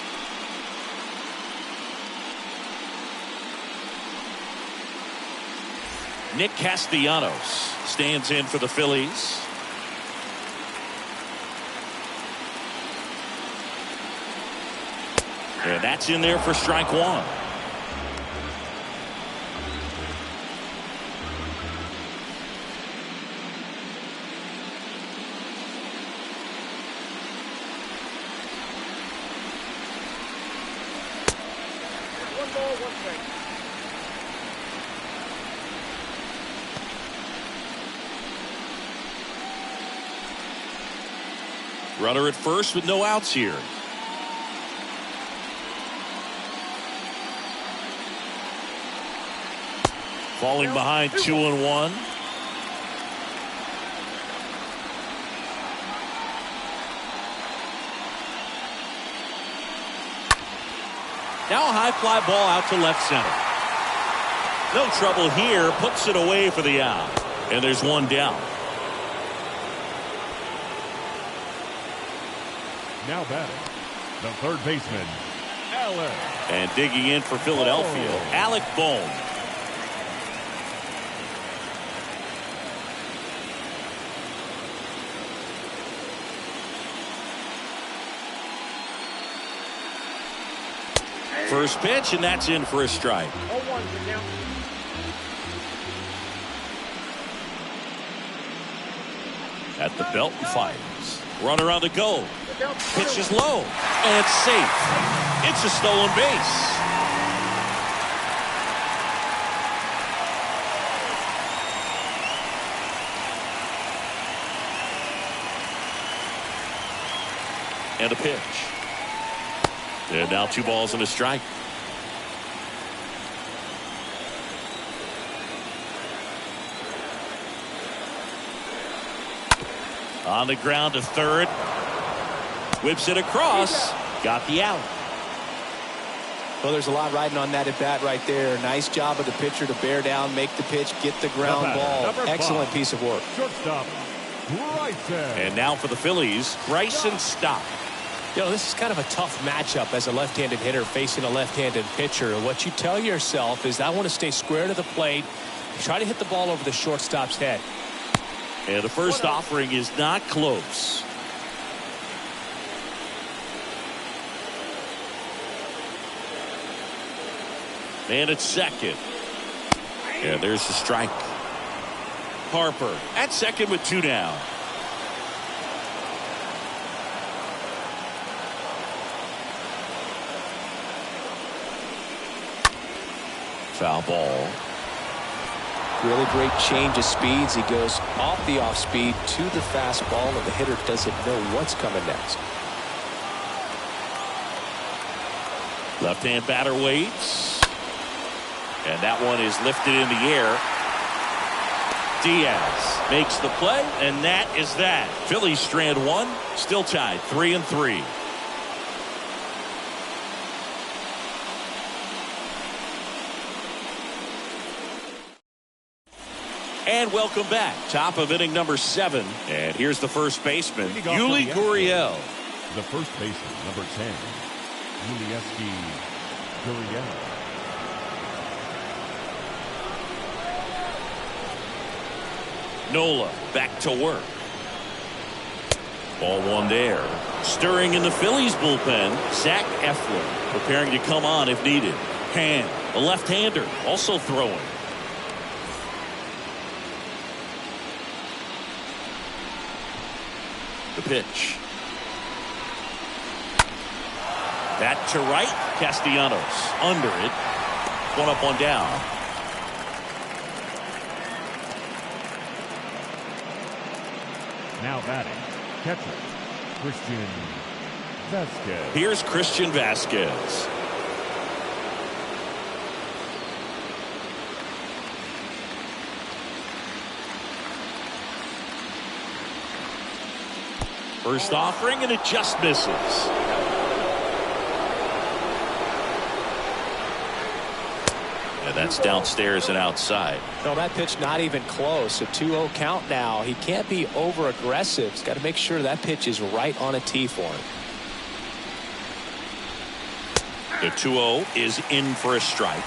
Nick Castellanos stands in for the Phillies. And that's in there for strike one. Runner at first with no outs here. Falling behind 2-1. Now a high fly ball out to left center. No trouble here. Puts it away for the out. And there's one down. Now batting, the third baseman, Alec. And digging in for Philadelphia, Alec Bohm. First pitch, and that's in for a strike. 0-1 to count. At the belt and fires. Runner on the go. Pitch is low, and it's safe. It's a stolen base. And a pitch. And now 2 balls and a strike. On the ground to third. Whips it across. Got the out. Well, there's a lot riding on that at bat right there. Nice job of the pitcher to bear down, make the pitch, get the ground ball. Excellent piece of work. Shortstop, Bryson. And now for the Phillies, Bryson Stott. You know, this is kind of a tough matchup as a left-handed hitter facing a left-handed pitcher. What you tell yourself is, I want to stay square to the plate, try to hit the ball over the shortstop's head. And the first offering is not close. And it's second. And there's the strike. Harper at second with 2 down. Foul ball. Really great change of speeds. He goes off the off speed to the fastball, and the hitter doesn't know what's coming next. Left-hand batter waits. And that one is lifted in the air. Diaz makes the play, and that is that. Phillies strand 1, still tied 3-3. And welcome back. Top of inning number 7. And here's the first baseman, Yuli Gurriel. The first baseman, number 10, Yuli Gurriel. Nola back to work. Ball 1 there. Stirring in the Phillies bullpen, Zach Eflin preparing to come on if needed. Hand, the left-hander, also throwing. The pitch. That to right. Castellanos under it. 1 up, 1 down. Now batting, catcher, Christian Vasquez. Here's Christian Vasquez. First offering, and it just misses. And that's downstairs and outside. No, that pitch not even close. A 2-0 count now. He can't be over aggressive. He's got to make sure that pitch is right on a tee for him. The 2-0 is in for a strike.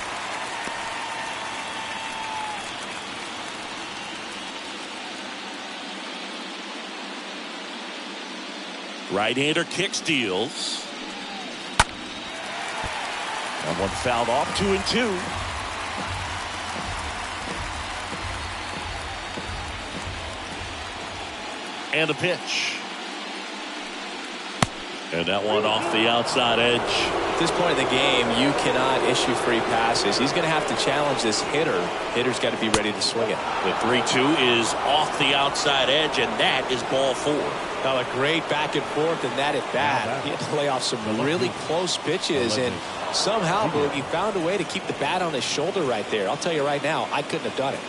Right-hander kicks, deals. And 1 fouled off, 2-2. And a pitch. And that one off the outside edge. At this point in the game, you cannot issue free passes. He's going to have to challenge this hitter. Hitter's got to be ready to swing it. The 3-2 is off the outside edge, and that is ball 4. Now a great back and forth, and that at bat. He had to play off some really close pitches, and somehow he found a way to keep the bat on his shoulder right there. I'll tell you right now, I couldn't have done it.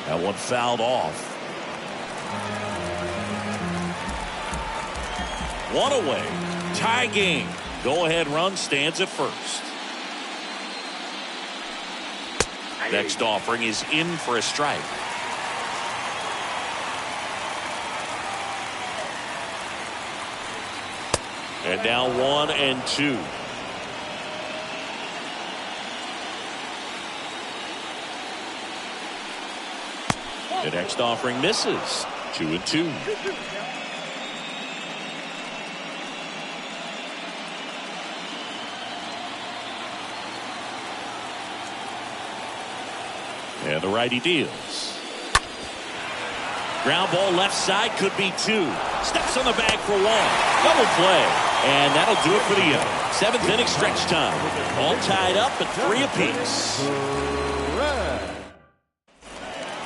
That one fouled off. 1 away. Tie game. Go-ahead run stands at first. Next offering is in for a strike. And now 1-2. The next offering misses. 2-2. And the righty deals. Ground ball left side, could be 2. Steps on the bag for 1. Double play. And that'll do it for the inning. 7th inning stretch time. All tied up at 3 apiece.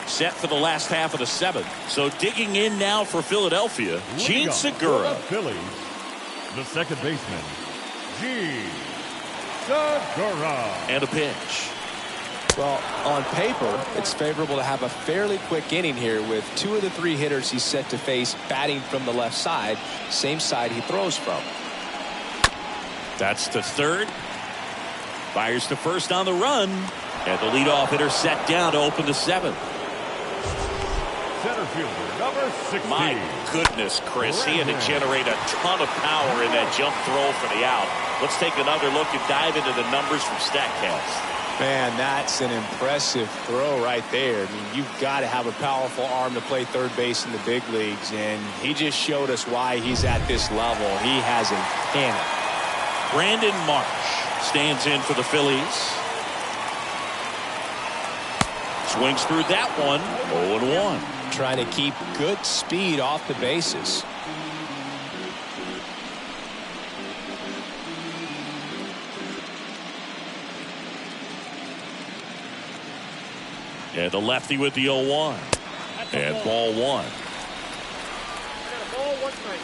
Set for the last half of the 7th. So digging in now for Philadelphia, Gene Segura. Phillies, the second baseman, Gene Segura. And a pitch. Well, on paper, it's favorable to have a fairly quick inning here with 2 of the 3 hitters he's set to face batting from the left side, same side he throws from. That's to third. Fires to first on the run. And the leadoff hitter set down to open the 7th. Center fielder, number 16. My goodness, Chris, he had to generate a ton of power in that jump throw for the out. Let's take another look and dive into the numbers from StatCast. Man, that's an impressive throw right there. I mean, you've got to have a powerful arm to play third base in the big leagues, and he just showed us why he's at this level. He has a cannon. Brandon Marsh stands in for the Phillies. Swings through that one. 0-1. Trying to keep good speed off the bases. And the lefty with the 0-1. And ball 1. Got a ball, 1 strike.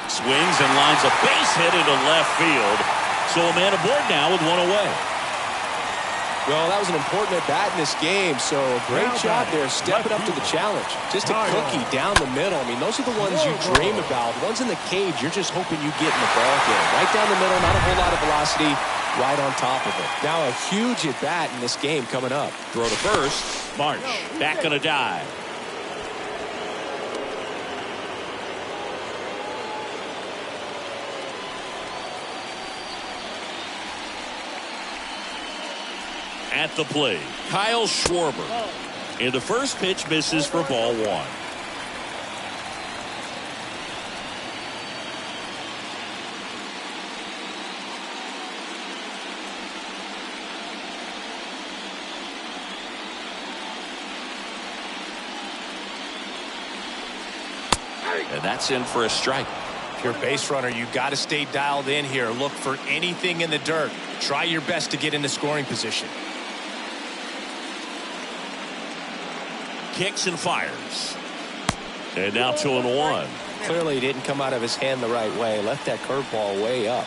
Swings and lines a base hit into left field. So a man aboard now with 1 away. Well, that was an important at-bat in this game, so great job there stepping up to the challenge. Just a cookie down the middle. I mean, those are the ones you dream about. Ones in the cage, you're just hoping you get in the ball game. Right down the middle, not a whole lot of velocity, right on top of it. Now a huge at-bat in this game coming up. Throw to first. March back on a dive. At the plate, Kyle Schwarber. And the first pitch misses for ball one. And that's in for a strike. If you're a base runner, you've got to stay dialed in here. Look for anything in the dirt. Try your best to get into scoring position. Kicks and fires. And now 2-1. Clearly didn't come out of his hand the right way. Left that curveball way up.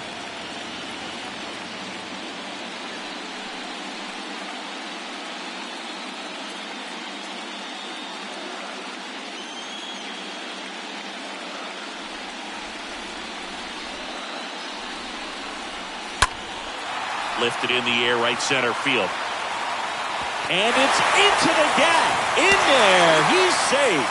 Lifted in the air, right center field. And it's into the gap. In there. He's safe.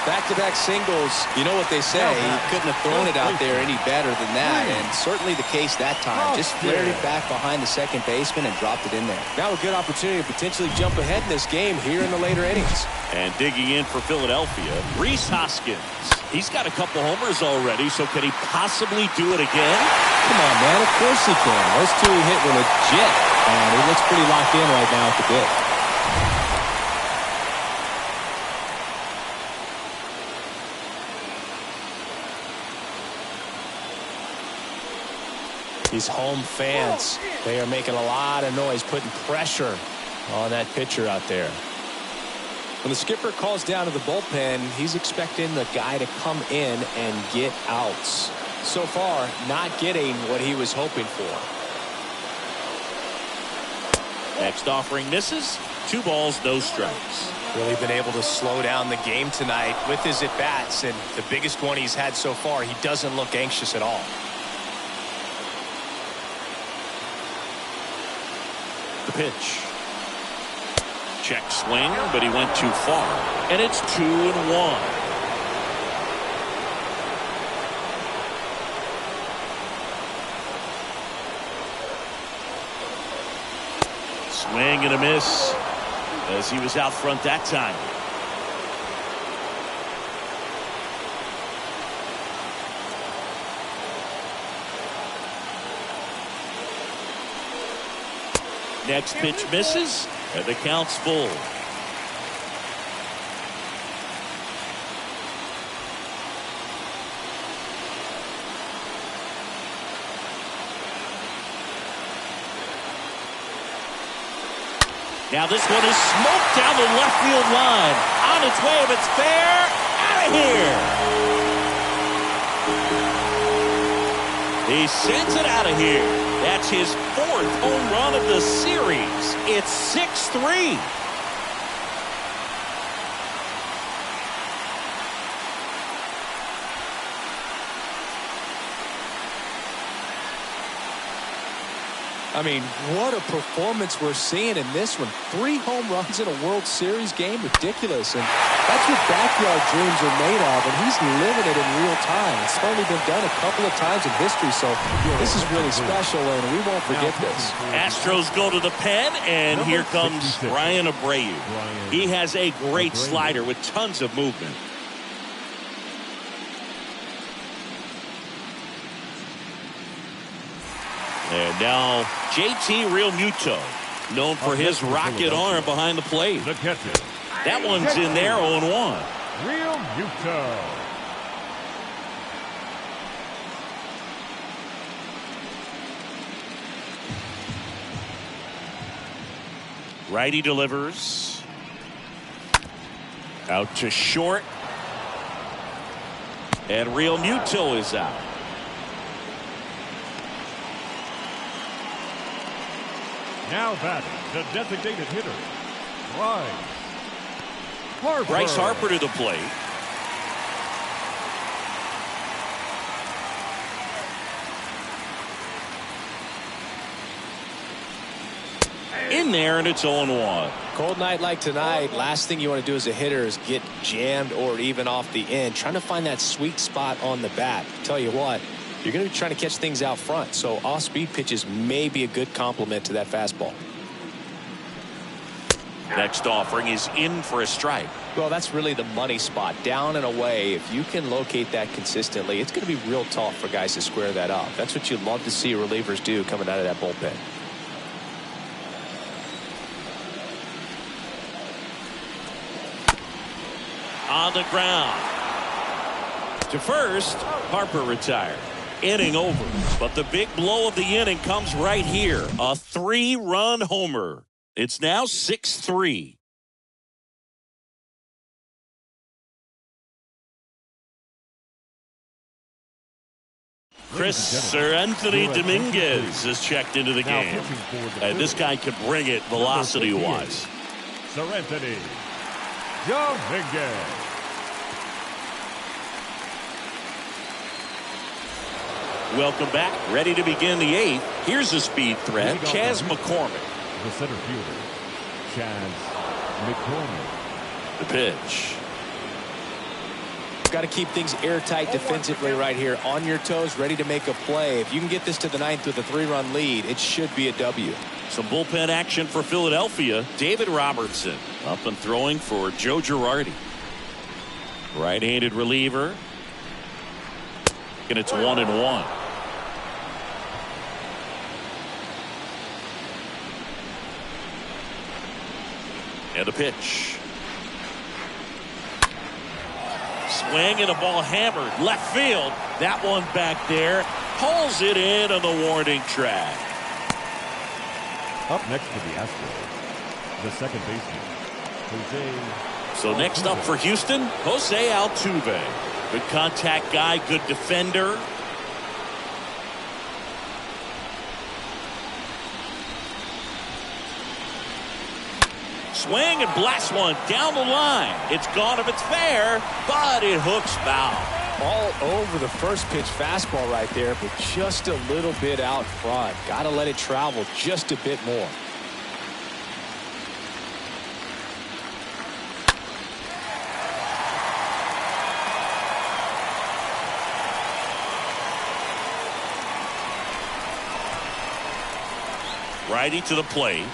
Back-to-back singles. You know what they say. He couldn't have thrown it out there any better than that. And certainly the case that time. Just flared it back behind the second baseman and dropped it in there. Now a good opportunity to potentially jump ahead in this game here in the later innings. And digging in for Philadelphia, Rhys Hoskins. He's got a couple homers already, so can he possibly do it again? Come on, man. Of course he can. Those two he hit were legit. And he looks pretty locked in right now at the bit. These home fans, they are making a lot of noise, putting pressure on that pitcher out there. When the skipper calls down to the bullpen, he's expecting the guy to come in and get outs. So far, not getting what he was hoping for. Next offering misses. 2 balls, no strikes. Really been able to slow down the game tonight with his at-bats, and the biggest one he's had so far, he doesn't look anxious at all. The pitch. Check swing, but he went too far. And it's 2-1. Swing and a miss as he was out front that time. Next pitch misses, and the count's full. Now this one is smoked down the left field line. On its way, if it's fair, out of here. He sends it out of here. That's his 4th home run of the series. It's 6-3. I mean, what a performance we're seeing in this one. 3 home runs in a World Series game. Ridiculous. And that's what backyard dreams are made of. And he's living it in real time. It's only been done a couple of times in history. So this is really special, and we won't forget this. Astros go to the pen, and here comes Brian Abreu. He has a great slider with tons of movement. And now JT Realmuto, known for his rocket arm behind the plate. The catcher. That one's in there, 0-1. Realmuto. Righty delivers. Out to short. And Realmuto is out. Now batting, The designated hitter, Bryce Harper to the plate. In there, and it's 0-1. Cold night like tonight, last thing you want to do as a hitter is get jammed or even off the end. Trying to find that sweet spot on the bat. Tell you what, you're going to be trying to catch things out front, so off-speed pitches may be a good complement to that fastball. Next offering is in for a strike. Well, that's really the money spot, down and away. If you can locate that consistently, it's going to be real tough for guys to square that up. That's what you love to see relievers do coming out of that bullpen. On the ground. To first, Harper retired. Inning over. But the big blow of the inning comes right here. A 3-run homer. It's now 6-3. Sir Anthony Dominguez is checked into the game. And this guy can bring it velocity-wise. Sir Anthony Dominguez. Welcome back. Ready to begin the 8th. Here's a speed threat. Chas McCormick. The center fielder, Chas McCormick. The pitch. Got to keep things airtight defensively right here. On your toes, ready to make a play. If you can get this to the 9th with a 3-run lead, it should be a W. Some bullpen action for Philadelphia. David Robertson up and throwing for Joe Girardi. Right-handed reliever. And it's 1-1. And a pitch. Swing and a ball hammered left field. That one back there. Pulls it in on the warning track. Up next for the Astros, the second baseman, Jose. So next up for Houston, Jose Altuve. Good contact guy, good defender. Swing and blast one down the line. It's gone if it's fair, but it hooks foul. All over the first pitch fastball right there, but just a little bit out front. Got to let it travel just a bit more. Righty to the plate.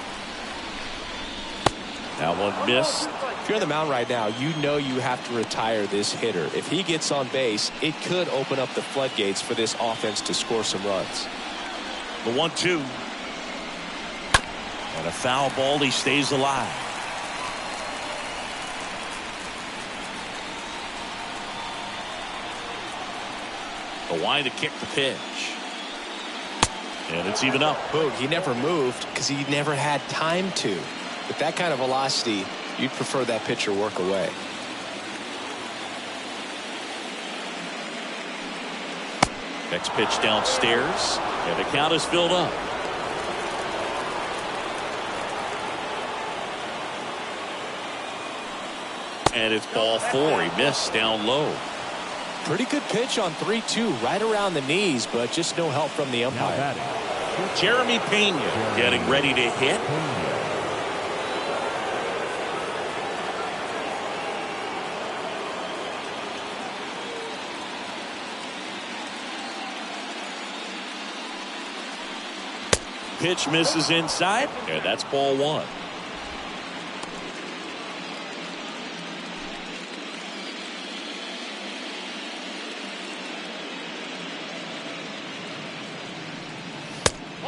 That one missed. If you're on the mound right now, you know you have to retire this hitter. If he gets on base, it could open up the floodgates for this offense to score some runs. The 1-2. And a foul ball. He stays alive. The wind to kick the pitch. And it's even up. Boog, he never moved because he never had time to. With that kind of velocity, you'd prefer that pitcher work away. Next pitch downstairs, and the count is filled up. And it's ball 4. He missed down low. Pretty good pitch on 3-2, right around the knees, but just no help from the umpire. Jeremy Pena getting ready to hit. Pitch misses inside, and that's ball 1.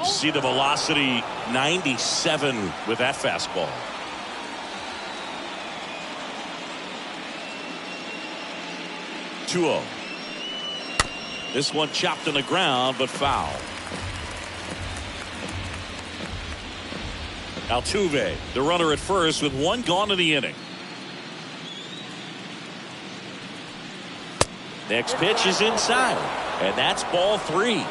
See the velocity 97 with that fastball. (2-0). This one chopped on the ground, but foul. Altuve, the runner at first with one gone in the inning. Next pitch is inside, and that's ball 3.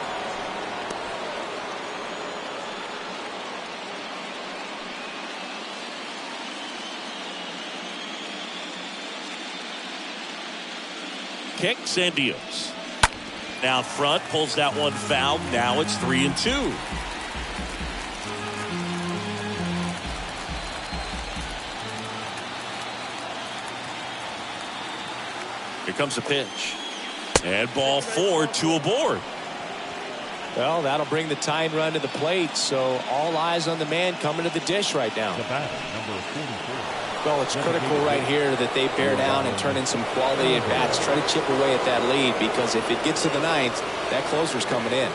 kicks and deals. Down front, pulls that one foul. Now it's 3-2. Here comes the pitch. And ball 4, 2 aboard. Well, that'll bring the tying run to the plate, so all eyes on the man coming to the dish right now. The batter, number 44. Well, it's critical right here that they bear down and turn in some quality at bats. Try to chip away at that lead, because if it gets to the ninth, that closer's coming in.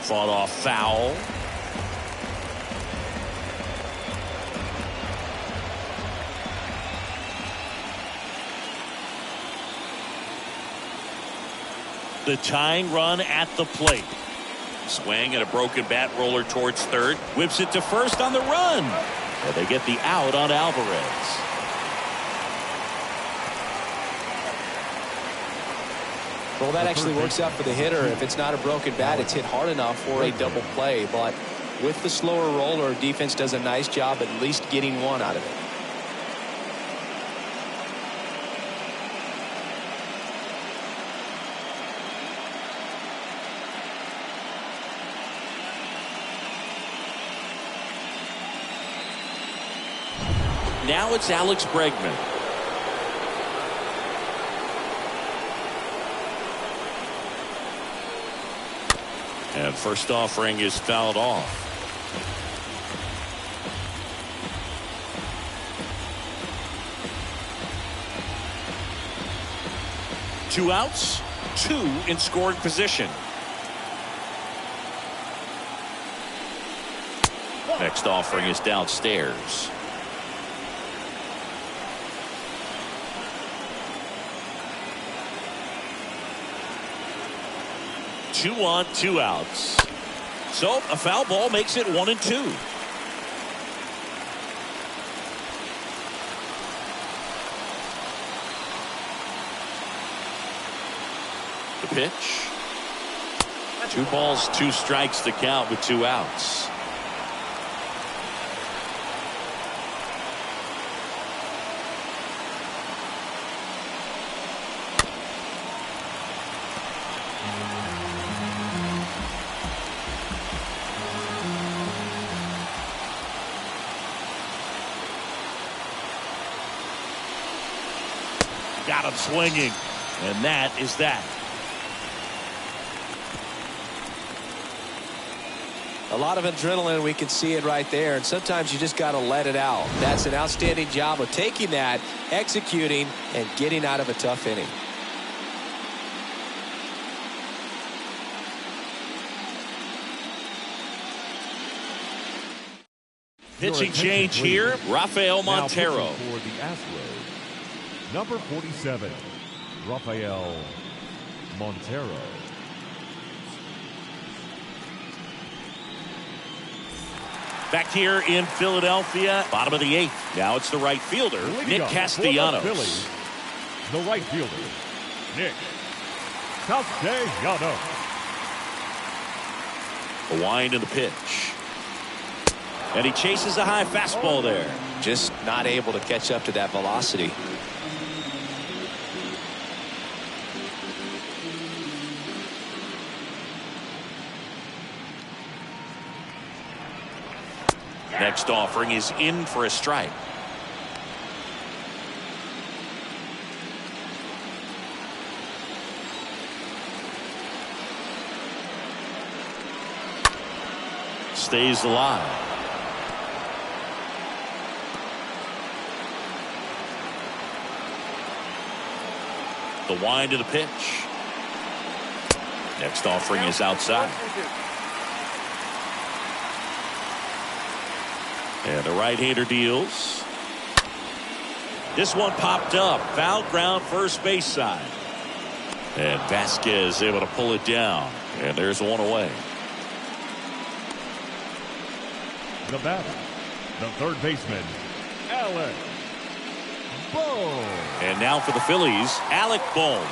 Fought off foul. The tying run at the plate. Swing and a broken bat roller towards third. Whips it to first on the run. And they get the out on Alvarez. Well, that actually works out for the hitter. If it's not a broken bat, it's hit hard enough for a double play. But with the slower roller, defense does a nice job at least getting one out of it. Now it's Alex Bregman. And first offering is fouled off. Two outs, 2 in scoring position. Next offering is downstairs. Two on, 2 outs. So a foul ball makes it 1-2. The pitch. 2 balls, 2 strikes to count with 2 outs. Got him swinging, and that is that. A lot of adrenaline, we can see it right there, and sometimes you just got to let it out. That's an outstanding job of taking that, executing, and getting out of a tough inning. Pitching change here, Rafael Montero. For the Astros, number 47, Rafael Montero. Back here in Philadelphia, bottom of the 8th. Now it's the right fielder, Nick Castellanos. Phillies, the right fielder, Nick Castellanos. A wind in the pitch. And he chases a high fastball there. Just not able to catch up to that velocity. Next offering is in for a strike. Stays alive. The wind of the pitch. Next offering is outside. And the right-hander deals. This one popped up. Foul ground first base side. And Vasquez able to pull it down. And there's one away. The batter, the third baseman, Alec Bohm. And now for the Phillies, Alec Bohm.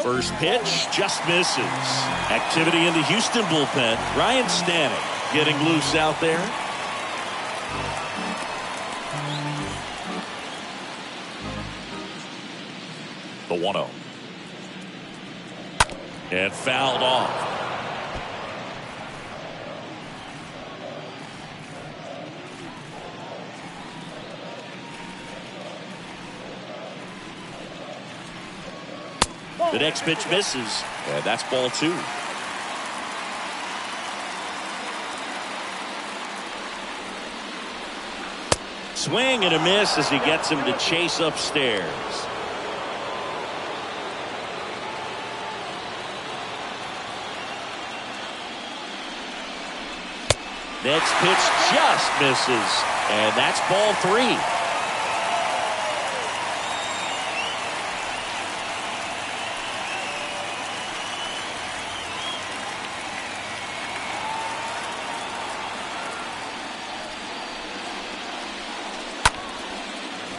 First pitch just misses. Activity in the Houston bullpen. Ryan Stanek getting loose out there. The 1-0. And fouled off. The next pitch misses, and that's ball 2. Swing and a miss as he gets him to chase upstairs. Next pitch just misses, and that's ball 3.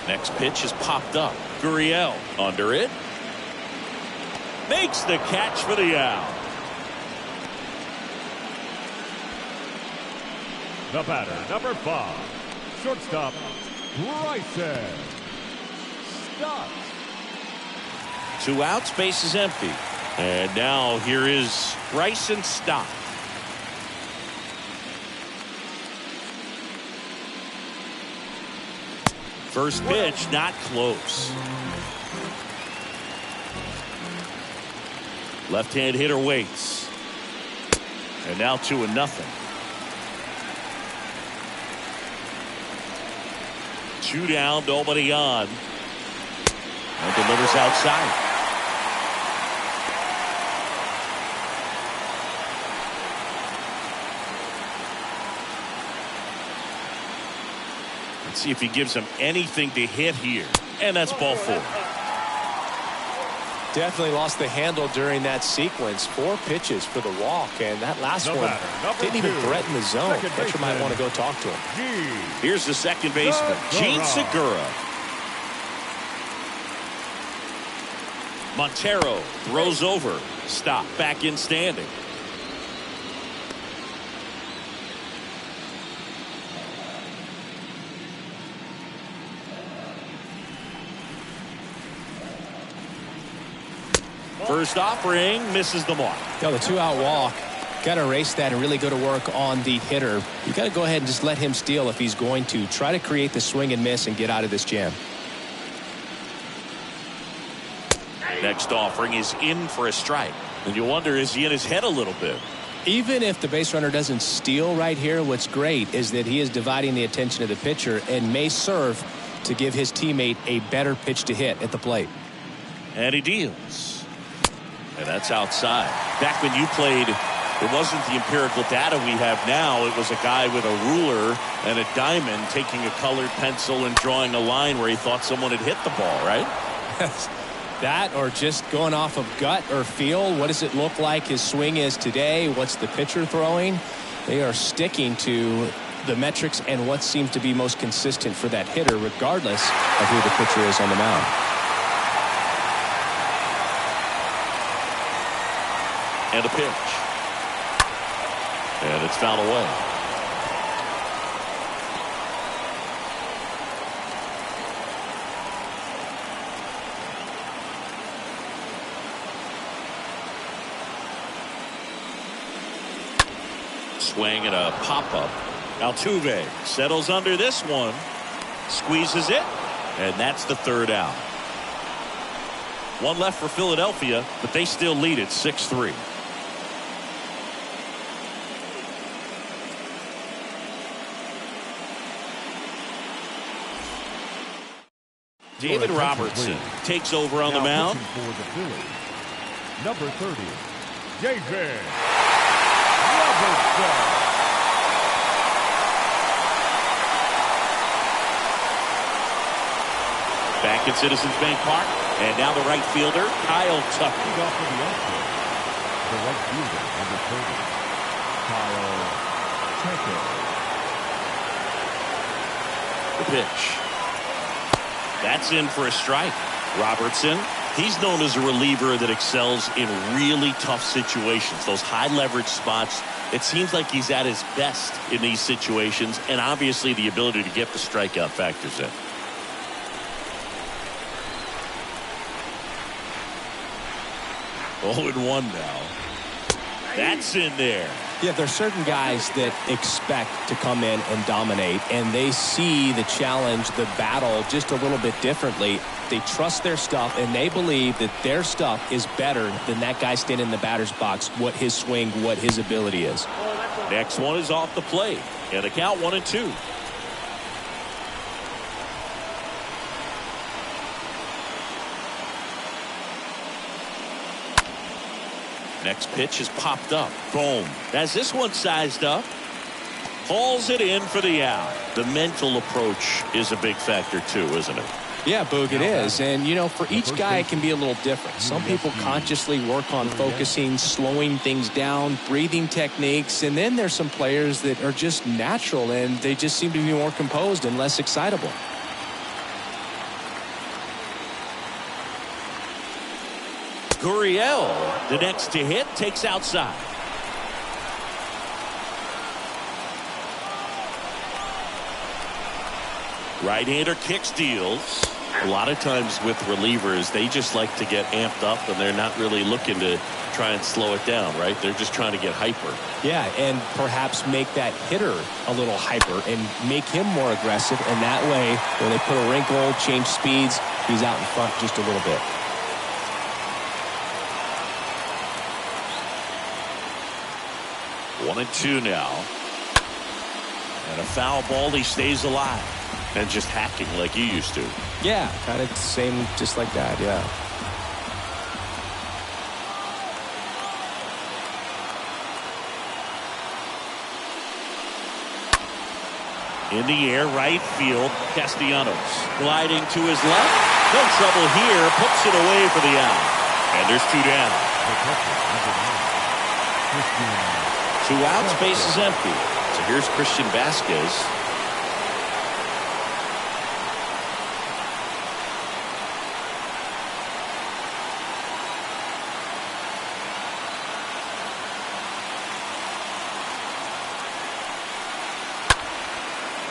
Next pitch is popped up. Gurriel under it. Makes the catch for the out. The batter, number 5, shortstop, Bryson Stott. 2 outs, base is empty. And now here is Bryson Stott. First pitch, not close. Left-hand hitter waits. And now 2-0. 2 down, nobody on. And delivers outside. Let's see if he gives him anything to hit here. And that's ball 4. Definitely lost the handle during that sequence. 4 pitches for the walk, and that last one didn't even threaten the zone. Catcher might want to go talk to him. Here's the second baseman, Gene Segura. Montero throws over. Stop back in standing. First offering misses the mark. The 2-out walk. Got to erase that and really go to work on the hitter. You got to go ahead and just let him steal if he's going to. Try to create the swing and miss and get out of this jam. Next offering is in for a strike. And you wonder, is he in his head a little bit? Even if the base runner doesn't steal right here, what's great is that he is dividing the attention of the pitcher and may serve to give his teammate a better pitch to hit at the plate. And he deals. And that's outside. Back when you played, it wasn't the empirical data we have now. It was a guy with a ruler and a diamond taking a colored pencil and drawing a line where he thought someone had hit the ball, right? That or just going off of gut or feel. What does it look like his swing is today? What's the pitcher throwing? They are sticking to the metrics and what seems to be most consistent for that hitter, regardless of who the pitcher is on the mound. And a pitch. And it's fouled away. Swing and a pop-up. Altuve settles under this one. Squeezes it. And that's the 3rd out. 1 left for Philadelphia, but they still lead it 6-3. David Robertson takes over on the mound. For the Phillies, number 30, David Robertson. Back at Citizens Bank Park, and now the right fielder, Kyle Tucker. Off for the Astros, the right fielder, number 30, Kyle Tucker. The pitch. That's in for a strike. Robertson He's known as a reliever that excels in really tough situations, those high leverage spots. It seems like he's at his best in these situations, and obviously the ability to get the strikeout factors in. Oh, and 1 now. That's in there. Yeah, there's certain guys that expect to come in and dominate, and they see the challenge, the battle just a little bit differently. They trust their stuff, and they believe that their stuff is better than that guy standing in the batter's box, what his swing, what his ability is. Next one is off the plate, and the count 1-2. Next pitch is popped up. Boom. As this one sized up, hauls it in for the out. The mental approach is a big factor too, isn't it? Yeah, Boog, it is. And, you know, for each guy, it can be a little different. Some people consciously work on focusing, slowing things down, breathing techniques. And then there's some players that are just natural, and they just seem to be more composed and less excitable. Gurriel, the next to hit, takes outside. Right-hander kicks, deals. A lot of times with relievers, they just like to get amped up, and they're not really looking to try and slow it down, right? They're just trying to get hyper. Yeah, and perhaps make that hitter a little hyper and make him more aggressive. And that way, when they put a wrinkle, change speeds, he's out in front just a little bit. 1-2 now. And a foul ball, he stays alive. And just hacking like you used to. Yeah, kind of the same, just like that, yeah. In the air, right field, Castellanos. Gliding to his left. No trouble here, puts it away for the out. And there's 2 down. 2 outs, base is empty. So here's Christian Vasquez.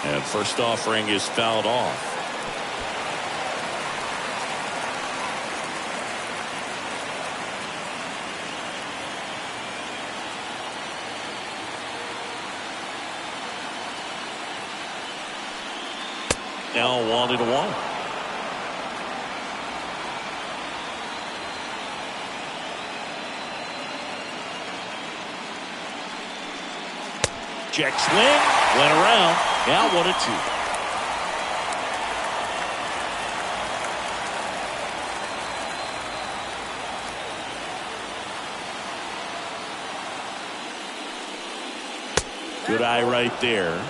And first offering is fouled off. Now 1-1. Check swing, went around. Now 1-2. Good eye right there.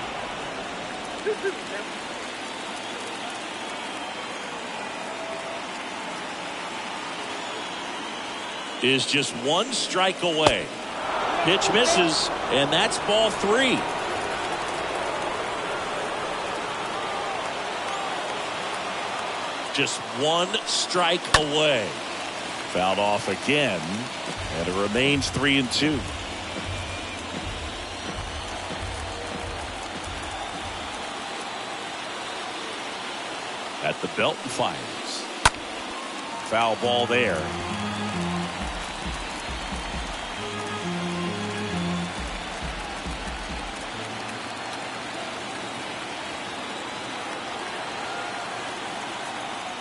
Is just 1 strike away. Pitch misses, and that's ball 3. Just 1 strike away. Fouled off again, and it remains 3-2. At the belt and fires. Foul ball there.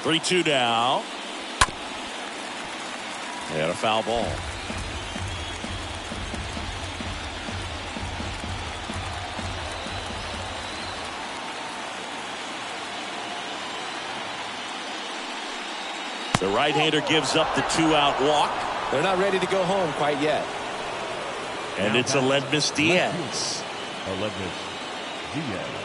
Three-two now. And a foul ball. The right-hander gives up the 2-out walk. They're not ready to go home quite yet. And it's Aledmys Diaz. Aledmys Diaz.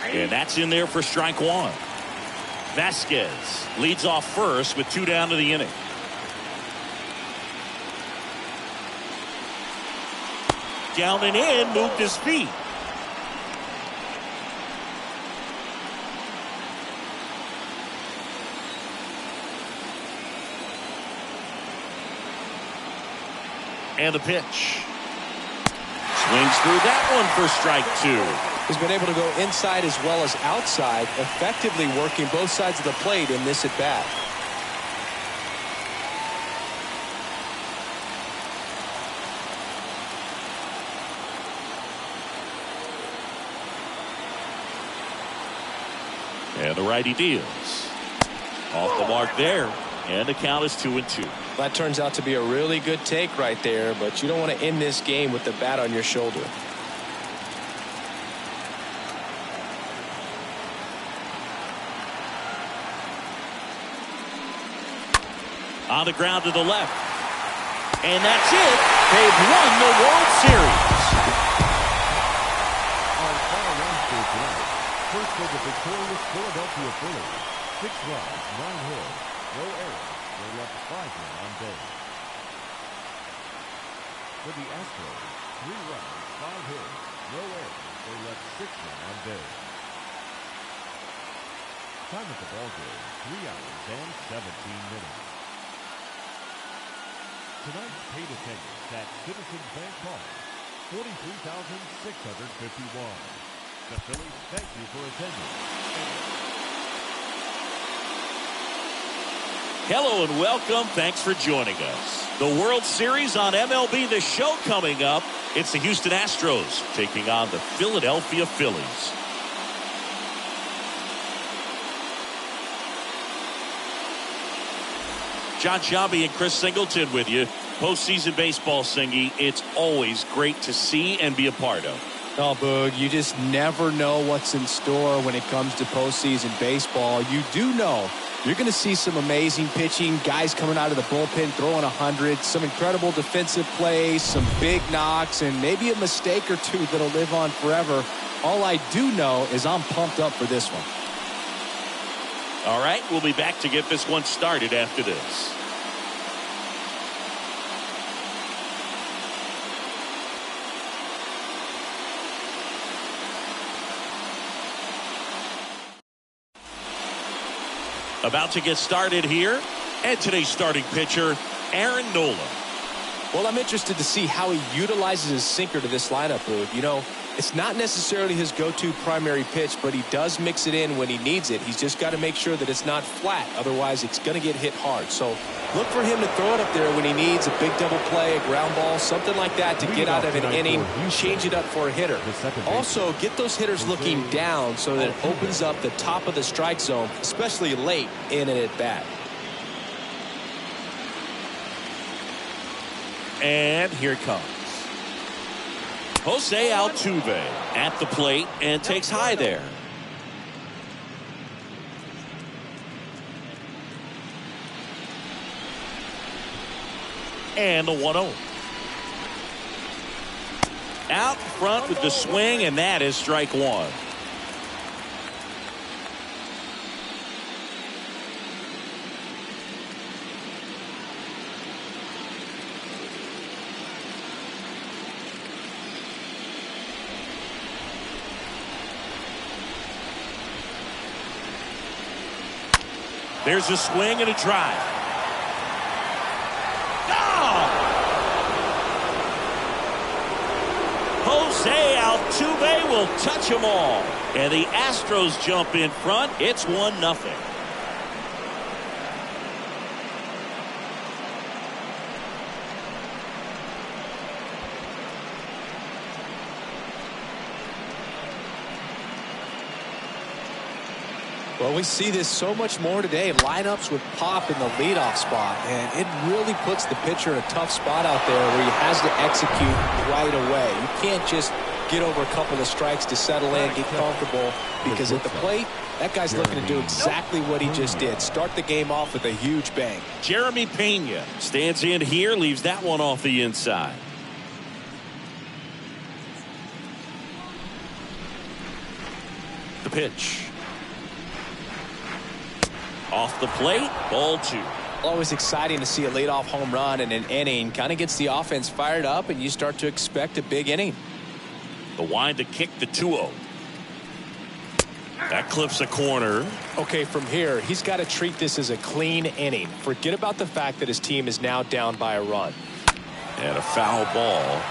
And that's in there for strike 1. Vasquez leads off first with 2 down to the inning. down and in, moved his feet. And the pitch. Swings through that one for strike 2. He's been able to go inside as well as outside, effectively working both sides of the plate in this at bat. And the righty deals. Off the mark there. And the count is 2-2. That turns out to be a really good take right there, but you don't want to end this game with the bat on your shoulder. On the ground to the left. And that's it. They've won the World Series. On final run score tonight, first for the victorious Philadelphia Phillies. 6 runs, 9 hits, no errors. They left 5 men on base. For the Astros, 3 runs, 5 hits, no errors. They left 6 men on base. Time at the ballgame, 3 hours and 17 minutes. Tonight's paid attendance at Citizens Bank Park, 43,651. The Phillies thank you for attending. Hello and welcome. Thanks for joining us. The World Series on MLB The Show coming up. It's the Houston Astros taking on the Philadelphia Phillies. John Shabby and Chris Singleton with you. Postseason baseball, Singy, it's always great to see and be a part of. Oh, Boog, you just never know what's in store when it comes to postseason baseball. You do know you're going to see some amazing pitching, guys coming out of the bullpen throwing 100, some incredible defensive plays, some big knocks, and maybe a mistake or two that'll live on forever. All I do know is I'm pumped up for this one. All right, we'll be back to get this one started after this. About to get started here, and today's starting pitcher, Aaron Nola. Well, I'm interested to see how he utilizes his sinker to this lineup, Boog. You know, it's not necessarily his go-to primary pitch, but he does mix it in when he needs it. He's just got to make sure that it's not flat. Otherwise, it's going to get hit hard. So look for him to throw it up there when he needs a big double play, a ground ball, something like that to get out of an inning, change it up for a hitter. Also, get those hitters looking down so that it opens up the top of the strike zone, especially late in an at-bat. And here it comes. Jose Altuve at the plate and takes high there. And the 1-0. Out front with the swing, and that is strike 1. There's a swing and a drive. Oh! Jose Altuve will touch them all. And the Astros jump in front. It's 1-0. Well, we see this so much more today. Lineups with pop in the leadoff spot, and it really puts the pitcher in a tough spot out there where he has to execute right away. You can't just get over a couple of strikes to settle in, get comfortable, because at the plate, that guy's looking to do exactly what he just did. Start the game off with a huge bang. Jeremy Pena stands in here, leaves that one off the inside. The pitch. Off the plate, ball 2. Always exciting to see a leadoff home run in an inning. Kind of gets the offense fired up, and you start to expect a big inning. The wind to kick the 2-0. That clips a corner. Okay, from here, he's got to treat this as a clean inning. Forget about the fact that his team is now down by a run. And a foul ball.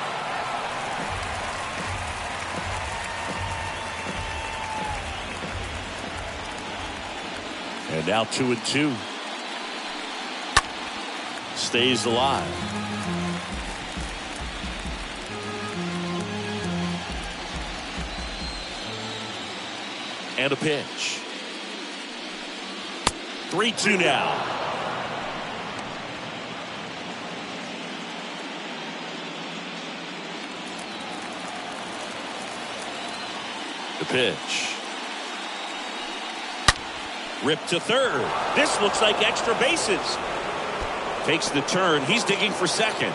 And now 2-2. Stays alive. And a pitch. 3-2 now. The pitch. Ripped to third. This looks like extra bases. Takes the turn. He's digging for second.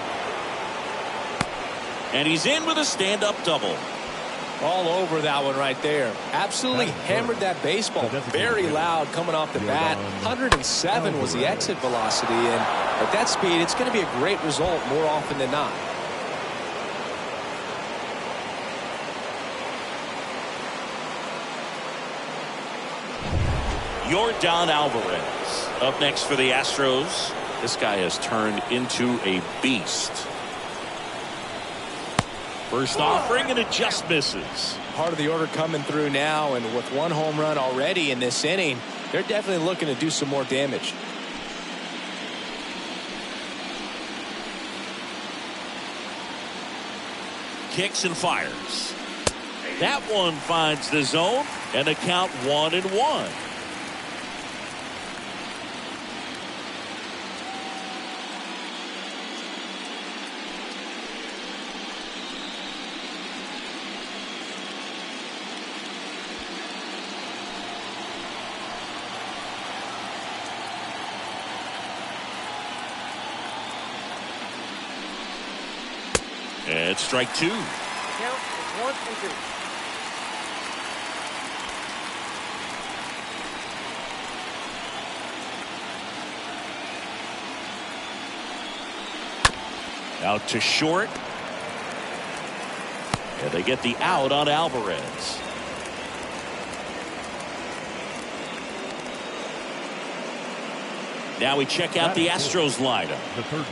And he's in with a stand-up double. All over that one right there. Absolutely hammered that baseball. Very loud coming off the bat. 107 was the exit velocity, and at that speed, it's going to be a great result more often than not. Yordan Alvarez up next for the Astros. This guy has turned into a beast. First offering, and it just misses. Part of the order coming through now, and with one home run already in this inning, they're definitely looking to do some more damage. Kicks and fires. That one finds the zone, and a count 1-1. And strike two. Count is 1-2. Out to short. And they get the out on Alvarez. Now we check out the Astros lineup.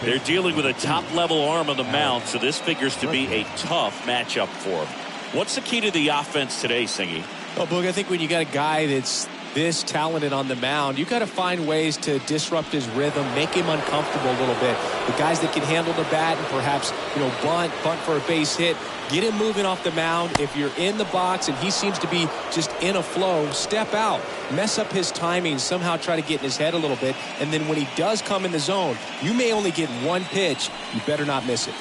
They're dealing with a top-level arm on the mound, so this figures to be a tough matchup for them. What's the key to the offense today, Singy? Well, Boog, I think when you got a guy that's this talented on the mound, you got to find ways to disrupt his rhythm, make him uncomfortable a little bit. The guys that can handle the bat and perhaps, bunt for a base hit, get him moving off the mound. If you're in the box and he seems to be just in a flow, step out, mess up his timing, somehow try to get in his head a little bit. And then when he does come in the zone, you may only get one pitch. You better not miss it.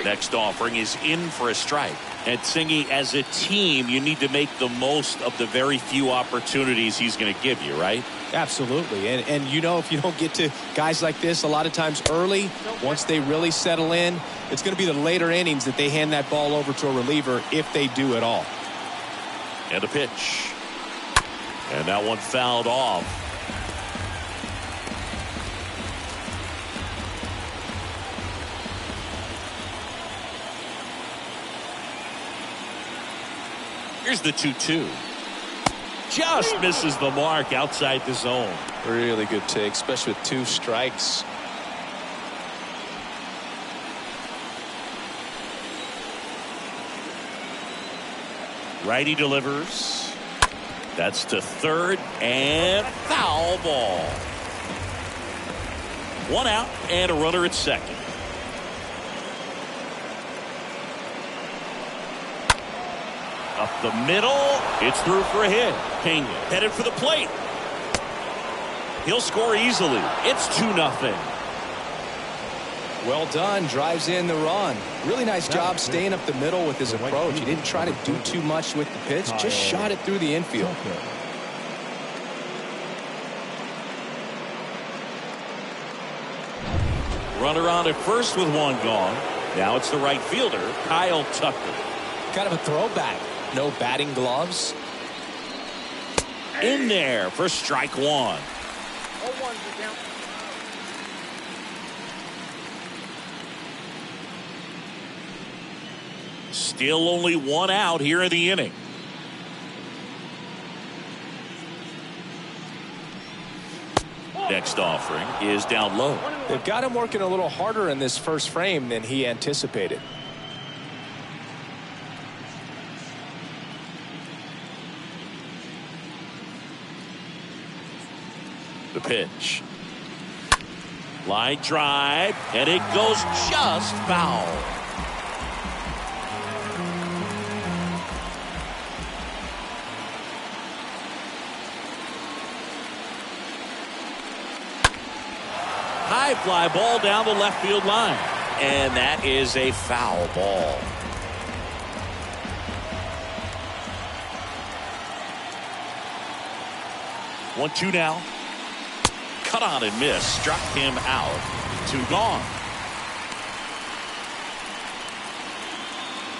Next offering is in for a strike. And Singy, as a team, you need to make the most of the very few opportunities he's going to give you, right? Absolutely. And if you don't get to guys like this a lot of times early, once they really settle in, it's going to be the later innings that they hand that ball over to a reliever if they do at all. And a pitch. And that one fouled off. Here's the 2-2. Just misses the mark outside the zone. Really good take, especially with two strikes. Righty delivers. That's to third, and foul ball. One out and a runner at second. Up the middle. It's through for a hit. Pena headed for the plate. He'll score easily. It's 2-0. Well done. Drives in the run. Really nice job staying up the middle with his approach. He didn't try to do too much with the pitch. Just shot it through the infield. Runner on at first with one gone. Now it's the right fielder, Kyle Tucker. Kind of a throwback. No batting gloves. In there for strike one. 0-1 the count. Still only one out here in the inning. Next offering is down low. They've got him working a little harder in this first frame than he anticipated. The pitch. Line drive, and it goes just foul. High fly ball down the left field line. And that is a foul ball. One-two now. Cut on and miss. Struck him out. Two gone.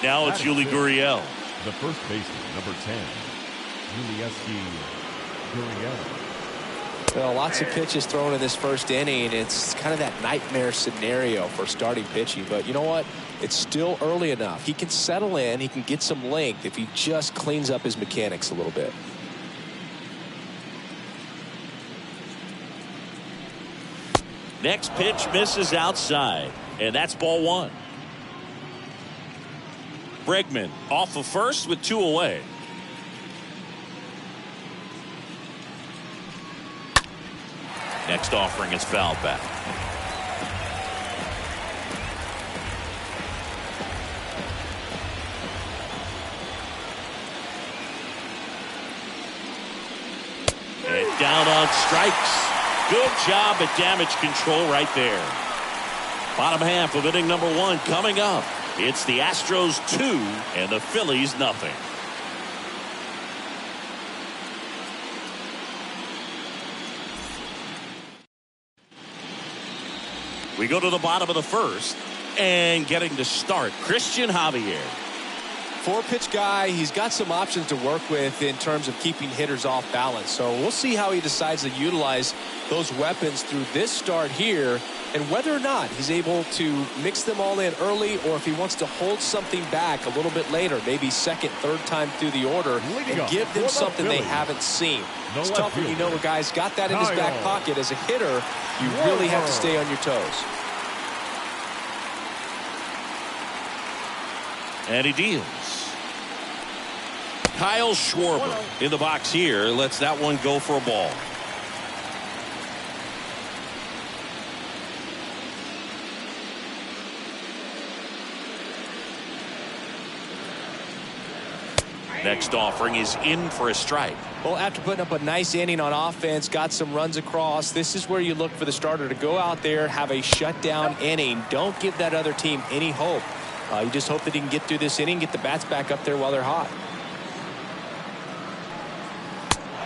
Now it's Yuli Gurriel. The first baseman, number 10, Yuli Gurriel. Well, lots of pitches thrown in this first inning. It's kind of that nightmare scenario for starting pitching. But you know what? It's still early enough. He can settle in. He can get some length if he just cleans up his mechanics a little bit. Next pitch misses outside. And that's ball one. Bregman off of first with two away. Next offering is fouled back. And down on strikes. Good job at damage control right there. Bottom half of inning number one coming up. It's the Astros 2 and the Phillies nothing. We go to the bottom of the first, and getting to start, Christian Javier. Four-pitch guy. He's got some options to work with in terms of keeping hitters off balance. So we'll see how he decides to utilize those weapons through this start here, and whether or not he's able to mix them all in early, or if he wants to hold something back a little bit later, maybe second, third time through the order, and give them something they haven't seen. It's tough when you know a guy's got that in his back pocket. As a hitter, you really have to stay on your toes. And he deals. Kyle Schwarber in the box here lets that one go for a ball. Next offering is in for a strike. Well, after putting up a nice inning on offense, got some runs across, this is where you look for the starter to go out there, have a shutdown inning. Don't give that other team any hope. You just hope that he can get through this inning, get the bats back up there while they're hot.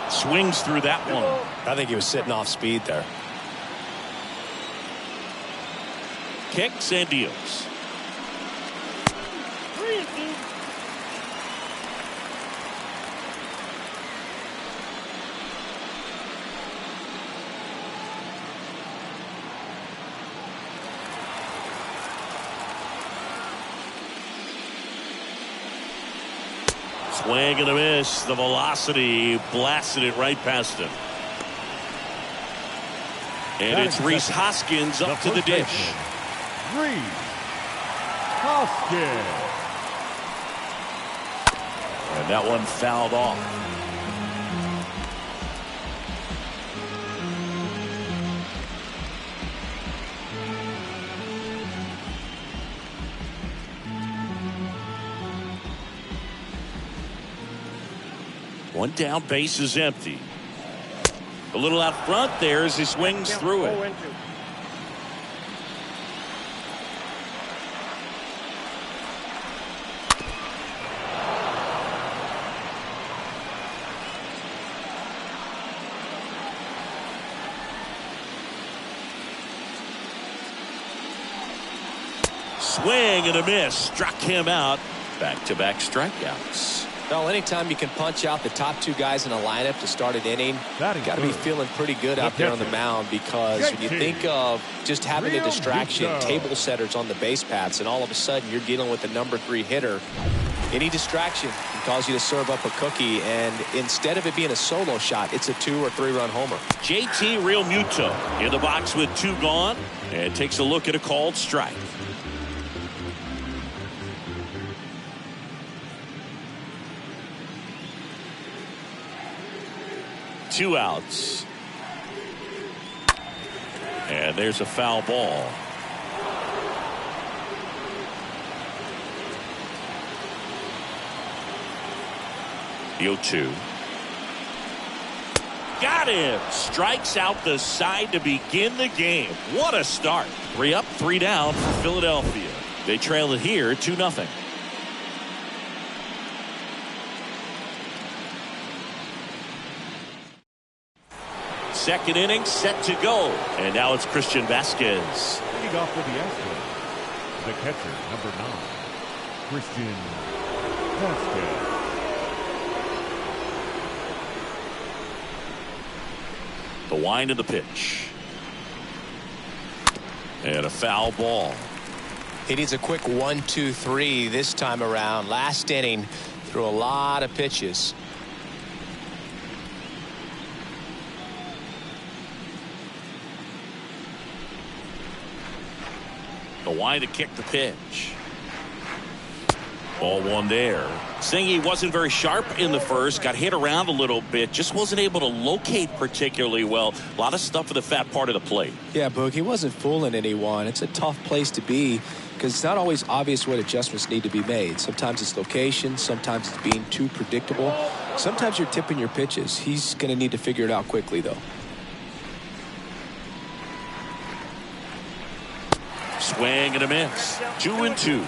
Swings through that one. I think he was sitting off speed there. Kicks and deals. 3-2. Swing and a miss. The velocity blasted it right past him. And it's Rhys Hoskins up to the dish. Rhys Hoskins. And that one fouled off. One down, base is empty. A little out front there as he swings through it. 0-2. Swing and a miss. Struck him out. Back-to-back strikeouts. Well, anytime you can punch out the top two guys in a lineup to start an inning, got to be feeling pretty good out there on the mound, because when you think of just having a distraction, table setters on the base paths, and all of a sudden you're dealing with the number 3 hitter, any distraction can cause you to serve up a cookie, and instead of it being a solo shot, it's a 2 or 3 run homer. JT Real Muto in the box with 2 gone, and takes a look at a called strike. Two outs. And there's a foul ball. The 0-2. Got him. Strikes out the side to begin the game. What a start. 3 up, 3 down for Philadelphia. They trail it here 2-0. Second inning set to go. And now it's Christian Vasquez. Leading off for the Astros, the catcher, number 9, Christian Vasquez. The wind of the pitch. And a foul ball. He needs a quick 1-2-3 this time around. Last inning, threw a lot of pitches. The wind to kick the pitch. Ball 1 there. Saying he wasn't very sharp in the first, got hit around a little bit, just wasn't able to locate particularly well. A lot of stuff for the fat part of the plate. Yeah, Boog, he wasn't fooling anyone. It's a tough place to be, because it's not always obvious what adjustments need to be made. Sometimes it's location, sometimes it's being too predictable. Sometimes you're tipping your pitches. He's going to need to figure it out quickly, though. Swing and a miss. 2-2.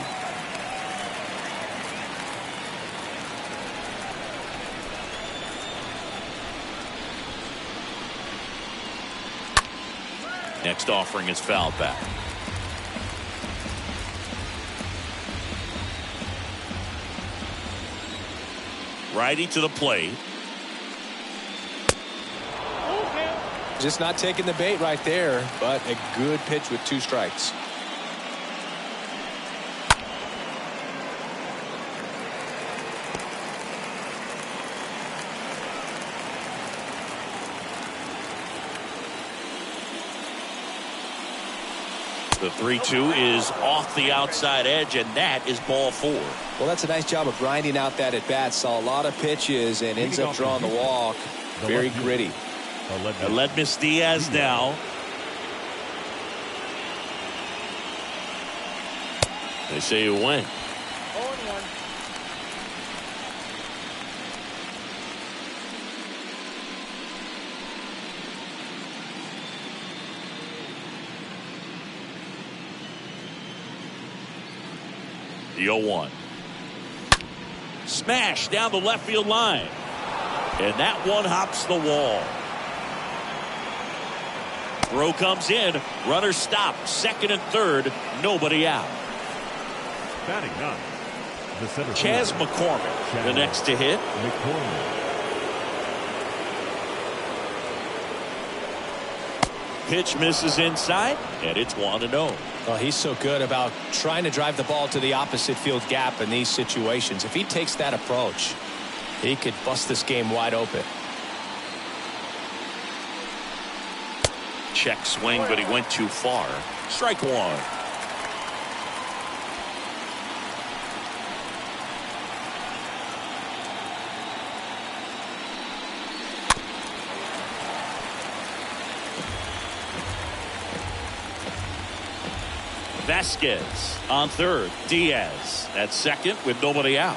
Next offering is fouled back. Righty to the plate. Just not taking the bait right there, but a good pitch with 2 strikes. The 3-2 is off the outside edge, and that is ball 4. Well, that's a nice job of grinding out that at bat. Saw a lot of pitches and ends up drawing the walk. Very gritty. Aledmus Diaz now. They say you win. 0-1. The 0-1. Smash down the left field line. And that one hops the wall. Throw comes in. Runner stopped. Second and third. Nobody out. Batting 9, the center Chas fielder, McCormick, the next to hit. McCormick. Pitch misses inside, and it's 1-0. Well, he's so good about trying to drive the ball to the opposite field gap in these situations. If he takes that approach, he could bust this game wide open. Check swing, but he went too far. Strike 1. Vasquez on third. Diaz at second with nobody out.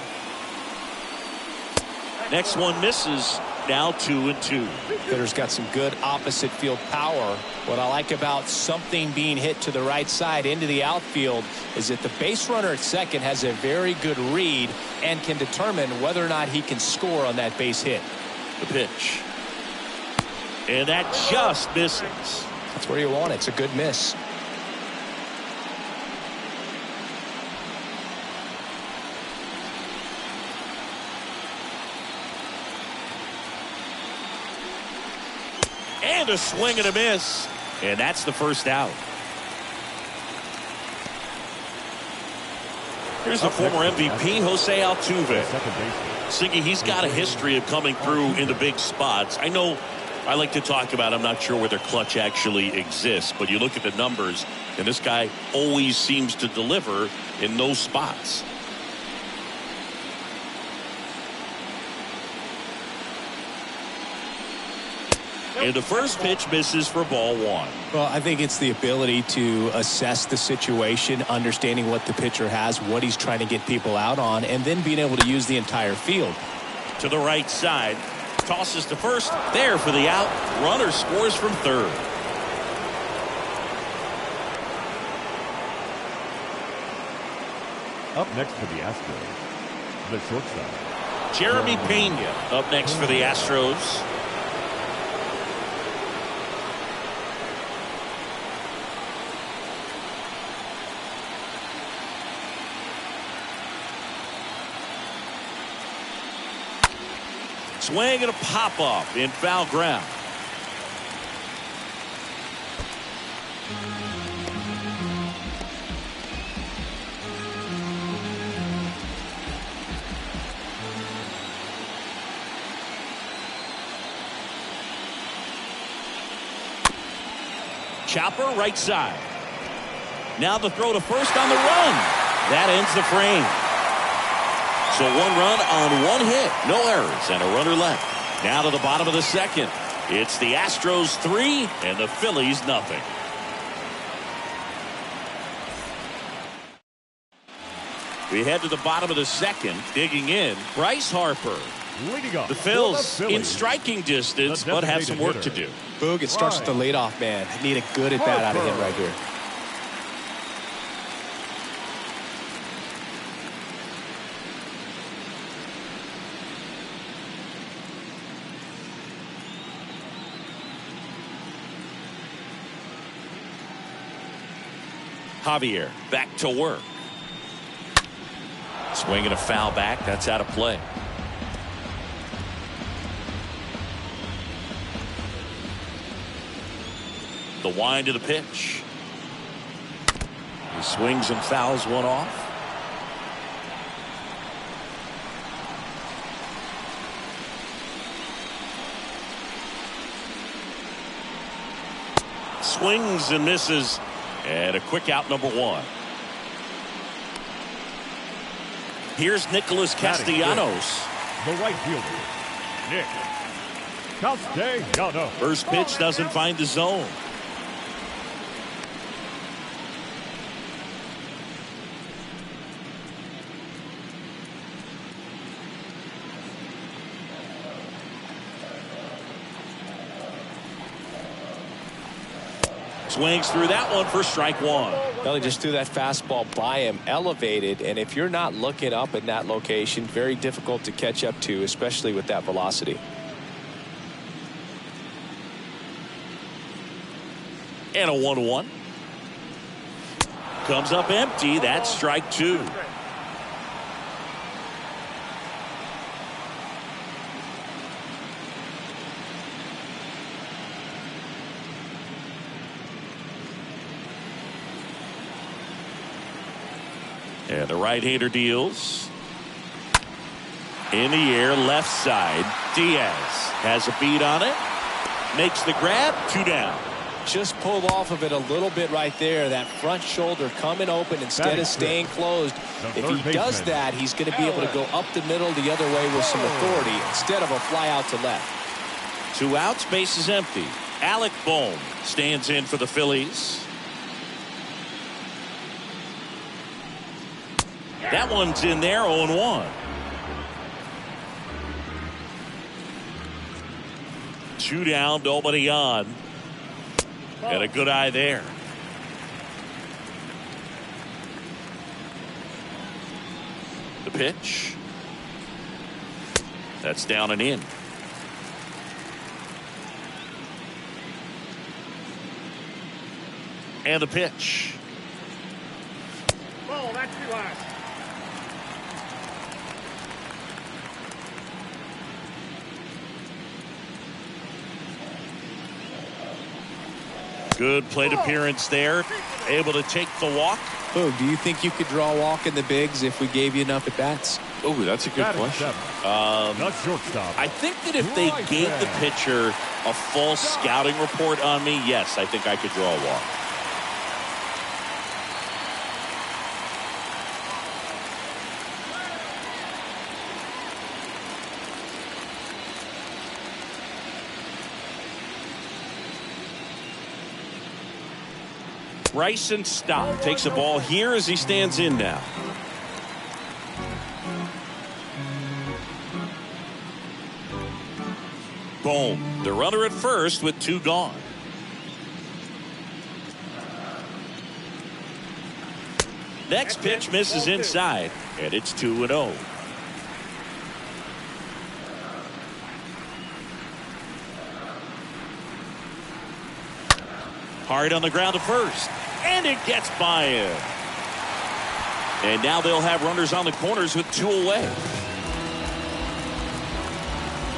Next one misses. Now 2-2. Hitter's got some good opposite field power. What I like about something being hit to the right side into the outfield is that the base runner at second has a very good read and can determine whether or not he can score on that base hit. The pitch. And that just misses. That's where you want it. It's a good miss. And a swing and a miss. And that's the first out. Here's the former MVP, Jose Altuve. Siggy, he's got a history of coming through in the big spots. I know I like to talk about, I'm not sure whether clutch actually exists, but you look at the numbers, and this guy always seems to deliver in those spots. And the first pitch misses for ball one. Well, I think it's the ability to assess the situation, understanding what the pitcher has, what he's trying to get people out on, and then being able to use the entire field. To the right side. Tosses to first. There for the out. Runner scores from third. Up next for the Astros, the shortstop, Jeremy Pena up next for the Astros. Swing and a pop-up in foul ground. Chopper right side. Now the throw to first on the run. That ends the frame. So one run on one hit, no errors, and a runner left. Now to the bottom of the second. It's the Astros 3 and the Phillies nothing. We head to the bottom of the second, digging in. Bryce Harper. leading off The Phils in striking distance, but have some work to do. Boog, it starts with the leadoff man. Need a good at bat out of him right here. Javier back to work. Swinging a foul back. That's out of play. The wind to the pitch. He swings and fouls one off. Swings and misses. And a quick out, number one. Here's Nicholas Castellanos. the right fielder, Nick Castellanos. First pitch doesn't find the zone. Swings through that one for strike one. Well, he just threw that fastball by him, elevated, and if you're not looking up in that location, very difficult to catch up to, especially with that velocity. And a 1-1. Comes up empty. That's strike two. And the right-hander deals. In the air, left side. Diaz has a beat on it. Makes the grab. 2 down. Just pulled off of it a little bit right there. That front shoulder coming open instead of staying closed. If he does that, he's going to be able to go up the middle the other way with some authority instead of a fly out to left. 2 outs, base is empty. Alec Bohm stands in for the Phillies. That one's in there, 0-1. 2 down, nobody on. Got a good eye there. The pitch. That's down and in. And the pitch. Ball, that's too high. Good plate appearance there. Able to take the walk. Boog, do you think you could draw a walk in the bigs if we gave you enough at bats? Oh, that's a good question. The shortstop. I think that if they gave the pitcher a full scouting report on me, yes, I think I could draw a walk. Bryson Stott takes a ball here as he stands in now. Boom. The runner at first with 2 gone. Next pitch misses inside, and it's 2-0. Hard on the ground to first, and it gets by him. And now they'll have runners on the corners with 2 away.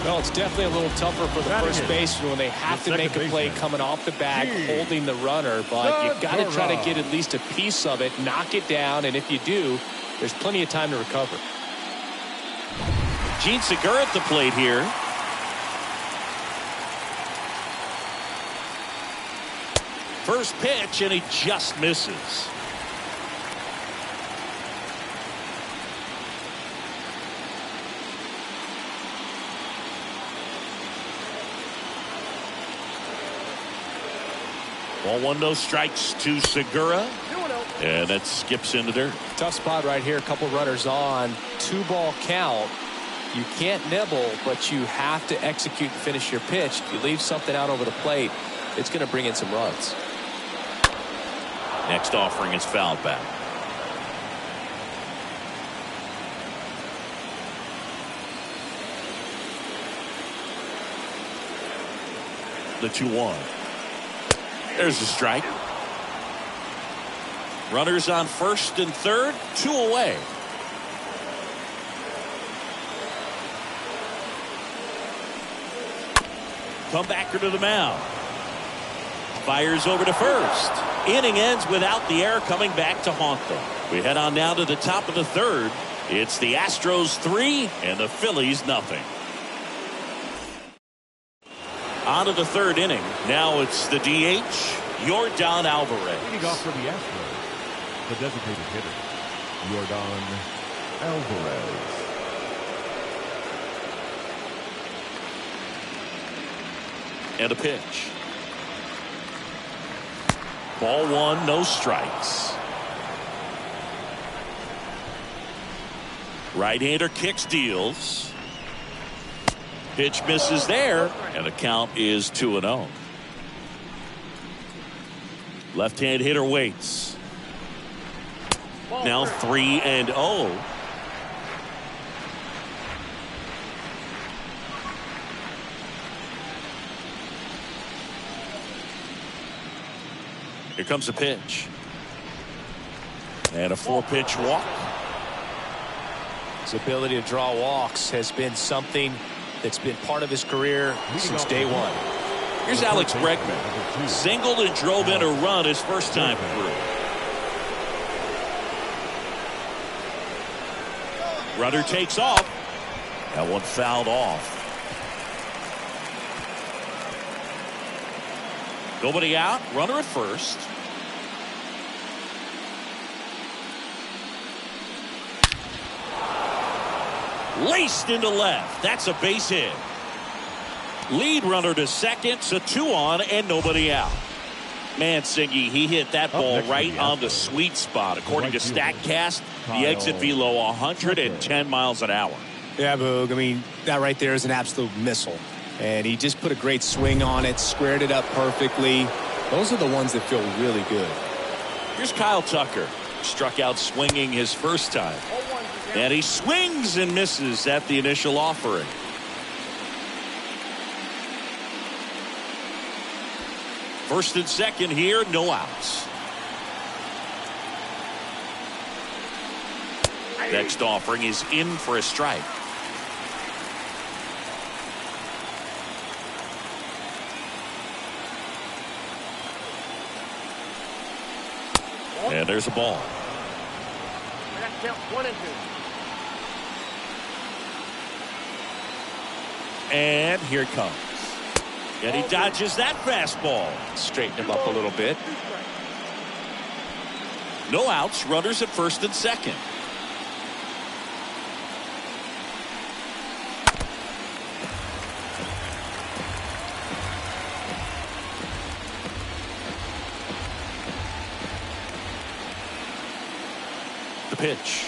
Well, it's definitely a little tougher for the first baseman when they have to make a play coming off the bag, holding the runner. But you've got to try to get at least a piece of it, knock it down, and if you do, there's plenty of time to recover. Gene Segura at the plate here. First pitch, and he just misses. Ball 1, no strikes to Segura, and that skips into dirt. Tough spot right here. A couple runners on. 2-ball count. You can't nibble, but you have to execute and finish your pitch. If you leave something out over the plate, it's going to bring in some runs. Next offering is fouled back. The 2-1. There's a strike. Runners on first and third, 2 away. Comebacker to the mound. Fires over to first. Inning ends without the error, coming back to haunt them. We head on now to the top of the third. It's the Astros 3 and the Phillies nothing. On to the third inning. Now it's the DH, Yordan Alvarez. Leading off for the Astros, the designated hitter, Yordan Alvarez. And a pitch. Ball 1, no strikes. Right-hander kicks, deals. Pitch misses there, and the count is 2-0. Left-hand hitter waits. Now 3-0. Here comes a pitch. And a 4-pitch walk. His ability to draw walks has been something that's been part of his career since day one. Here's Alex Bregman. Singled and drove in a run his first time through. Runner takes off. That one fouled off. Nobody out. Runner at first. Laced into left. That's a base hit. Lead runner to second, so 2 on and nobody out. Man, Singy, he hit that ball right on the sweet spot. According to StatCast, the exit velo 110 miles an hour. Yeah, Boog. I mean, that right there is an absolute missile. And he just put a great swing on it, squared it up perfectly. Those are the ones that feel really good. Here's Kyle Tucker. Struck out swinging his first time. And he swings and misses at the initial offering. First and second here, no outs. Next offering is in for a strike. And there's a ball. I got to count 1 and 2. And here it comes. And he dodges that fastball. Straighten him up a little bit. No outs, runners at first and second. The pitch.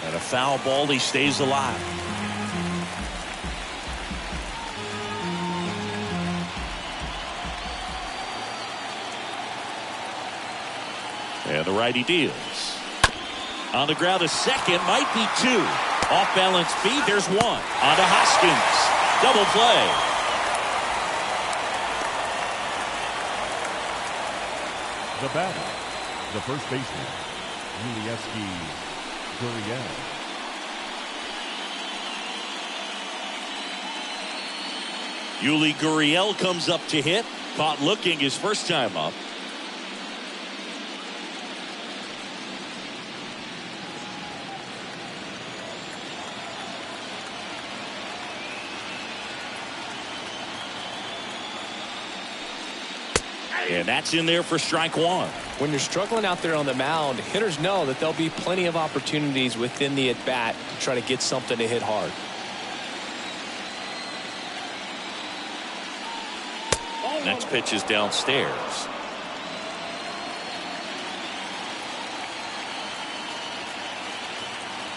And a foul ball, he stays alive. And the righty deals. On the ground, a second, might be 2. Off balance feed, there's 1. On to Hoskins. Double play. The batter, the first baseman, Gurriel. Yuli Gurriel comes up to hit. Caught looking his first time up. And that's in there for strike 1. When you're struggling out there on the mound, hitters know that there'll be plenty of opportunities within the at-bat to try to get something to hit hard. Next pitch is downstairs.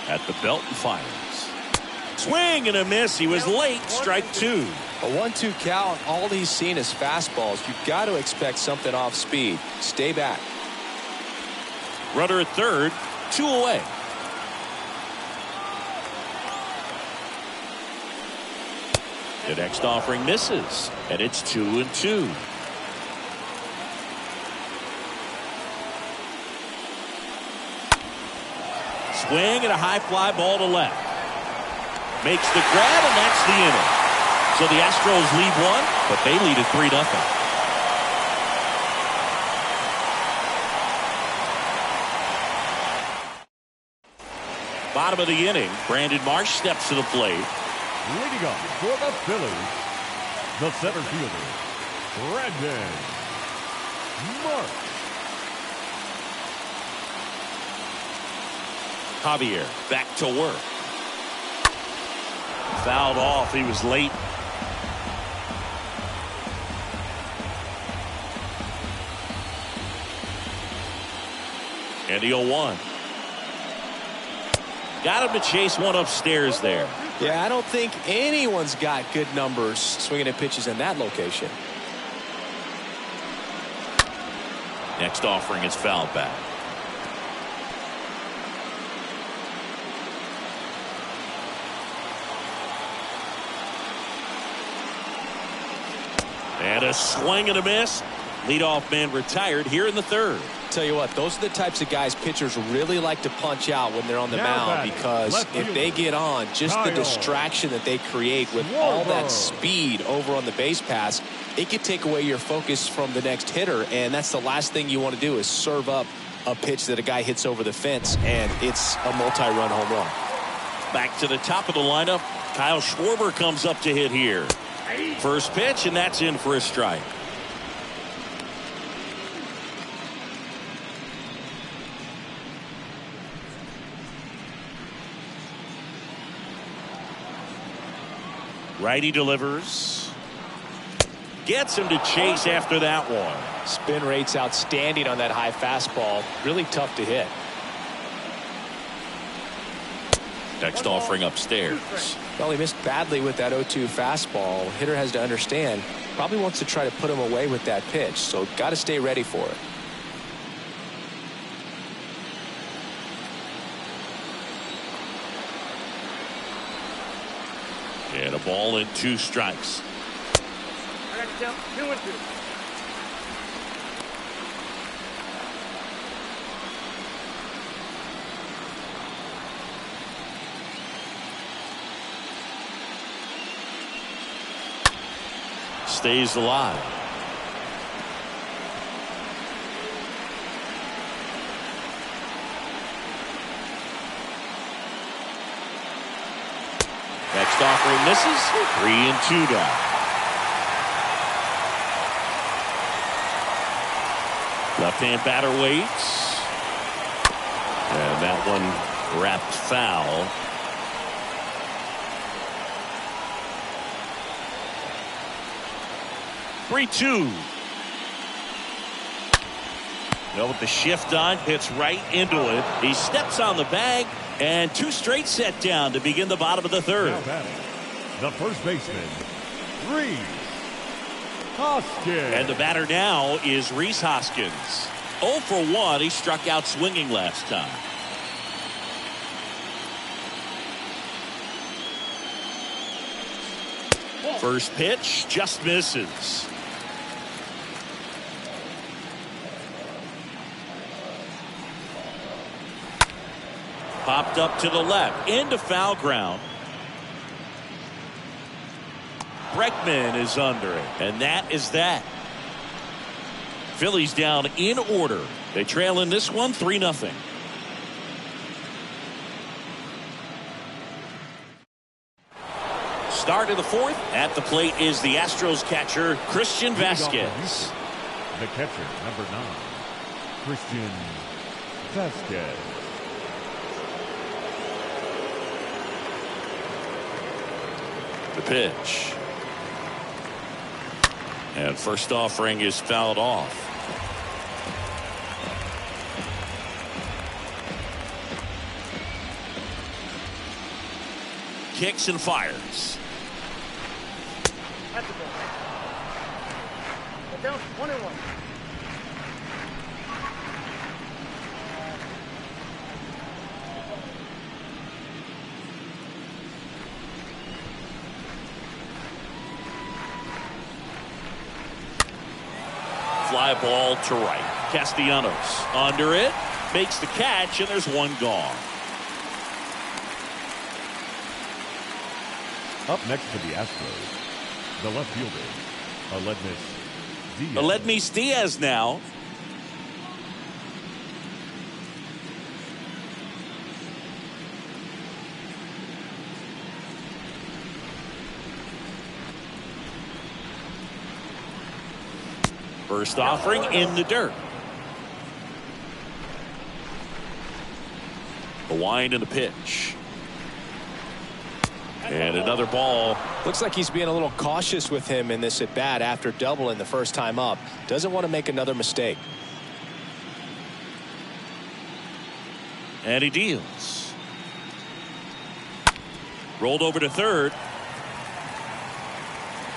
At the belt and fires. Swing and a miss. He was late. Strike 2. A 1-2 count, all he's seen is fastballs. You've got to expect something off speed. Stay back. Runner at third, 2 away. The next offering misses, and it's 2-2. Swing and a high fly ball to left. Makes the grab, and that's the inning. So the Astros lead 1, but they lead it 3-0. Bottom of the inning, Brandon Marsh steps to the plate. Leading up for the Phillies, the center fielder, Bregman. Mark. Javier back to work. Fouled off. He was late. And the 0-1. Got him to chase one upstairs there. Yeah, I don't think anyone's got good numbers swinging at pitches in that location. Next offering is fouled back. And a swing and a miss. Leadoff man retired here in the third. Tell you what, those are the types of guys pitchers really like to punch out when they're on the mound, because if they get on, just the distraction that they create with all that speed over on the base pass, it could take away your focus from the next hitter, and that's the last thing you want to do is serve up a pitch that a guy hits over the fence, and it's a multi-run home run. Back to the top of the lineup. Kyle Schwarber comes up to hit here. First pitch, and that's in for a strike. Righty delivers. Gets him to chase after that one. Spin rate's outstanding on that high fastball. Really tough to hit. Next offering upstairs. Well, he missed badly with that 0-2 fastball. Hitter has to understand, probably wants to try to put him away with that pitch, so got to stay ready for it. And a ball and 2 strikes. I got to count 2 and 2. Stays alive. First offering misses. 3-2 now. Left-hand batter waits. And that one wrapped foul. Three-two. With the shift on, hits right into it. He steps on the bag, and 2 straight set down to begin the bottom of the third. Now batting, the first baseman, Rhys Hoskins. And the batter now is Rhys Hoskins. 0 for 1. He struck out swinging last time. First pitch just misses. Popped up to the left, into foul ground. Bregman is under it, and that is that. Phillies down in order. They trail in this one 3-0. Start of the fourth. At the plate is the Astros catcher, Christian Vasquez. The catcher, number 9, Christian Vasquez. The pitch. And first offering is fouled off. Kicks and fires. That's the ball. Get down. 1-1. Fly ball to right. Castellanos under it. Makes the catch, and there's one gone. Up next for the Astros, the left fielder, Aledmys Diaz now. First offering in the dirt. The wind and the pitch. And another ball. Looks like he's being a little cautious with him in this at bat after doubling the first time up. Doesn't want to make another mistake. And he deals. Rolled over to third.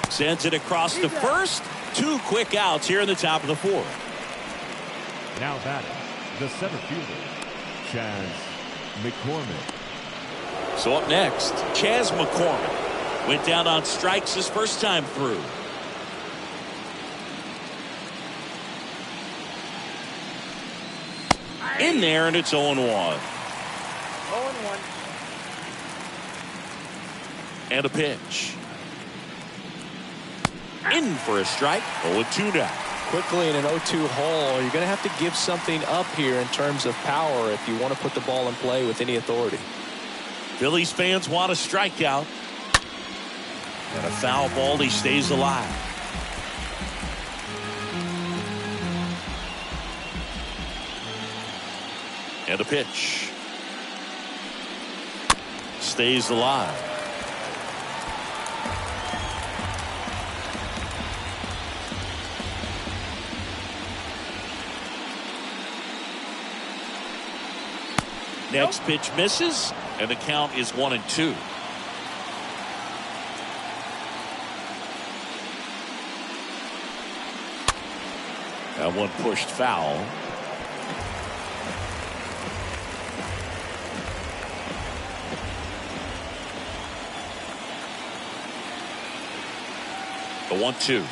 Sends it across to first. 2 quick outs here in the top of the fourth. Now batting, the center fielder, Chas McCormick. So up next, Chas McCormick. Went down on strikes his first time through. In there, and it's 0-1. 0-1. And a pitch. In for a strike. 0-2 now. Quickly in an 0-2 hole, you're going to have to give something up here in terms of power if you want to put the ball in play with any authority. Phillies fans want a strikeout. And a foul ball, he stays alive. And a pitch. Stays alive. Next pitch misses, and the count is 1-2. That one pushed foul. The 1-2.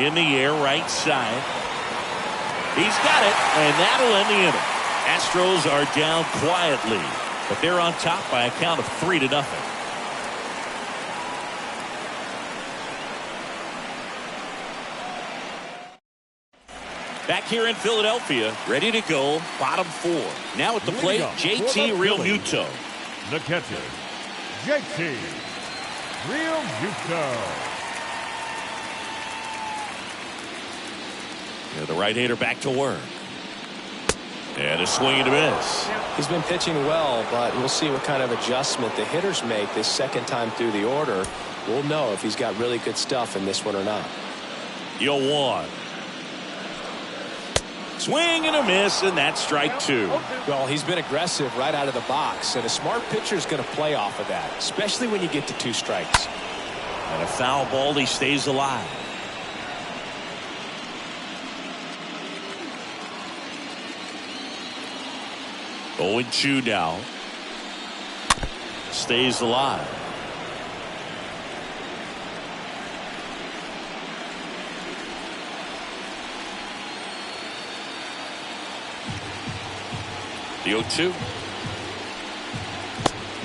In the air, right side. He's got it, and that'll end the inning. Astros are down quietly, but they're on top by a count of 3-0. Back here in Philadelphia, ready to go, bottom 4. Now at the plate, JT Realmuto. The catcher, JT Realmuto. The right-hander back to work. And a swing and a miss. He's been pitching well, but we'll see what kind of adjustment the hitters make this second time through the order. We'll know if he's got really good stuff in this one or not. 0-1. Swing and a miss, and that's strike two. Well, he's been aggressive right out of the box, and a smart pitcher is going to play off of that, especially when you get to 2 strikes. And a foul ball, he stays alive. Going 2 now. Stays alive. The 0-2.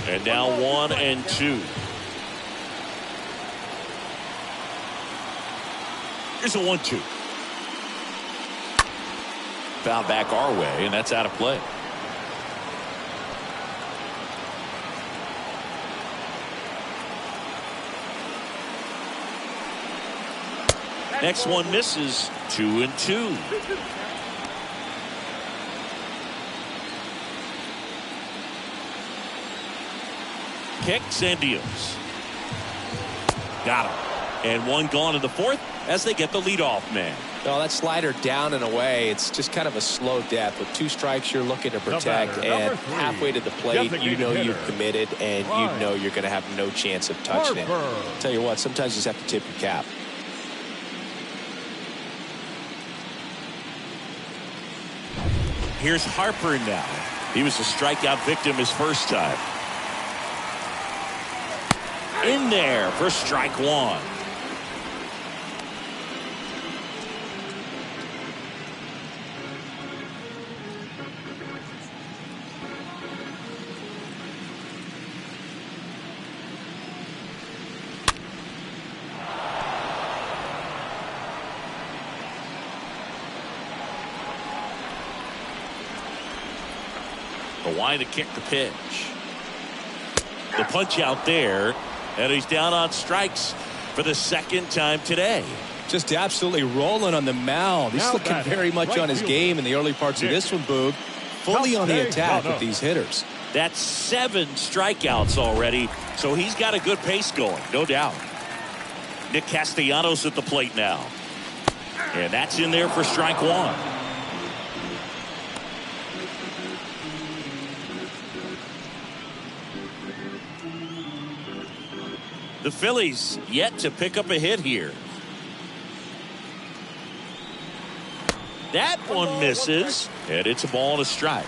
And now 1-2. Here's a 1-2. Foul back our way, and that's out of play. Next one misses. 2-2. Kicks and deals. Got him. And one gone in the 4th as they get the leadoff man. Well, that slider down and away, it's just kind of a slow death. With 2 strikes, you're looking to protect, and halfway to the plate, you know you've committed, and you know you're going to have no chance of touching it. Tell you what, sometimes you just have to tip your cap. Here's Harper now. He was a strikeout victim his first time. In there for strike 1. The wind to kick the pitch. The punch out there. And he's down on strikes for the 2nd time today. Just absolutely rolling on the mound. He's looking very much on his game in the early parts of this one, Boog. Fully on the attack with these hitters. That's 7 strikeouts already, so he's got a good pace going, no doubt. Nick Castellanos at the plate now. And that's in there for strike 1. The Phillies yet to pick up a hit here. That one misses, and it's a ball and a strike.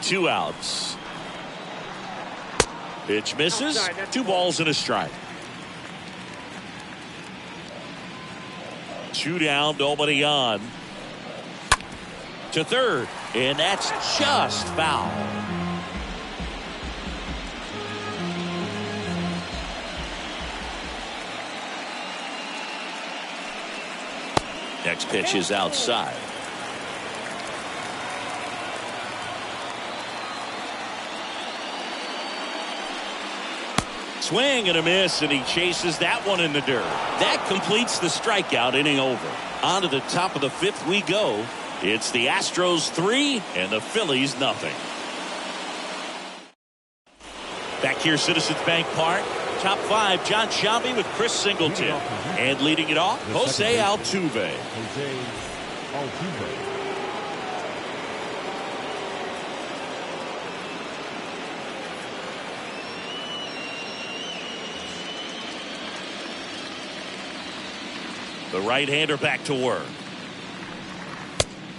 2 outs. Pitch misses. 2 balls and a strike. 2 down, nobody on. To third, and that's just foul. Next pitch is outside. Swing and a miss, and he chases that one in the dirt. That completes the strikeout inning over. On to the top of the 5th we go. It's the Astros 3 and the Phillies nothing. Back here, Citizens Bank Park. Top 5, John Sciambi with Chris Singleton. And leading it off, Jose Altuve. The right-hander back to work.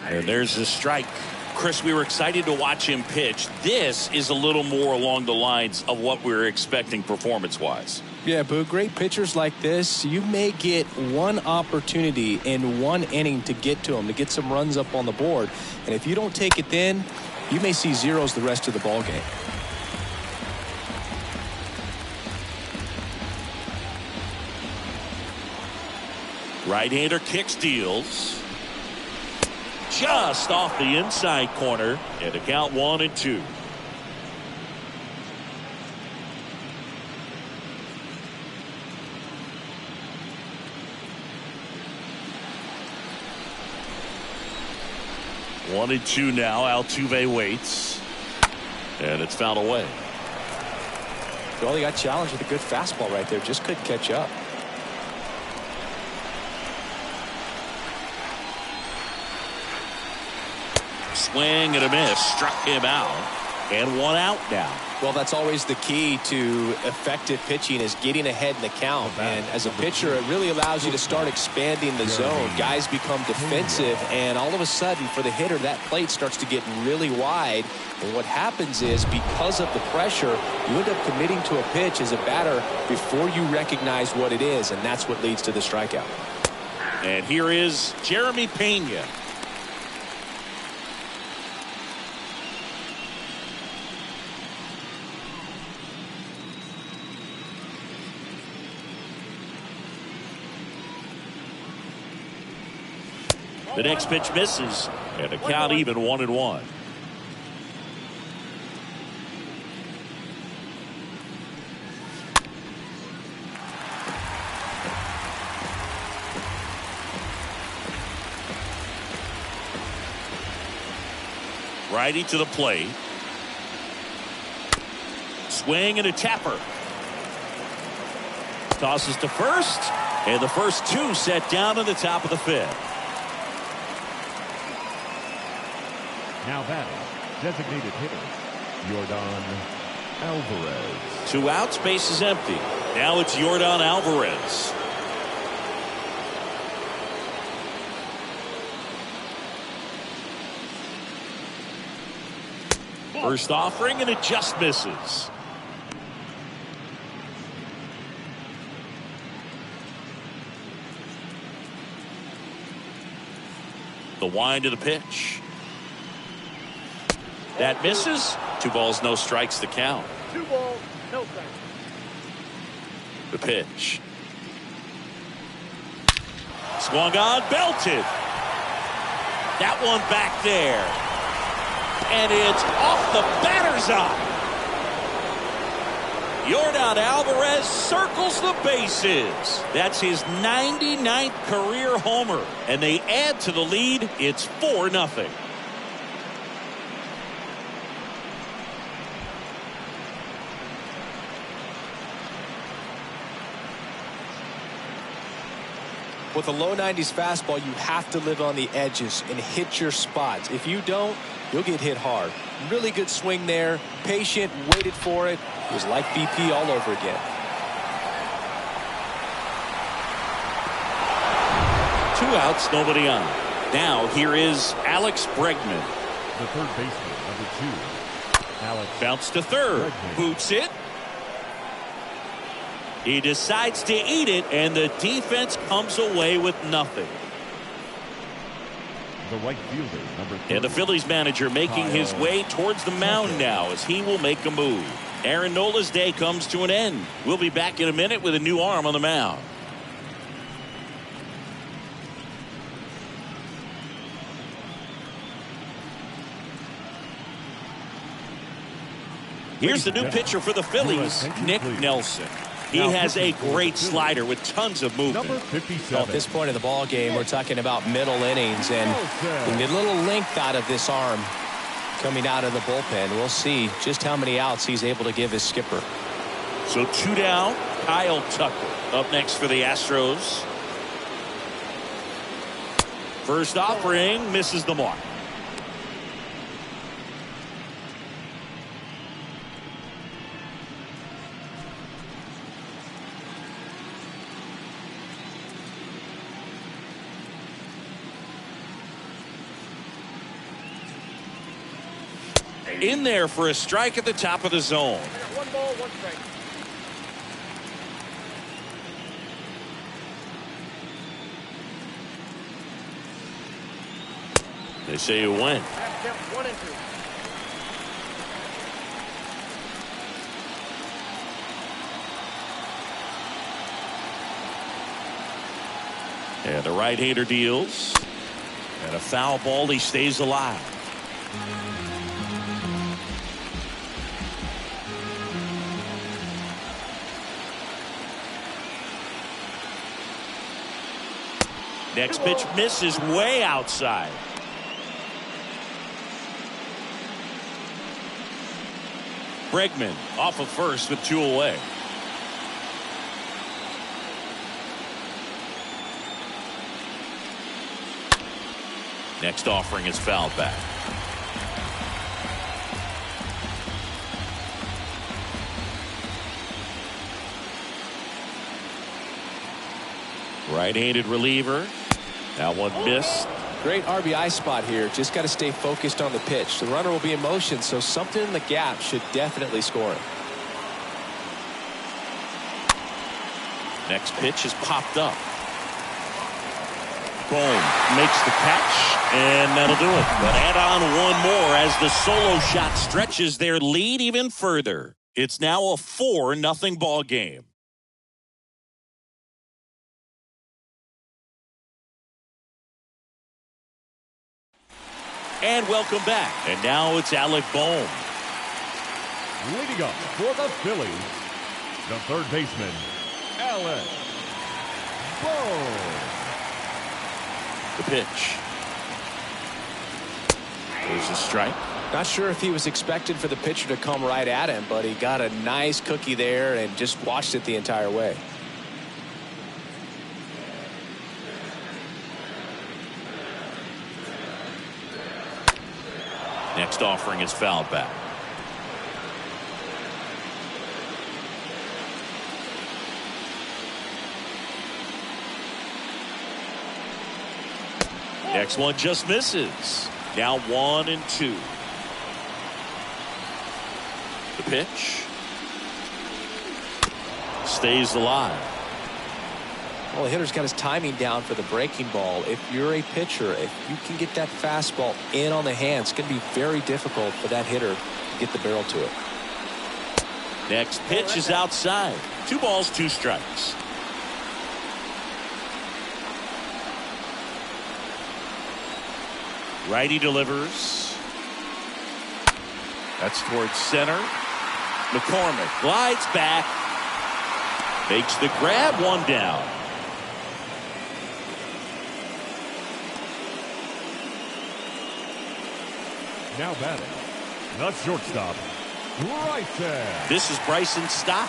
And there's the strike. Chris, we were excited to watch him pitch. This is a little more along the lines of what we were expecting performance-wise. Yeah, Boo, great pitchers like this, you may get one opportunity in one inning to get to them, to get some runs up on the board. And if you don't take it then, you may see zeros the rest of the ball game. Right-hander kicks, deals. just off the inside corner, and a count 1-2. One and two now. Altuve waits, and it's fouled away. Well, he got challenged with a good fastball right there. Just couldn't catch up. Swing and a miss. Struck him out. And one out now. Well, that's always the key to effective pitching, is getting ahead in the count. And as a pitcher, it really allows you to start expanding the zone. Guys become defensive, and all of a sudden, for the hitter, that plate starts to get really wide. And what happens is, because of the pressure, you end up committing to a pitch as a batter before you recognize what it is, and that's what leads to the strikeout. And here is Jeremy Pena. The next pitch misses, and the count even 1-1. Righty to the plate. Swing and a tapper. Tosses to first, and the first two set down in the top of the fifth. Now batting, designated hitter, Yordan Alvarez. 2 outs, base is empty. Now it's Yordan Alvarez. First offering, and it just misses. The wind of the pitch. That misses. 2 balls, no strikes to count. 2 balls, no strikes. The pitch. Swung on, belted. That one back there. And it's off the batter's eye. Yordan Alvarez circles the bases. That's his 99th career homer. And they add to the lead. It's 4-0. With a low 90s fastball, you have to live on the edges and hit your spots. If you don't, you'll get hit hard. Really good swing there. Patient, waited for it. It was like BP all over again. 2 outs, nobody on. Now here is Alex Bregman. The third baseman, number 2, Alex. Bounce to third. Bregman. Boots it. He decides to eat it, and the defense comes away with nothing. The right fielder, number 3. And the Phillies manager making his way towards the mound now as he will make a move. Aaron Nola's day comes to an end. We'll be back in a minute with a new arm on the mound. Here's the new pitcher for the Phillies, Nick Nelson. He has a great slider with tons of movement. Number 57. Well, at this point in the ball game, we're talking about middle innings, and we get a little length out of this arm coming out of the bullpen. We'll see just how many outs he's able to give his skipper. So 2 down. Kyle Tucker up next for the Astros. First offering misses the mark. In there for a strike at the top of the zone. 1 ball, 1 strike. They say you win. Attempt 1 and 2. And the right-hander deals. And a foul ball, he stays alive. Next pitch misses way outside. Bregman off of first with 2 away. Next offering is fouled back. Right-handed reliever. That one missed. Great RBI spot here. Just got to stay focused on the pitch. The runner will be in motion, so something in the gap should definitely score him. Next pitch is popped up. Boom. Makes the catch, and that'll do it. But add on one more as the solo shot stretches their lead even further. It's now a 4-0 ball game. And welcome back. And now it's Alec Bohm. Leading up for the Phillies, the third baseman, Alec Bohm. The pitch. There's a strike. Not sure if he was expecting for the pitcher to come right at him, but he got a nice cookie there and just watched it the entire way. Next offering is fouled back. Next one just misses. Now 1-2. The pitch. Stays alive. Well, the hitter's got his timing down for the breaking ball. If you're a pitcher, if you can get that fastball in on the hands, it's going to be very difficult for that hitter to get the barrel to it. Next pitch is outside. 2 balls, 2 strikes. Righty delivers. That's towards center. McCormick glides back. Makes the grab, 1 down. Now batting, the shortstop, Bryson. This is Bryson Stott.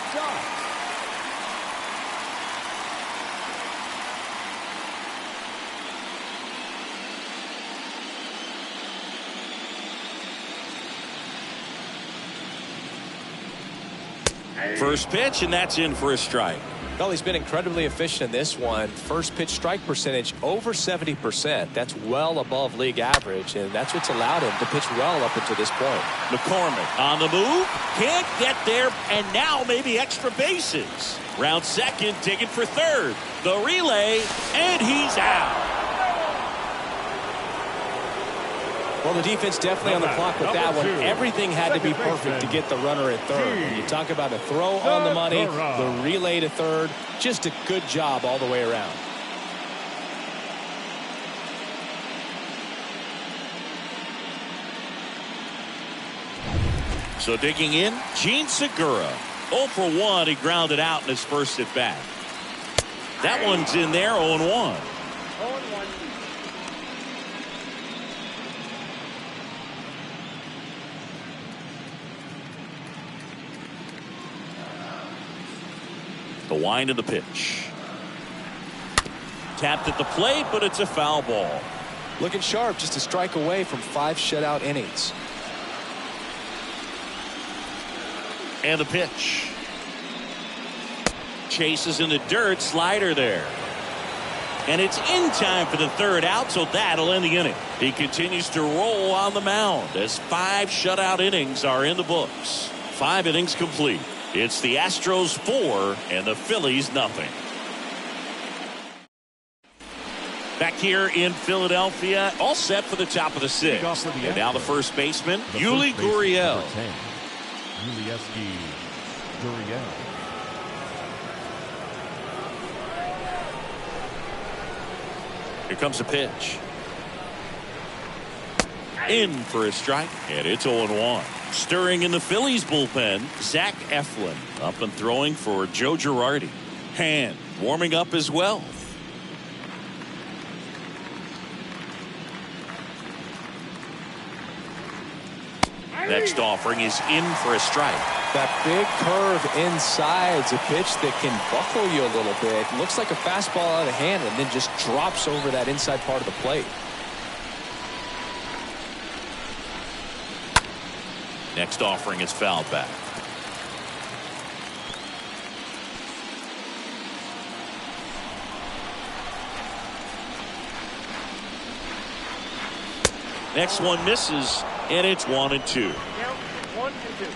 First pitch, and that's in for a strike. Well, he's been incredibly efficient in this one. First pitch strike percentage over 70%. That's well above league average, and that's what's allowed him to pitch well up until this point. McCormick on the move. Can't get there, and now maybe extra bases. Round second, digging for third. The relay, and he's out. Well, the defense definitely on the clock with that one. Everything had to be perfect to get the runner at third. When you talk about a throw on the money, the relay to third, just a good job all the way around. So digging in, Gene Segura. 0 for 1, he grounded out in his first at bat. That one's in there, 0-1. 0-1. The wind of the pitch. Tapped at the plate, but it's a foul ball. Looking sharp, just a strike away from 5 shutout innings. And the pitch. Chases in the dirt, slider there. And it's in time for the third out, so that'll end the inning. He continues to roll on the mound as 5 shutout innings are in the books. 5 innings complete. It's the Astros 4 and the Phillies nothing. Back here in Philadelphia, all set for the top of the 6th. And now the first baseman, Yuli Gurriel. Yuli Gurriel. Here comes the pitch. In for a strike, and it's 0-1. Stirring in the Phillies bullpen, Zach Eflin up and throwing for Joe Girardi. Hand warming up as well. Next offering is in for a strike. That big curve inside's a pitch that can buckle you a little bit. Looks like a fastball out of hand and then just drops over that inside part of the plate. Next offering is fouled back. Next one misses, and it's 1-2. Count 1-2.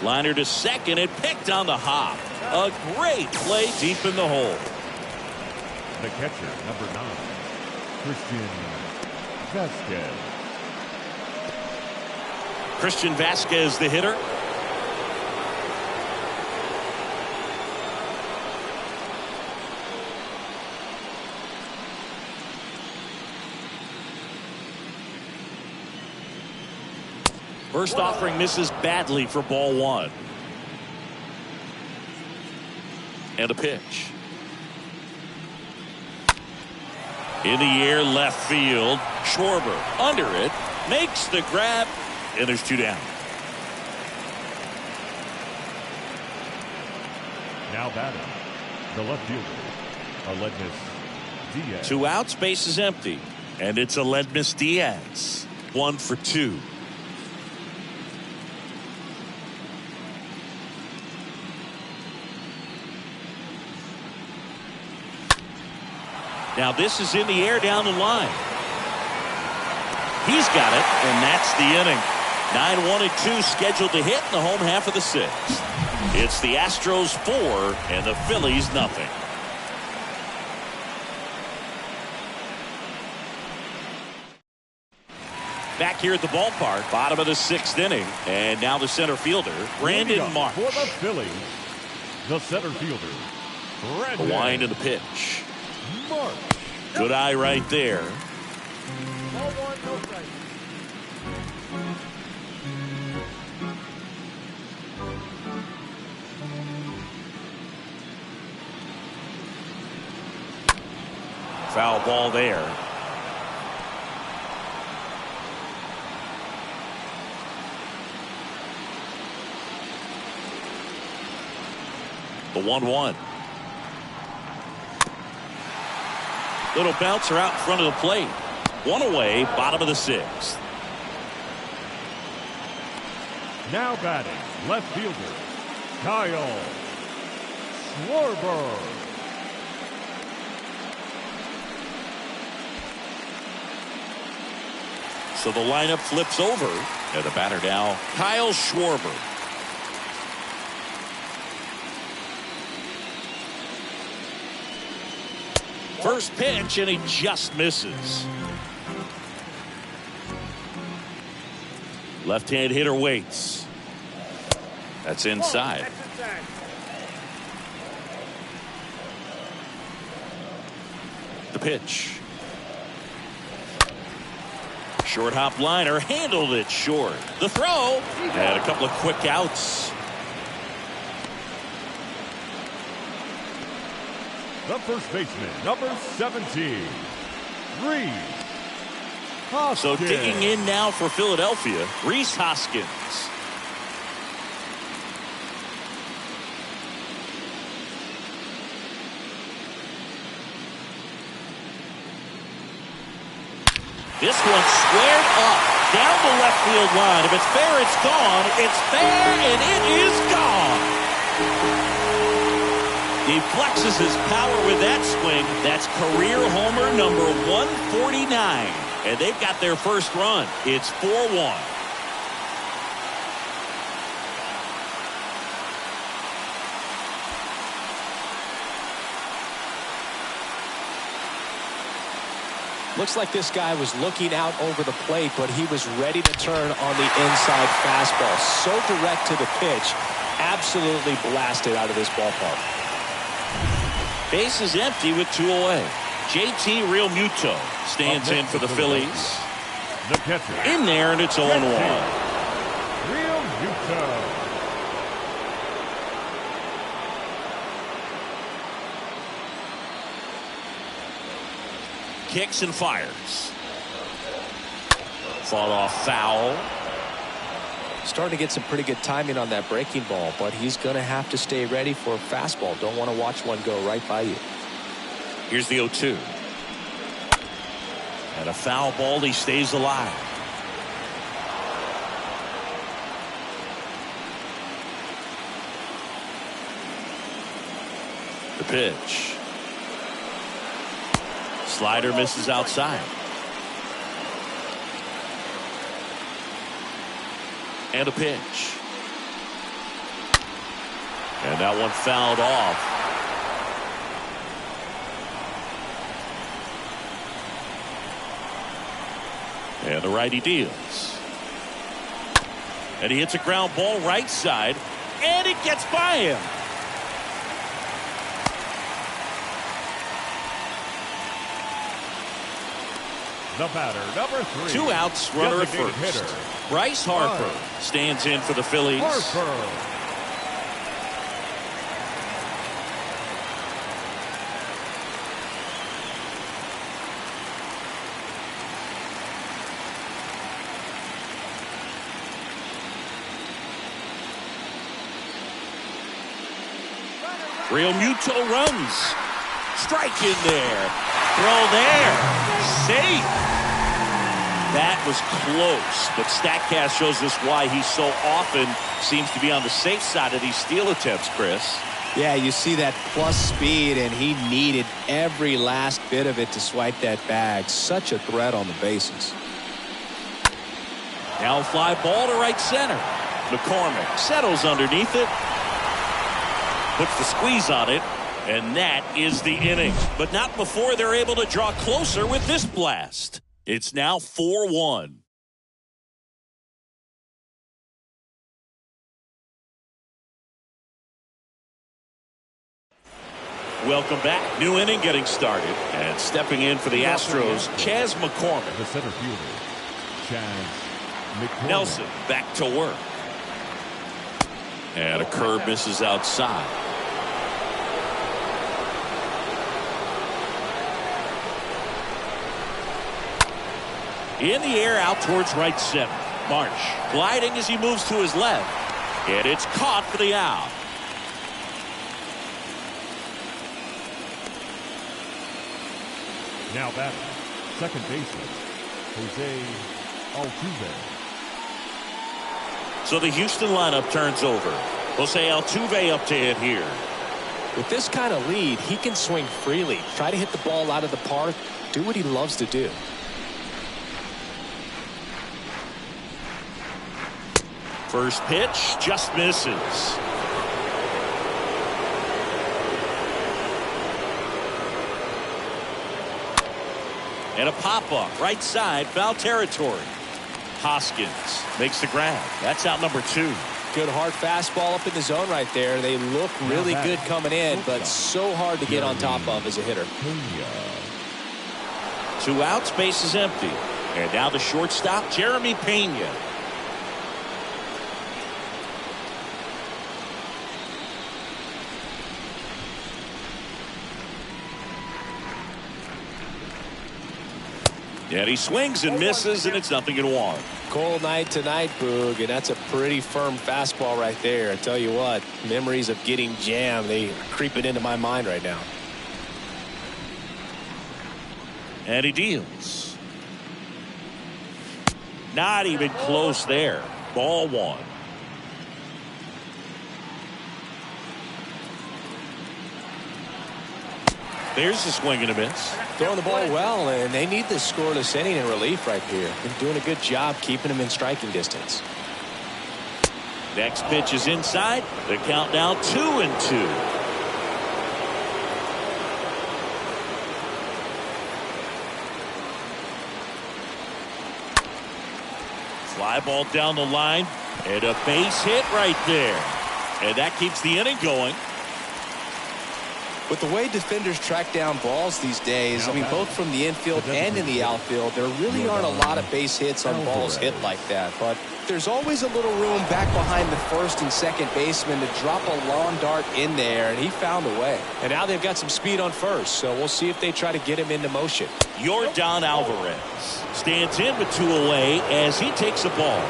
Liner to second, and picked on the hop. A great play deep in the hole. The catcher, number 9, Christian Vasquez. Christian Vasquez, the hitter. First offering misses badly for ball 1. And a pitch. In the air, left field. Schwarber under it, makes the grab, and there's 2 down. Now batting, the left fielder, Aledmus Diaz. 2 outs, base is empty, and it's Aledmus Diaz. 1 for 2. Now this is in the air down the line. He's got it, and that's the inning. 9-1-2 scheduled to hit in the home half of the 6th. It's the Astros 4 and the Phillies nothing. Back here at the ballpark, bottom of the 6th inning, and now the center fielder, Brandon Marsh. For the Phillies, the center fielder, Brandon The wind of the pitch. Marsh. Good eye right there. Ball 1, no strike. Foul ball there. The 1-1. Little bouncer out in front of the plate. 1 away, bottom of the 6th. Now batting, left fielder, Kyle Schwarber. So the lineup flips over. And the batter now, Kyle Schwarber. First pitch, and he just misses. Left-hand hitter waits. That's inside. That's inside. The pitch. Short hop liner, handled it short. The throw, and a couple of quick outs. The first baseman, number 17, Rhys Hoskins. So digging in now for Philadelphia, Rhys Hoskins. This one squared up down the left field line. If it's fair, it's gone. It's fair, and it is gone. He flexes his power with that swing. That's career homer number 149. And they've got their first run. It's 4-1. Looks like this guy was looking out over the plate, but he was ready to turn on the inside fastball. So direct to the pitch. Absolutely blasted out of this ballpark. Base is empty with 2 away. JT Realmuto stands in for the Phillies. The catcher. In there, and it's 0-1. Realmuto. Kicks and fires. Fought off foul. Starting to get some pretty good timing on that breaking ball, but he's going to have to stay ready for a fastball. Don't want to watch one go right by you. Here's the 0-2. And a foul ball, he stays alive. The pitch. Slider misses outside. And a pitch. And that one fouled off. And the righty deals. And he hits a ground ball right side. And it gets by him. The batter, number 3. 2 outs, runner at Designated first. hitter. Bryce Harper stands in for the Phillies. Harper. Realmuto runs. Strike in there. Throw there. Safe. That was close, but StatCast shows us why he so often seems to be on the safe side of these steal attempts, Chris. Yeah, you see that plus speed, and he needed every last bit of it to swipe that bag. Such a threat on the bases. Now fly ball to right center. McCormick settles underneath it. Puts the squeeze on it. And that is the inning. But not before they're able to draw closer with this blast. It's now 4-1. Welcome back. New inning getting started. And stepping in for the Astros, Chas McCormick. The center fielder, Chas McCormick. Nelson back to work. And a curve misses outside. In the air out towards right center. Marsh gliding as he moves to his left. And it's caught for the out. Now batting, second baseman, Jose Altuve. So the Houston lineup turns over. Jose Altuve up to hit here. With this kind of lead, he can swing freely. Try to hit the ball out of the park. Do what he loves to do. First pitch just misses. And a pop-up right side, foul territory. Hoskins makes the grab. That's out number 2. Good hard fastball up in the zone right there. They look really good coming in, but so hard to get on top of as a hitter. 2 outs, base is empty. And now the shortstop, Jeremy Pena. And he swings and misses, and it's 0-1. Cold night tonight, Boog, and that's a pretty firm fastball right there. I tell you what, memories of getting jammed, they are creeping into my mind right now. And he deals. Not even close there. Ball 1. There's the swing and a miss. Throwing the ball well, and they need this scoreless inning in relief right here. Been doing a good job keeping them in striking distance. Next pitch is inside. The count now 2-2. Fly ball down the line, and a base hit right there. And that keeps the inning going. With the way defenders track down balls these days, I mean, both from the infield and in the outfield, there really aren't a lot of base hits on balls hit like that. But there's always a little room back behind the first and second baseman to drop a long dart in there, and he found a way. And now they've got some speed on first, so we'll see if they try to get him into motion. Yordan Alvarez stands in with 2 away as he takes a ball.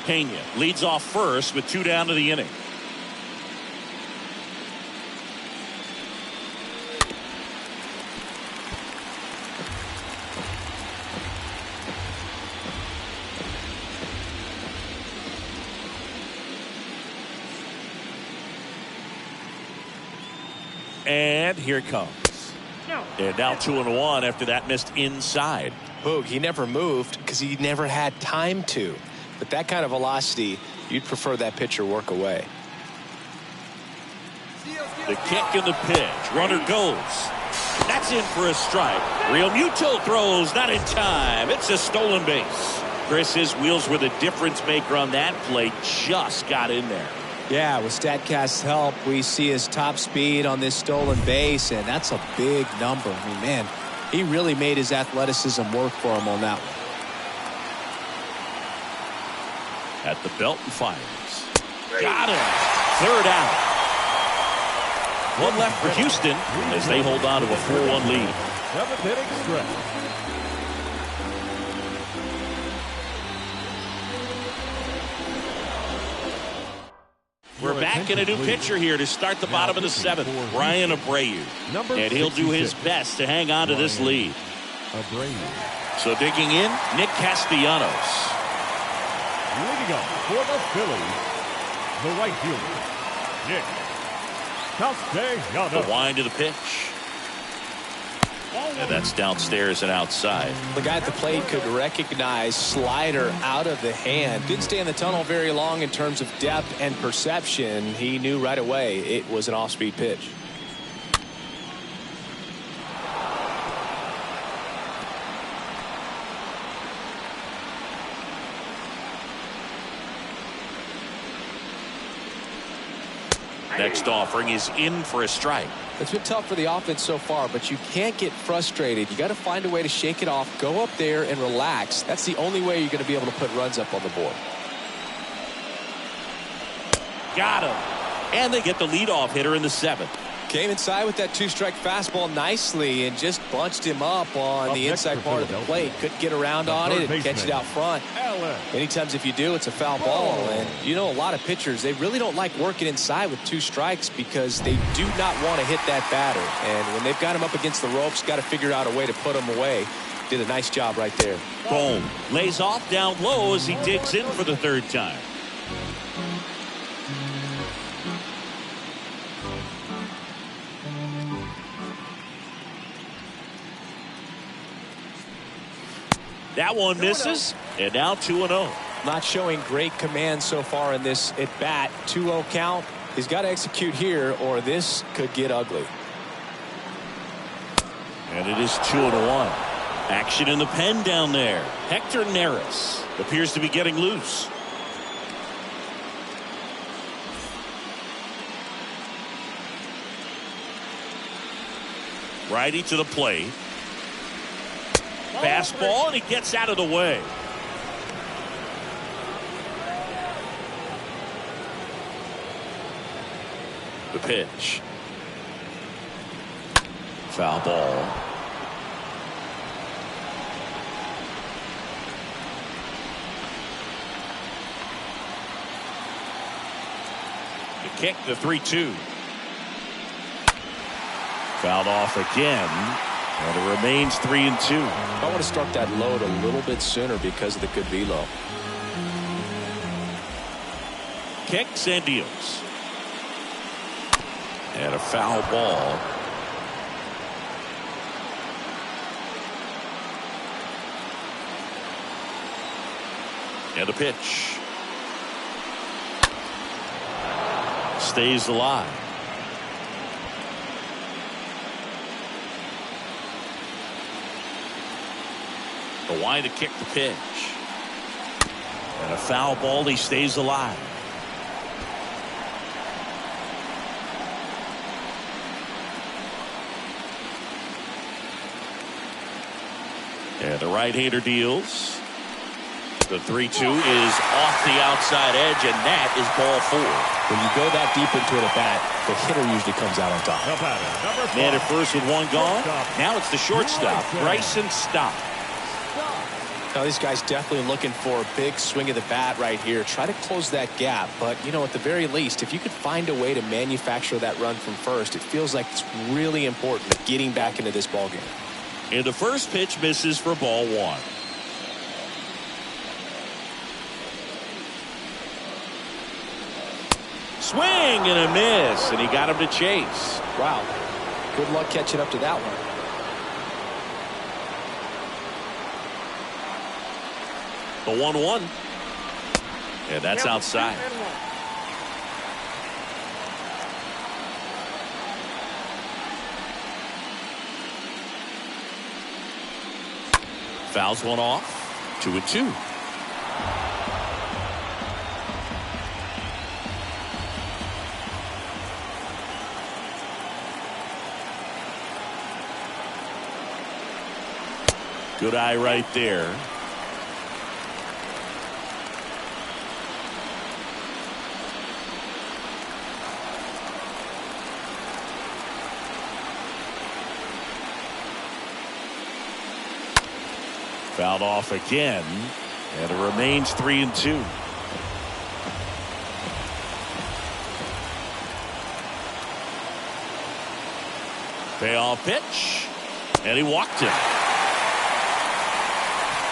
Pena leads off first with 2 down to the inning. And here it comes. And now 2-1 after that missed inside. Boog, he never moved because he never had time to. But that kind of velocity, you'd prefer that pitcher work away. The kick and the pitch. Runner goes. That's in for a strike. Real Muto throws, not in time. It's a stolen base. Chris, his wheels were the difference maker on that play. Just got in there. Yeah, with StatCast's help, we see his top speed on this stolen base, and that's a big number. I mean, man, he really made his athleticism work for him on that one. At the belt and fires. Got him. 3rd out. 1 left for Houston as they hold on to a 4-1 lead. 7th inning stretch. We're back in a new pitcher here to start the bottom of the 7th. Brian Abreu. And he'll do his best to hang on to this lead. So digging in, Nick Castellanos. Leading off for the Phillies, the right fielder, Nick Castellanos. The wind of the pitch. And that's downstairs and outside. The guy at the plate could recognize slider out of the hand. Didn't stay in the tunnel very long in terms of depth and perception. He knew right away it was an off-speed pitch. Next offering is in for a strike. It's been tough for the offense so far, but you can't get frustrated. You got to find a way to shake it off, go up there and relax. That's the only way you're going to be able to put runs up on the board. Got him. And they get the leadoff hitter in the 7th. Came inside with that 2-strike fastball nicely and just bunched him up on the inside part of the plate. Couldn't get around on it and catch it out front. Many times if you do, it's a foul ball. And you know, a lot of pitchers, they really don't like working inside with 2 strikes because they do not want to hit that batter. And when they've got him up against the ropes, got to figure out a way to put him away. Did a nice job right there. Boom. Lays off down low as he digs in for the 3rd time. That one misses, and now 2-0. Not showing great command so far in this at-bat. 2-0 count. He's got to execute here, or this could get ugly. And it is 2-1. Action in the pen down there. Hector Neris appears to be getting loose. Righty to the plate. Fastball, and he gets out of the way. The pitch. Foul ball. The kick, the 3-2. Fouled off again. And it remains 3-2. I want to start that load a little bit sooner because of the good velo. Kicks and deals. And a foul ball. And a pitch. Stays alive. The wind to kick the pitch. And a foul ball. He stays alive. And the right-hander deals. The 3-2 is off the outside edge, and that is ball 4. When you go that deep into it at bat, the hitter usually comes out on top. Man at first with one gone. Now it's the shortstop, Bryson Stott. Now, these guys definitely looking for a big swing of the bat right here. Try to close that gap. But, you know, at the very least, if you could find a way to manufacture that run from first, it feels like it's really important getting back into this ballgame. And the first pitch misses for ball 1. Swing and a miss, and he got him to chase. Wow. Good luck catching up to that one. The 1-1. And that's outside. Fouls one off. 2-2. Good eye right there. Fouled off again, and it remains 3-2. Payoff pitch, and he walked him.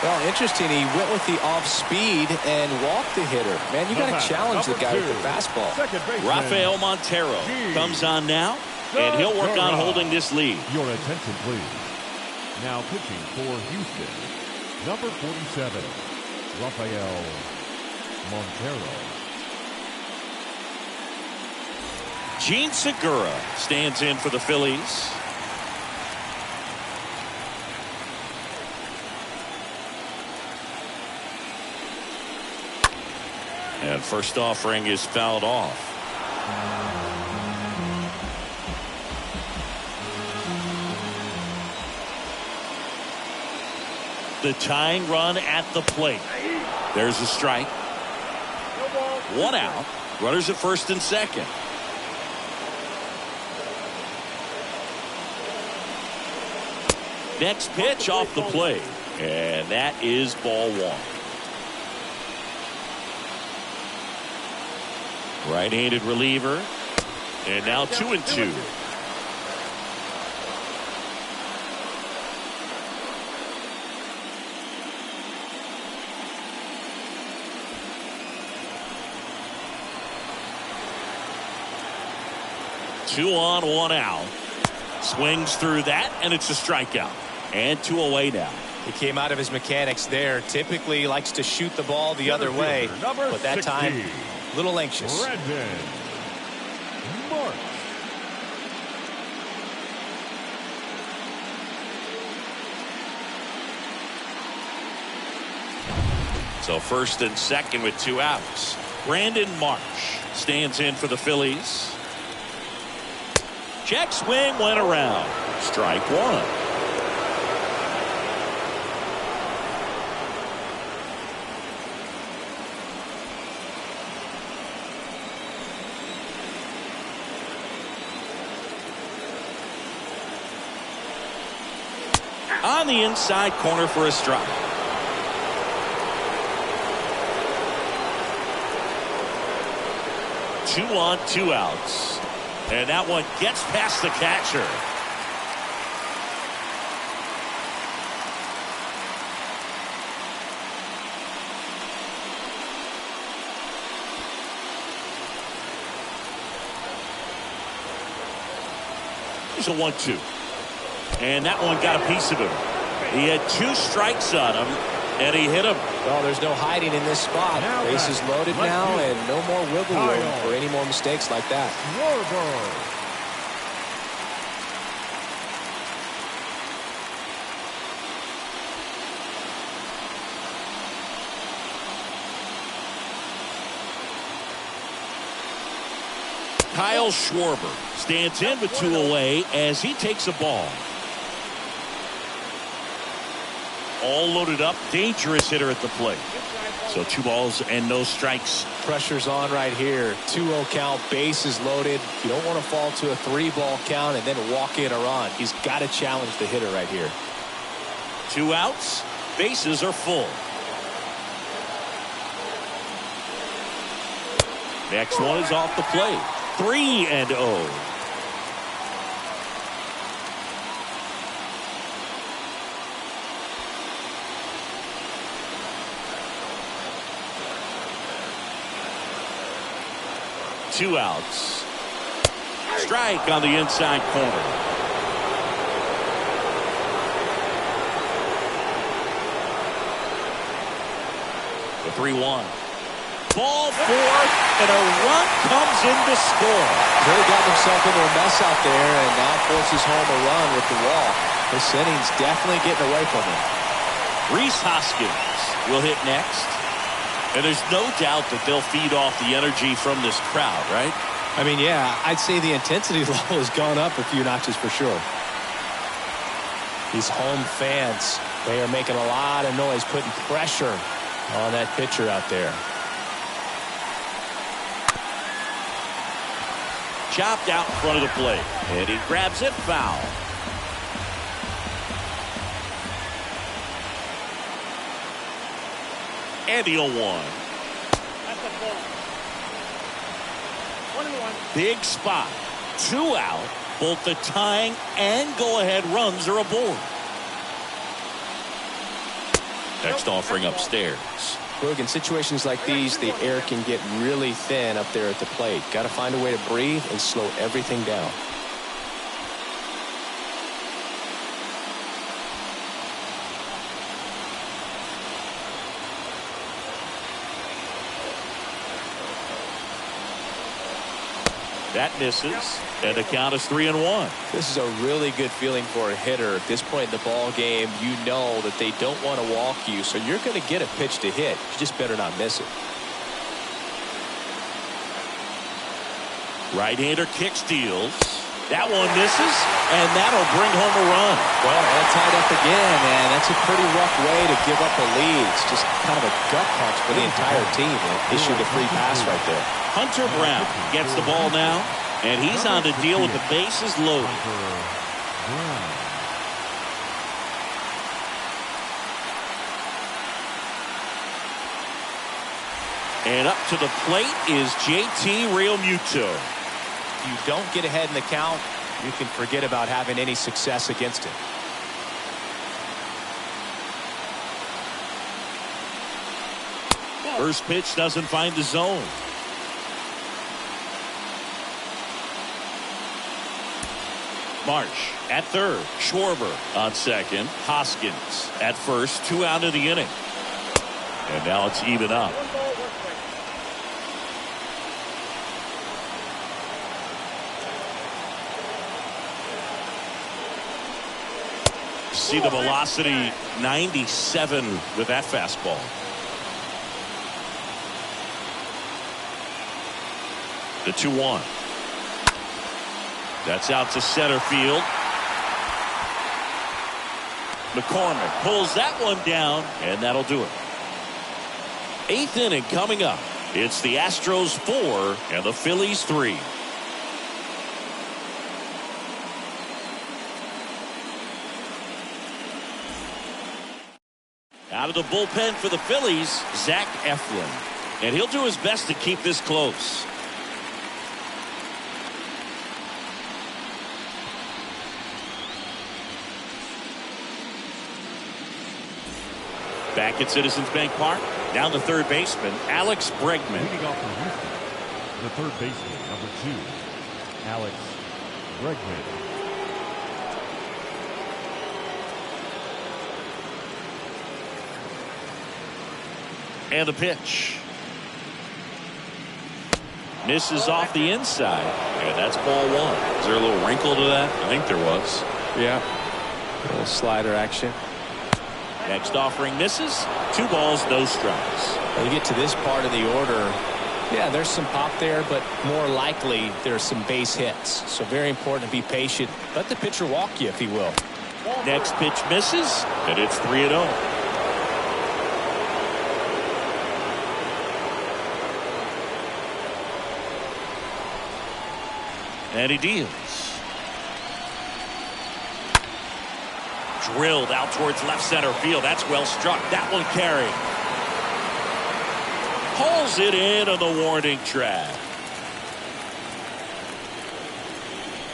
Well, interesting. He went with the off speed and walked the hitter. Man, you got to challenge the guy with the fastball. Rafael Montero comes on now, and he'll work on holding this lead. Your attention, please. Now pitching for Houston, number 47, Rafael Montero. Gene Segura stands in for the Phillies. And first offering is fouled off. The tying run at the plate. There's a strike. 1 out. Runners at first and second. Next pitch off the plate. And that is ball 1. Right-handed reliever. And now 2-2. Two on, 1 out. Swings through that, and it's a strikeout. And 2 away now. He came out of his mechanics there. Typically he likes to shoot the ball the other way, but that time a little anxious. Bregman. Mark. So first and second with 2 outs. Brandon Marsh stands in for the Phillies. Check swing went around. Strike 1. On the inside corner for a strike. Two on, 2 outs. And that one gets past the catcher. Here's a 1-2. And that one got a piece of him. He had 2 strikes on him, and he hit him. Well, there's no hiding in this spot. Bases loaded now, and no more wiggle room for any more mistakes like that. Kyle Schwarber stands in with 2 away as he takes a ball. All loaded up, dangerous hitter at the plate. So 2 balls and no strikes. Pressure's on right here. 2-0 count, bases loaded. You don't want to fall to a 3-ball count and then walk in a run. He's got to challenge the hitter right here. 2 outs, bases are full. Next one is off the plate. 3-0. Two outs. Strike on the inside corner. The 3-1. Ball fourth, and a run comes in to score. Really got himself into a mess out there and now forces home a run with the walk. This inning's definitely getting away from him. Rhys Hoskins will hit next. And there's no doubt that they'll feed off the energy from this crowd, right? I mean, yeah, I'd say the intensity level has gone up a few notches for sure. These home fans, they are making a lot of noise, putting pressure on that pitcher out there. Chopped out in front of the plate, and he grabs it foul. And the 0-1. That's a ball. 1-1. Big spot. 2 out. Both the tying and go-ahead runs are aboard. Next offering upstairs. Look, in situations like these, the air can get really thin up there at the plate. Got to find a way to breathe and slow everything down. That misses, and the count is 3-1. This is a really good feeling for a hitter. At this point in the ball game, you know that they don't want to walk you, so you're going to get a pitch to hit. You just better not miss it. Right-hander kick steals. That one misses, and that'll bring home a run. Well, all tied up again, and that's a pretty rough way to give up a lead. It's just kind of a gut punch for the entire team. They issued a free pass right there. Hunter Brown gets the ball now, and he's on the deal with the bases loaded. And up to the plate is JT Realmuto. If you don't get ahead in the count, you can forget about having any success against him. First pitch doesn't find the zone. Marsh at third. Schwarber on second. Hoskins at first. 2 out of the inning. And now it's even up. 1 ball, 1 strike. See the velocity 97 with that fastball. The 2-1. That's out to center field. McCormick pulls that one down, and that'll do it. 8th inning coming up. It's the Astros 4 and the Phillies 3. Out of the bullpen for the Phillies, Zach Eflin. And he'll do his best to keep this close. Back at Citizens Bank Park, down the third baseman, Alex Bregman. Leading off for Houston, the third baseman, number 2, Alex Bregman. And the pitch. Misses off the inside. And that's ball 1. Is there a little wrinkle to that? I think there was. Yeah. A little slider action. Next offering misses. 2 balls, no strikes. When you get to this part of the order, Yeah, there's some pop there, but more likely there's some base hits. So very important to be patient. Let the pitcher walk you if he will. Next pitch misses, and it's 3-0. And he deals. Drilled out towards left center field. That's well struck. That one carried. Pulls it in on the warning track.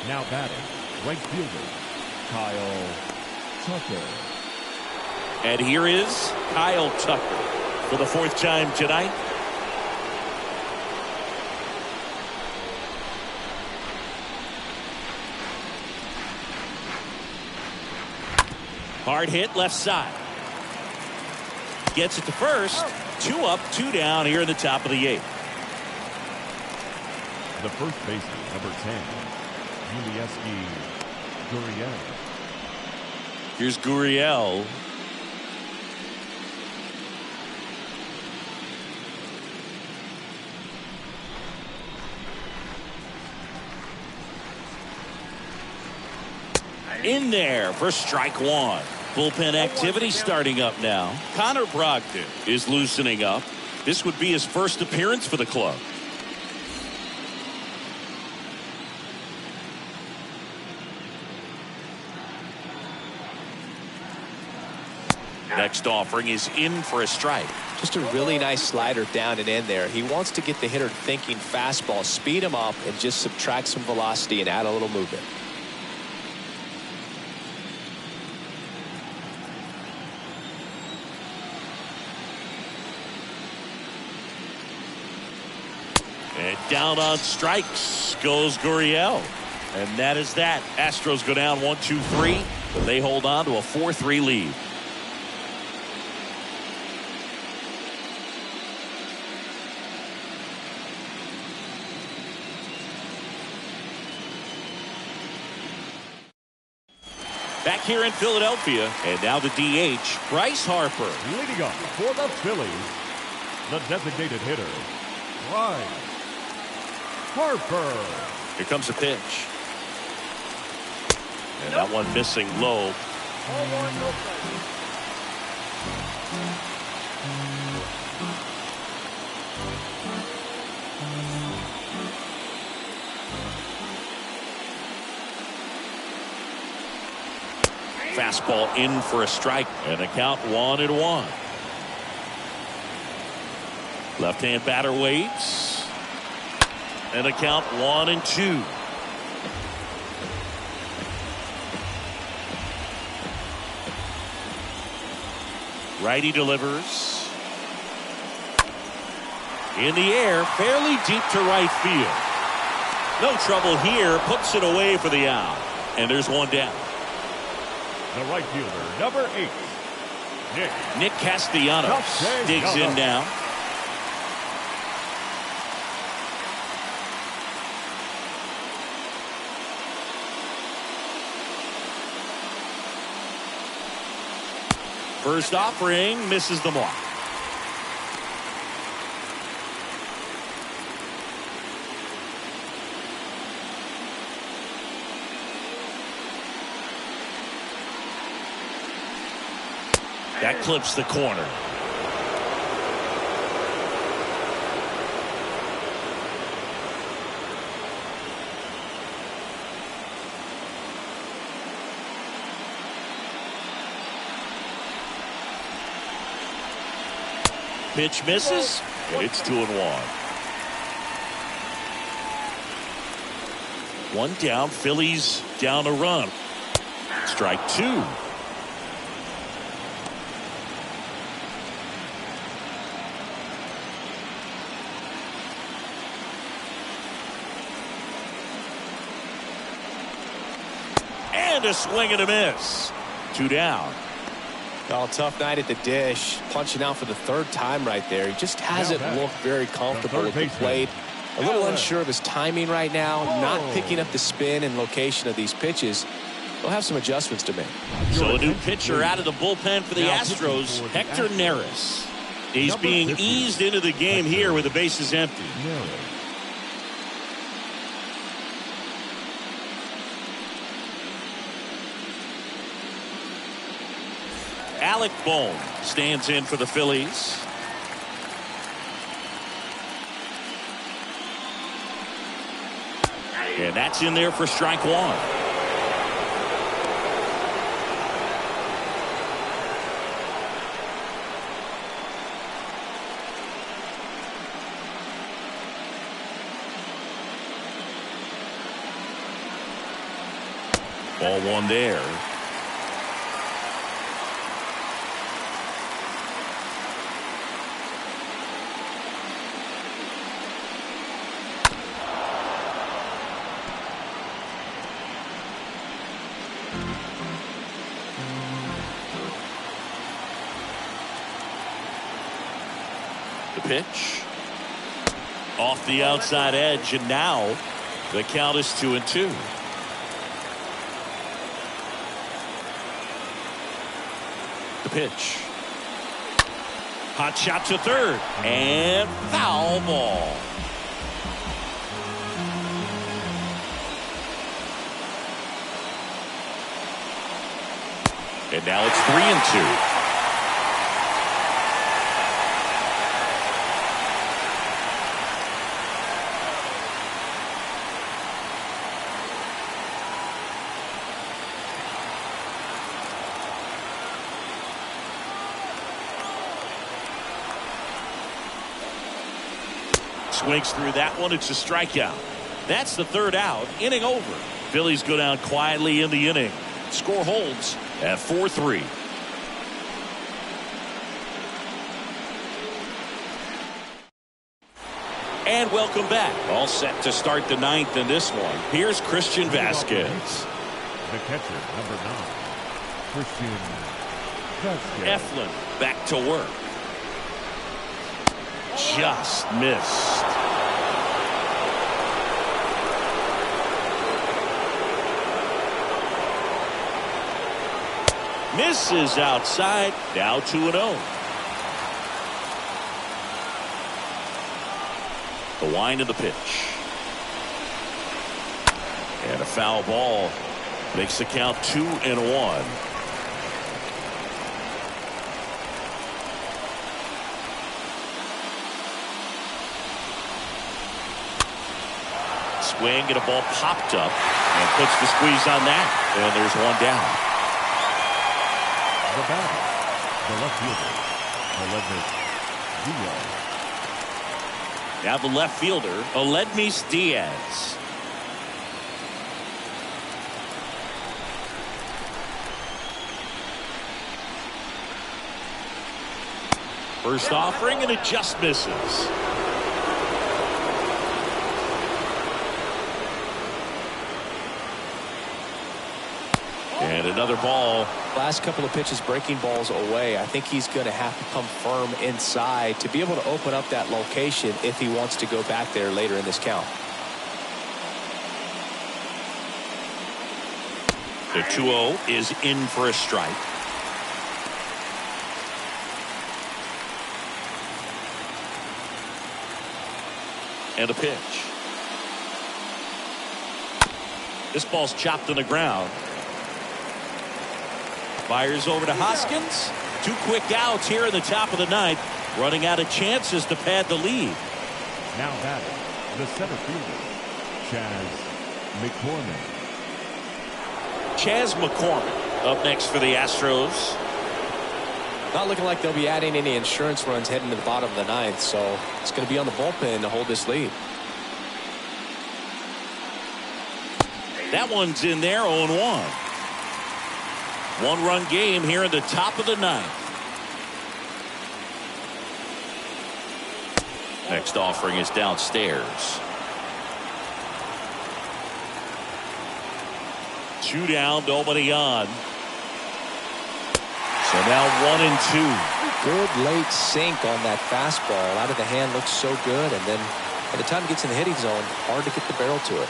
Now batting, right fielder, Kyle Tucker. And here is Kyle Tucker for the 4th time tonight. Hard hit left side. Gets it to first. 2 up, 2 down here in the top of the 8th. The first baseman, number 10, Gurriel. Here's Gurriel. In there for strike 1. Bullpen activity starting up now. Connor Brogdon is loosening up. This would be his first appearance for the club. Next offering is in for a strike. Just a really nice slider down and in there. He wants to get the hitter thinking fastball, speed him up, and just subtract some velocity and add a little movement. And down on strikes goes Gurriel. And that is that. Astros go down 1-2-3, but they hold on to a 4-3 lead. Back here in Philadelphia, and now the DH, Bryce Harper. Leading up for the Phillies, the designated hitter, Bryce Harper. Here comes the pitch. And that one missing low. Fastball in for a strike, and a count 1-1. Left-hand batter waits, and a count 1-2. Righty delivers. In the air, fairly deep to right field. No trouble here, puts it away for the out. And there's one down. The right fielder, number 8, Nick Castellanos digs in now. First offering misses the mark. That clips the corner. Pitch misses, and it's 2-1. One down, Phillies down a run. Strike 2. And a swing and a miss. 2 down. Well, tough night at the dish, punching out for the 3rd time right there. He just hasn't looked very comfortable at the plate. A little unsure of his timing right now, not picking up the spin and location of these pitches. He'll have some adjustments to make. So a new pitcher out of the bullpen for the Astros, Hector Neris. He's Number being 50. eased into the game here with the bases empty. Miller. Alec Bohm stands in for the Phillies. And that's in there for strike one. Ball one there. The pitch. Off the outside edge, and now the count is 2-2. The pitch. Hot shot to third. And foul ball. And now it's 3-2. Swings through that one. It's a strikeout. That's the third out. Inning over. Phillies go down quietly in the inning. Score holds at 4-3. And welcome back. All set to start the ninth in this one. Here's Christian Vasquez. The catcher, number 9, Christian Vasquez. Eflin back to work. Just missed. Misses outside. Now 2-0. The wind of the pitch. And a foul ball makes the count 2-1. Swing and a ball popped up and puts the squeeze on that. And there's one down. The batter, the left fielder, Diaz. Now the left fielder, Aledmys Diaz. First offering, and it just misses. And another ball. Last couple of pitches breaking balls away. I think he's going to have to come firm inside to be able to open up that location if he wants to go back there later in this count. The 2-0 is in for a strike. And a pitch. This ball's chopped on the ground. Fires over to Hoskins. 2 quick outs here in the top of the ninth. Running out of chances to pad the lead. Now batting, the center fielder, Chas McCormick. Chas McCormick up next for the Astros. Not looking like they'll be adding any insurance runs heading to the bottom of the ninth, so it's going to be on the bullpen to hold this lead. That one's in there, 0-1. 1-run game here in the top of the ninth. Next offering is downstairs. 2 down, nobody on. So now 1-2. Good late sink on that fastball. Out of the hand, looks so good, and then by the time it gets in the hitting zone, hard to get the barrel to it.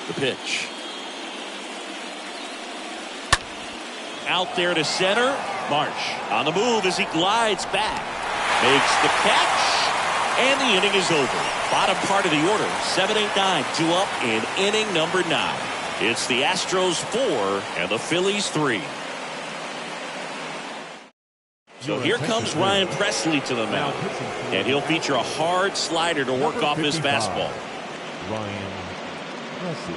The pitch. Out there to center. Marsh on the move as he glides back. Makes the catch. And the inning is over. Bottom part of the order. 7-8-9. 2 up in inning number 9. It's the Astros 4 and the Phillies 3. So here comes Ryan Presley to the mound. And he'll feature a hard slider to work off his fastball. Ryan Presley.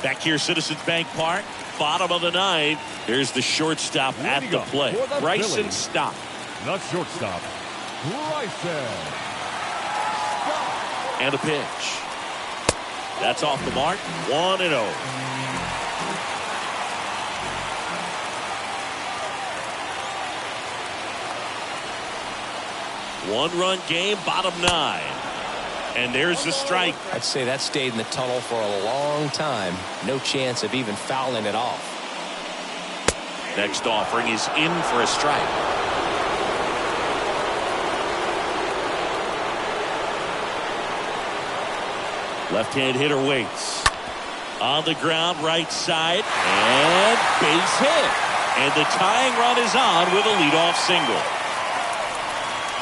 Back here, Citizens Bank Park, bottom of the 9th. Here's the shortstop at the plate. Bryson Stott. The shortstop, Bryson Stott. And a pitch. That's off the mark. 1-0. One-run game, bottom 9. And there's the strike. I'd say that stayed in the tunnel for a long time. No chance of even fouling it off. Next offering is in for a strike. Left-hand hitter waits. On the ground, right side, and base hit. And the tying run is on with a leadoff single.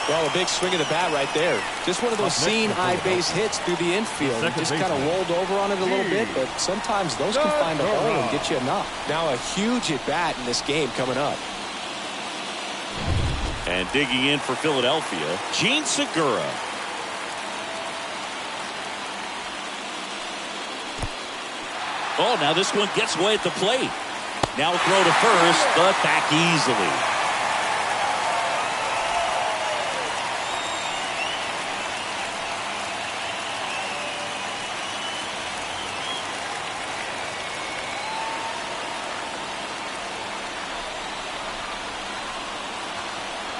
Well, a big swing of the bat right there. Just one of those seeing-eye base hits through the infield. It just kind of rolled over on it a little bit, but sometimes those can find a hole and get you enough. Now a huge at-bat in this game coming up. And digging in for Philadelphia, Gene Segura. Oh, now this one gets away at the plate. Now throw to first, but back easily.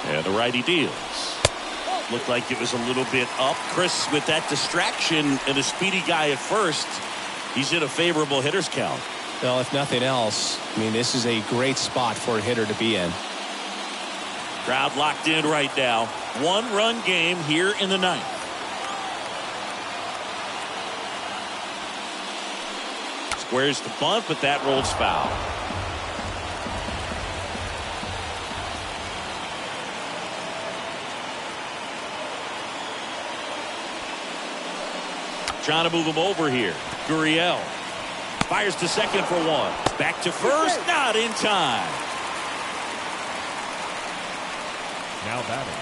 And the righty deals. Looked like it was a little bit up. Chris, with that distraction and a speedy guy at first, he's in a favorable hitter's count. Well, if nothing else, I mean, this is a great spot for a hitter to be in. Crowd locked in right now. One-run game here in the 9th. Squares the bunt, but that rolls foul. Trying to move him over here. Gurriel fires to second for 1. Back to first, not in time. Now batting,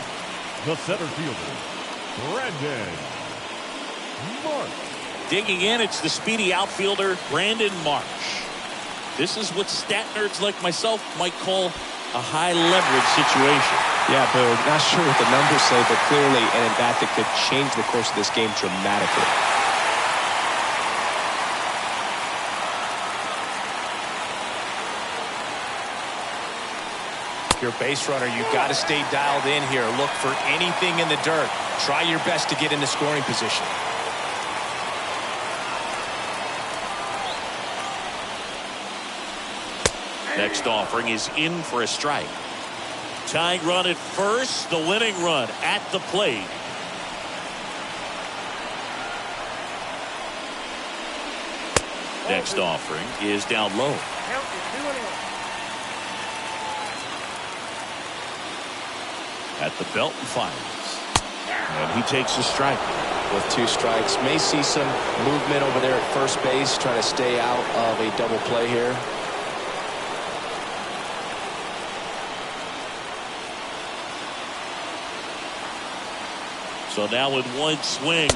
the center fielder, Brandon Marsh. Digging in, it's the speedy outfielder, Brandon Marsh. This is what stat nerds like myself might call a high leverage situation. Yeah, Boog, not sure what the numbers say, but clearly an at-bat that could change the course of this game dramatically. Your base runner, you've got to stay dialed in here. Look for anything in the dirt. Try your best to get into scoring position. Next offering is in for a strike. Tying run at first, the winning run at the plate. Next offering is down low. At the belt and fires. And he takes a strike. With 2 strikes, may see some movement over there at first base, trying to stay out of a double play here. So now with one swing,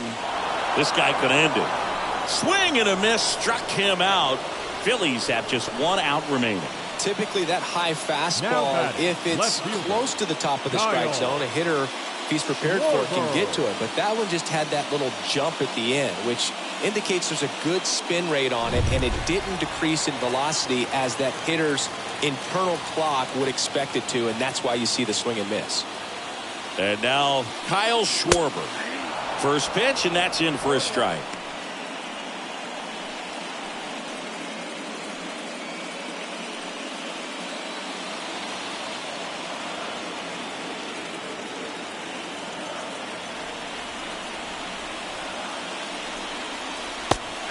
this guy could end it. Swing and a miss struck him out. Phillies have just 1 out remaining. Typically that high fastball, if it's close to the top of the strike zone, a hitter, if he's prepared for it, can get to it. But that one just had that little jump at the end, which indicates there's a good spin rate on it, and it didn't decrease in velocity as that hitter's internal clock would expect it to, and that's why you see the swing and miss. And now Kyle Schwarber. First pitch, and that's in for a strike.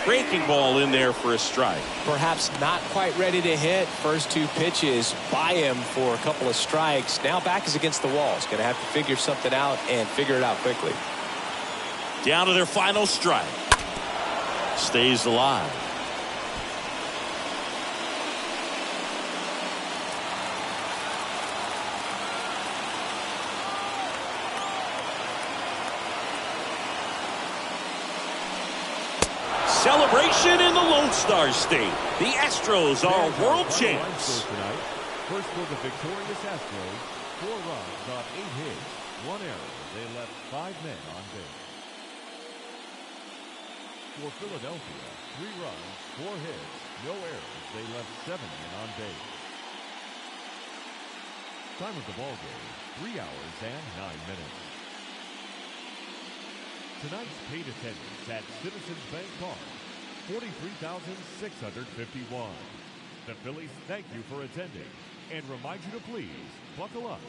Breaking ball in there for a strike. Perhaps not quite ready to hit. First two pitches by him for a couple of strikes. Now back is against the wall. He's going to have to figure something out and figure it out quickly. Down to their final strike. Stays alive. Celebration in the Lone Star State. The Astros are world champs. First for the victorious Astros, 4 runs on 8 hits, 1 error. They left 5 men on base. For Philadelphia, 3 runs, 4 hits, no errors. They left 7 men on base. Time of the ball game, 3 hours and 9 minutes. Tonight's paid attendance at Citizens Bank Park, 43,651. The Phillies thank you for attending and remind you to please buckle up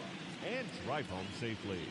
and drive home safely.